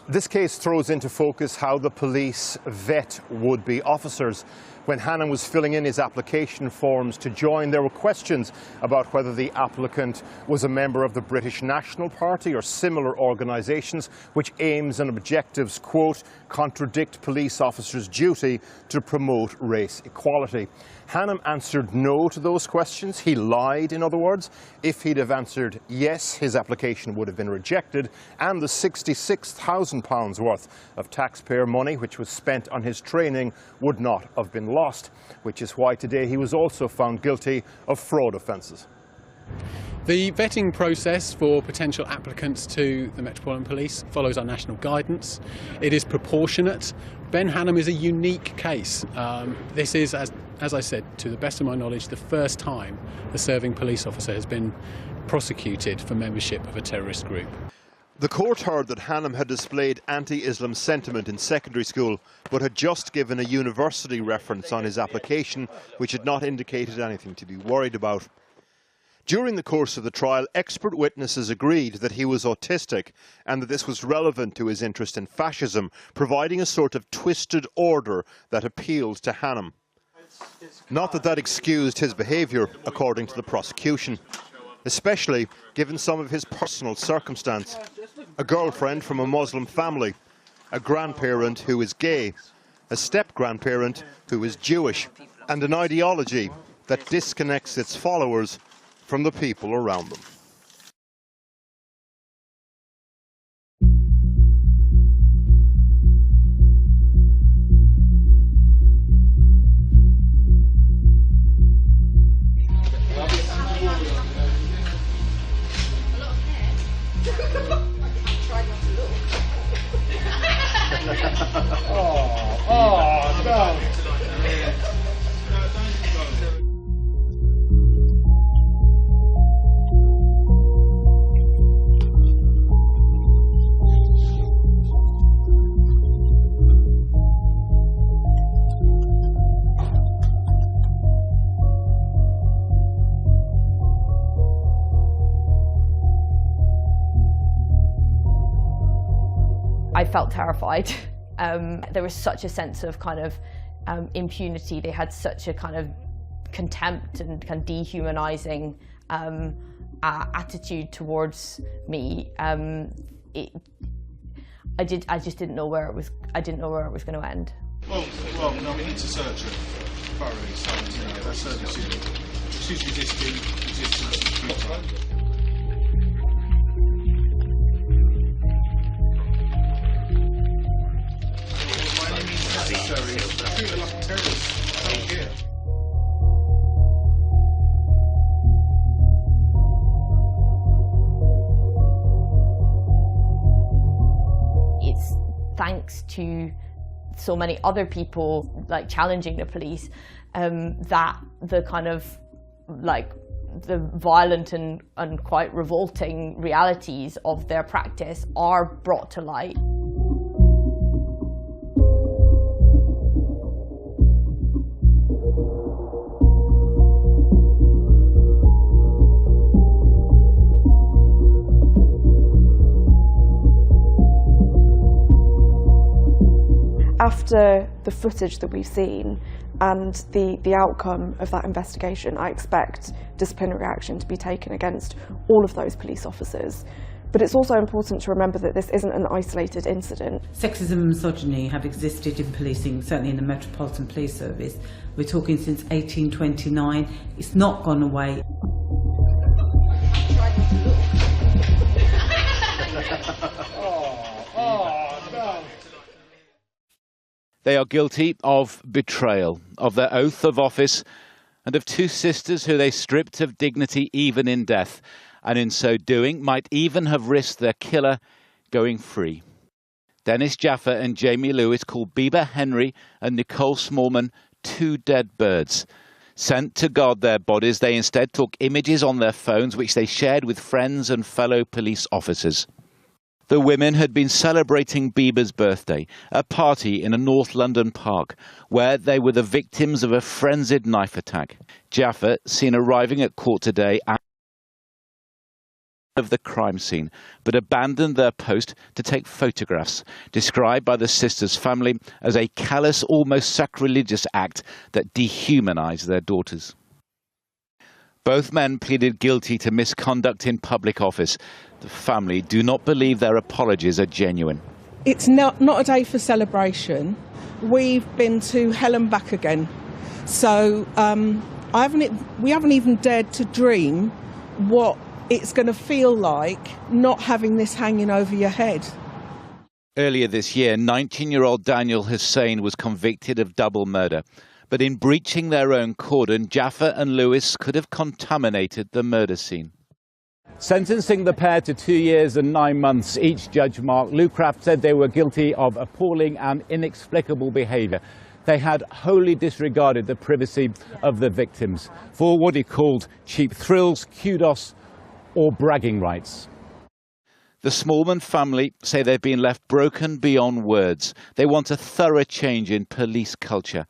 This case throws into focus how the police vet would-be officers. When Hannam was filling in his application forms to join, there were questions about whether the applicant was a member of the British National Party or similar organisations which aims and objectives, quote, contradict police officers' duty to promote race equality. Hannam answered no to those questions. He lied, in other words. If he'd have answered yes, his application would have been rejected, and the £66,000 worth of taxpayer money which was spent on his training would not have been lost, which is why today he was also found guilty of fraud offences. The vetting process for potential applicants to the Metropolitan Police follows our national guidance. It is proportionate. Ben Hannam is a unique case. This is, as I said, to the best of my knowledge, the first time a serving police officer has been prosecuted for membership of a terrorist group. The court heard that Hannam had displayed anti-Islam sentiment in secondary school, but had just given a university reference on his application, which had not indicated anything to be worried about. During the course of the trial, expert witnesses agreed that he was autistic and that this was relevant to his interest in fascism, providing a sort of twisted order that appealed to Hannam. Not that that excused his behaviour, according to the prosecution, especially given some of his personal circumstance. A girlfriend from a Muslim family, a grandparent who is gay, a step-grandparent who is Jewish, and an ideology that disconnects its followers from the people around them. Oh, no. I felt terrified. There was such a sense of kind of impunity. They had such a kind of contempt and kind of dehumanizing attitude towards me. I just didn't know where it was. I didn't know where it was going to end. Well, no, we need to search it thoroughly. So you know, that's she's resisting. It's thanks to so many other people like challenging the police that the kind of like the violent and quite revolting realities of their practice are brought to light. After the footage that we've seen and the outcome of that investigation, I expect disciplinary action to be taken against all of those police officers. But it's also important to remember that this isn't an isolated incident. Sexism and misogyny have existed in policing, certainly in the Metropolitan Police Service. We're talking since 1829. It's not gone away. They are guilty of betrayal, of their oath of office, and of two sisters who they stripped of dignity even in death, and in so doing might even have risked their killer going free. Dennis Jaffa and Jamie Lewis called Bieber Henry and Nicole Smallman two dead birds. Sent to guard their bodies, they instead took images on their phones which they shared with friends and fellow police officers. The women had been celebrating Bieber's birthday, a party in a North London park, where they were the victims of a frenzied knife attack. Jaffa, seen arriving at court today, of the crime scene, but abandoned their post to take photographs, described by the sisters' family as a callous, almost sacrilegious act that dehumanized their daughters. Both men pleaded guilty to misconduct in public office. The family do not believe their apologies are genuine. It's not a day for celebration. We've been to hell and back again. So we haven't even dared to dream what it's going to feel like not having this hanging over your head. Earlier this year, 19-year-old Daniel Hussein was convicted of double murder. But in breaching their own cordon, Jaffa and Lewis could have contaminated the murder scene. Sentencing the pair to 2 years and 9 months each, Judge Mark Lucraft said they were guilty of appalling and inexplicable behaviour. They had wholly disregarded the privacy of the victims for what he called cheap thrills, kudos or bragging rights. The Smallman family say they've been left broken beyond words. They want a thorough change in police culture.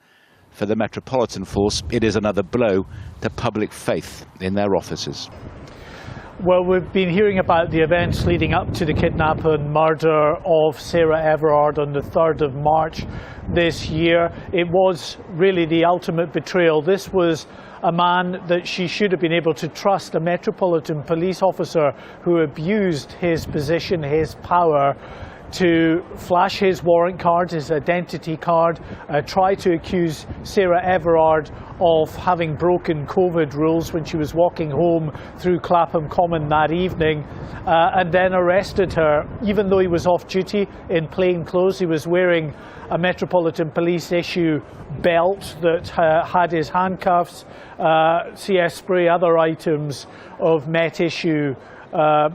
For the Metropolitan Force, it is another blow to public faith in their officers. Well, we've been hearing about the events leading up to the kidnap and murder of Sarah Everard on the 3rd of March this year. It was really the ultimate betrayal. This was a man that she should have been able to trust, a Metropolitan Police officer who abused his position, his power, to flash his warrant card, his identity card, try to accuse Sarah Everard of having broken COVID rules when she was walking home through Clapham Common that evening, and then arrested her. Even though he was off duty in plain clothes, he was wearing a Metropolitan Police issue belt that had his handcuffs, CS spray, other items of Met issue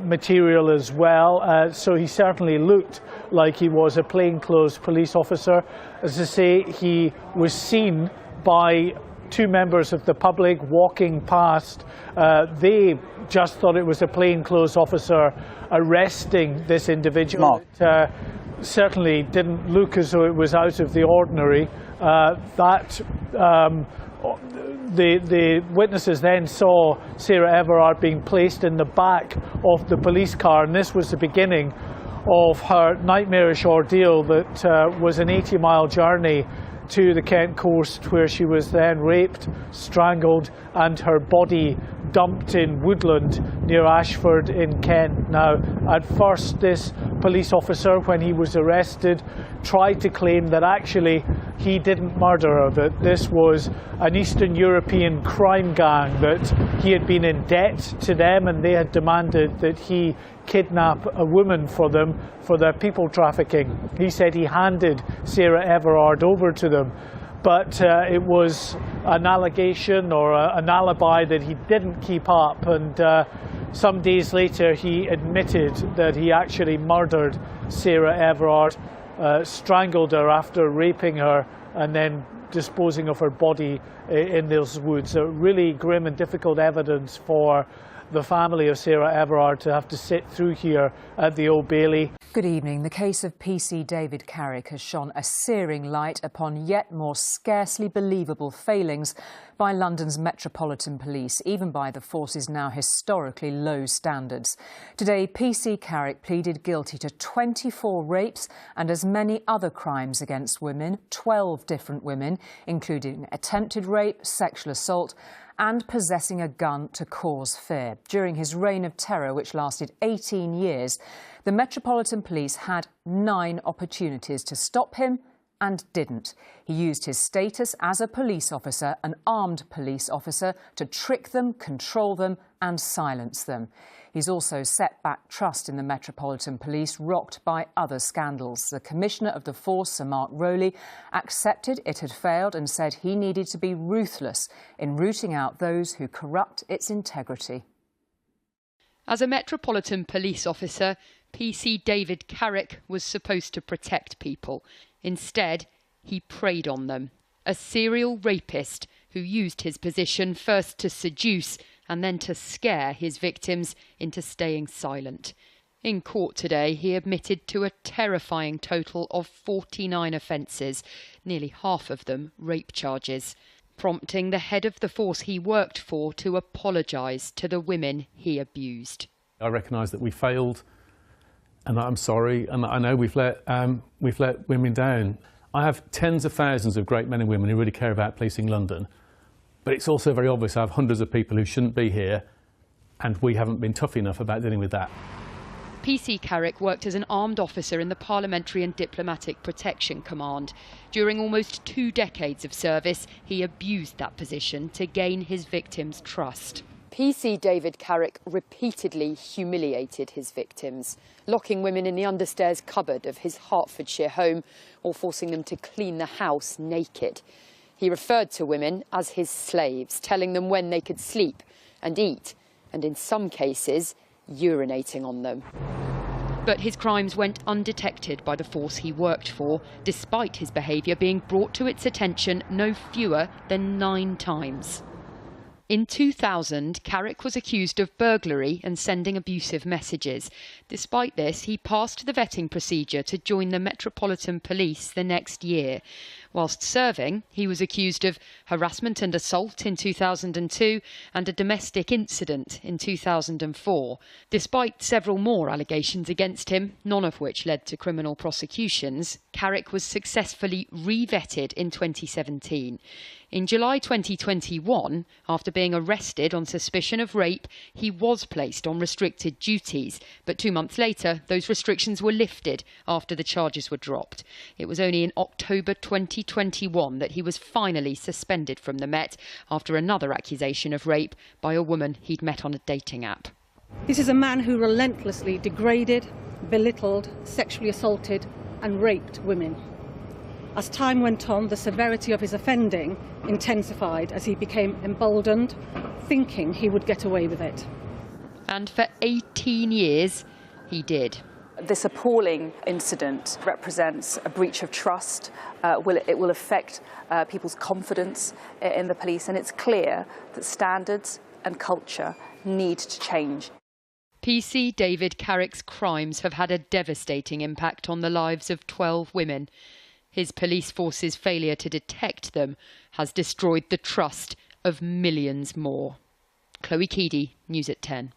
material as well, so he certainly looked like he was a plainclothes police officer. As I say, he was seen by 2 members of the public walking past. They just thought it was a plainclothes officer arresting this individual. It certainly didn't look as though it was out of the ordinary. The witnesses then saw Sarah Everard being placed in the back of the police car, and this was the beginning of her nightmarish ordeal that was an 80-mile journey to the Kent coast, where she was then raped, strangled, and her body dumped in woodland near Ashford in Kent. Now, at first, this police officer, when he was arrested, tried to claim that actually he didn't murder her, that this was an Eastern European crime gang, that he had been in debt to them and they had demanded that he kidnap a woman for them for their people trafficking. He said he handed Sarah Everard over to them, but it was an allegation or an alibi that he didn't keep up, and some days later he admitted that he actually murdered Sarah Everard, strangled her after raping her and then disposing of her body in those woods. So really grim and difficult evidence for the family of Sarah Everard to have to sit through here at the Old Bailey. Good evening. The case of PC David Carrick has shone a searing light upon yet more scarcely believable failings by London's Metropolitan Police, even by the force's now historically low standards. Today, PC Carrick pleaded guilty to 24 rapes and as many other crimes against women, 12 different women, including attempted rape, sexual assault, and possessing a gun to cause fear. During his reign of terror, which lasted 18 years, the Metropolitan Police had 9 opportunities to stop him and didn't. He used his status as a police officer, an armed police officer, to trick them, control them and silence them. He's also set back trust in the Metropolitan Police, rocked by other scandals. The Commissioner of the Force, Sir Mark Rowley, accepted it had failed and said he needed to be ruthless in rooting out those who corrupt its integrity. As a Metropolitan Police officer, PC David Carrick was supposed to protect people. Instead, he preyed on them. A serial rapist who used his position first to seduce and then to scare his victims into staying silent. In court today, he admitted to a terrifying total of 49 offences, nearly half of them rape charges, prompting the head of the force he worked for to apologise to the women he abused. I recognise that we failed, and I'm sorry, and I know we've let women down. I have tens of thousands of great men and women who really care about policing London, but it's also very obvious I have hundreds of people who shouldn't be here, and we haven't been tough enough about dealing with that. PC Carrick worked as an armed officer in the Parliamentary and Diplomatic Protection Command. During almost 2 decades of service, he abused that position to gain his victims' trust. PC David Carrick repeatedly humiliated his victims, locking women in the understairs cupboard of his Hertfordshire home or forcing them to clean the house naked. He referred to women as his slaves, telling them when they could sleep and eat, and in some cases, urinating on them. But his crimes went undetected by the force he worked for, despite his behaviour being brought to its attention no fewer than 9 times. In 2000, Carrick was accused of burglary and sending abusive messages. Despite this, he passed the vetting procedure to join the Metropolitan Police the next year. Whilst serving, he was accused of harassment and assault in 2002 and a domestic incident in 2004. Despite several more allegations against him, none of which led to criminal prosecutions, Carrick was successfully re-vetted in 2017. In July 2021, after being arrested on suspicion of rape, he was placed on restricted duties, but 2 months later, those restrictions were lifted after the charges were dropped. It was only in October 2021 that he was finally suspended from the Met after another accusation of rape by a woman he'd met on a dating app. This is a man who relentlessly degraded, belittled, sexually assaulted and raped women. As time went on, the severity of his offending intensified as he became emboldened, thinking he would get away with it. And for 18 years, he did. This appalling incident represents a breach of trust. It will affect people's confidence in the police, and it's clear that standards and culture need to change. PC David Carrick's crimes have had a devastating impact on the lives of 12 women. His police force's failure to detect them has destroyed the trust of millions more. Chloe Keedy, News at 10.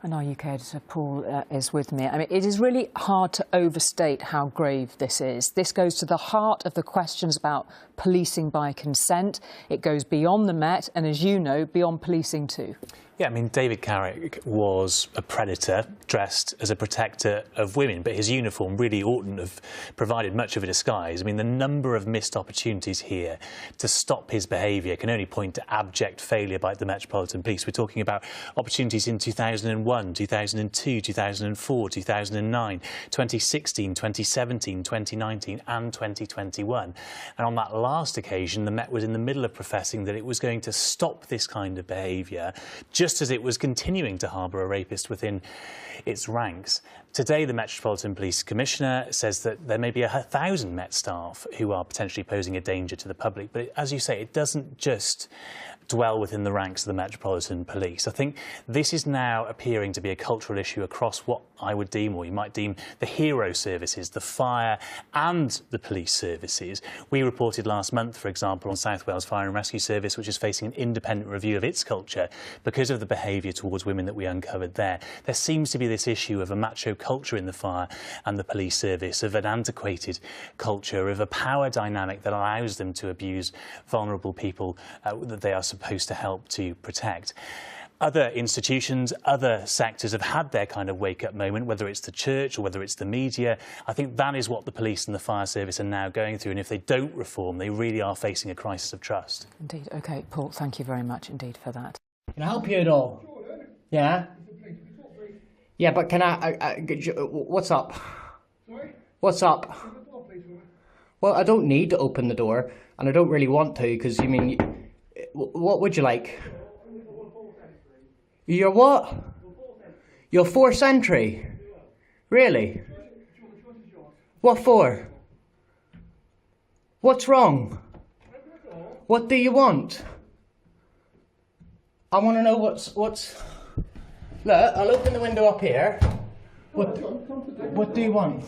And our UK editor Paul is with me. I mean, it is really hard to overstate how grave this is. This goes to the heart of the questions about policing by consent. It goes beyond the Met and, as you know, beyond policing too. Yeah, I mean, David Carrick was a predator dressed as a protector of women, but his uniform really oughtn't have provided much of a disguise. I mean, the number of missed opportunities here to stop his behaviour can only point to abject failure by the Metropolitan Police. We're talking about opportunities in 2001, 2002, 2004, 2009, 2016, 2017, 2019 and 2021. And on that last occasion, the Met was in the middle of professing that it was going to stop this kind of behaviour, just as it was continuing to harbour a rapist within its ranks. Today, the Metropolitan Police Commissioner says that there may be 1,000 Met staff who are potentially posing a danger to the public. But as you say, it doesn't just dwell within the ranks of the Metropolitan Police. I think this is now appearing to be a cultural issue across what I would deem, or you might deem, the hero services, the fire and the police services. We reported last month, for example, on South Wales Fire and Rescue Service, which is facing an independent review of its culture because of the behaviour towards women that we uncovered there. There seems to be this issue of a macho culture in the fire and the police service, of an antiquated culture, of a power dynamic that allows them to abuse vulnerable people that they are supposed to help to protect. Other institutions, other sectors have had their kind of wake-up moment, whether it's the church or whether it's the media. I think that is what the police and the fire service are now going through, and if they don't reform, they really are facing a crisis of trust. Indeed. OK, Paul, thank you very much indeed for that. Can I help you at all? Yeah? Yeah, but can what's up? Sorry? What's up? Well, I don't need to open the door, and I don't really want to, because, you mean, what would you like? You're what? You're 4th entry? Really? What for? What's wrong? What do you want? I want to know what's... Look, I'll open the window up here. What do you want?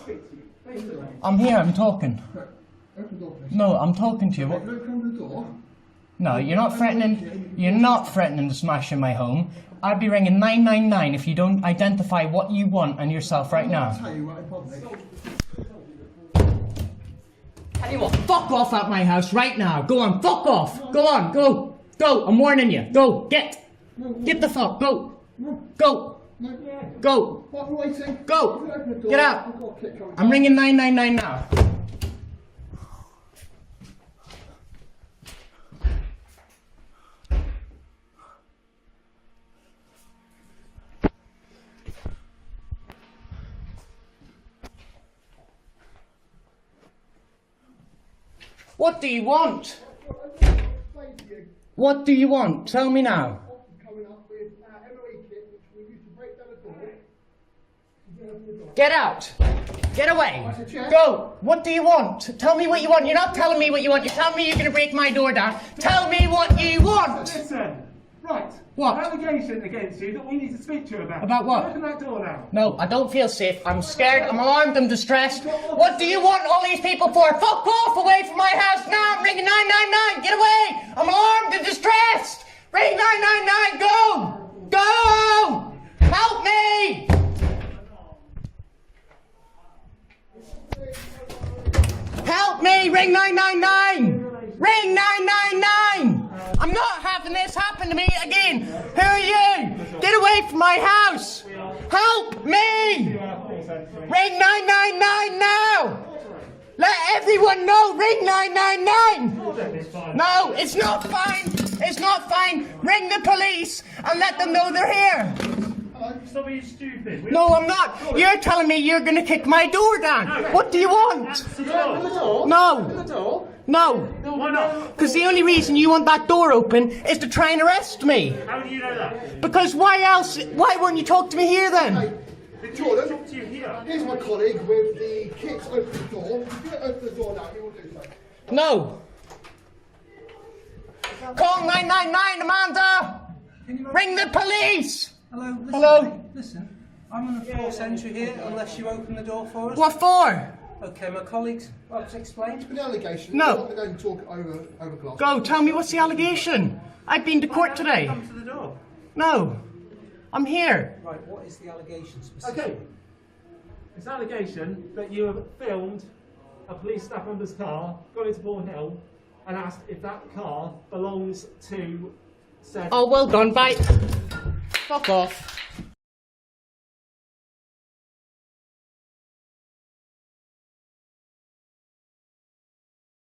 I'm here, I'm talking. No, I'm talking to you. What? No, you're not threatening. You're not threatening to smash in my home. I'd be ringing 999 if you don't identify what you want and yourself right now. Tell you what, in public. Tell you what, fuck off at my house right now. Go on, fuck off. Go on, go. Go, I'm warning you. Go, get. Get the fuck, go. Go. Go. Go. Get out. I'm ringing 999 now. What do you want? What do you want? Tell me now. Get out! Get away! Go! What do you want? Tell me what you want. You're not telling me what you want. You're telling me you're going to break my door down. Tell me what you want! Listen, right. What? Allegation against you that we need to speak to you about. About what? Open that door now. No, I don't feel safe. I'm scared. I'm alarmed. I'm distressed. What do you want all these people for? Fuck off away from my house now! I'm ringing 999. Get away! I'm alarmed and distressed. Ring 999. Go! Go! Help me! Help me! Ring 999! Ring 999! I'm not having this happen to me again! Who are you? Get away from my house! Help me! Ring 999 now! Let everyone know! Ring 999! No, it's not fine! It's not fine! Ring the police and let them know they're here! Stop being stupid. No, I'm not. You're telling me you're going to kick my door down. What do you want? No. No. Why not? Because the only reason you want that door open is to try and arrest me. How do you know that? Because why else? Why won't you talk to me here then? Jordan, here's my colleague with the kicks. Open the door. If you don't open the door now, he will do so. No. Call 999, Amanda. Ring the police. Hello, listen, Hello? mate, listen, I'm on a forced entry here unless you open the door for us. What for? Okay, my colleagues, well, it's explained. The allegation. No. You're not going to talk over glass. Go, tell me what's the allegation. I've been to court today. Come to the door. No. I'm here. Right, what is the allegation specifically? Okay. It's an allegation that you have filmed a police staff member's car, got into Ball Hill, and asked if that car belongs to said... Oh, well done, bye. Fuck off.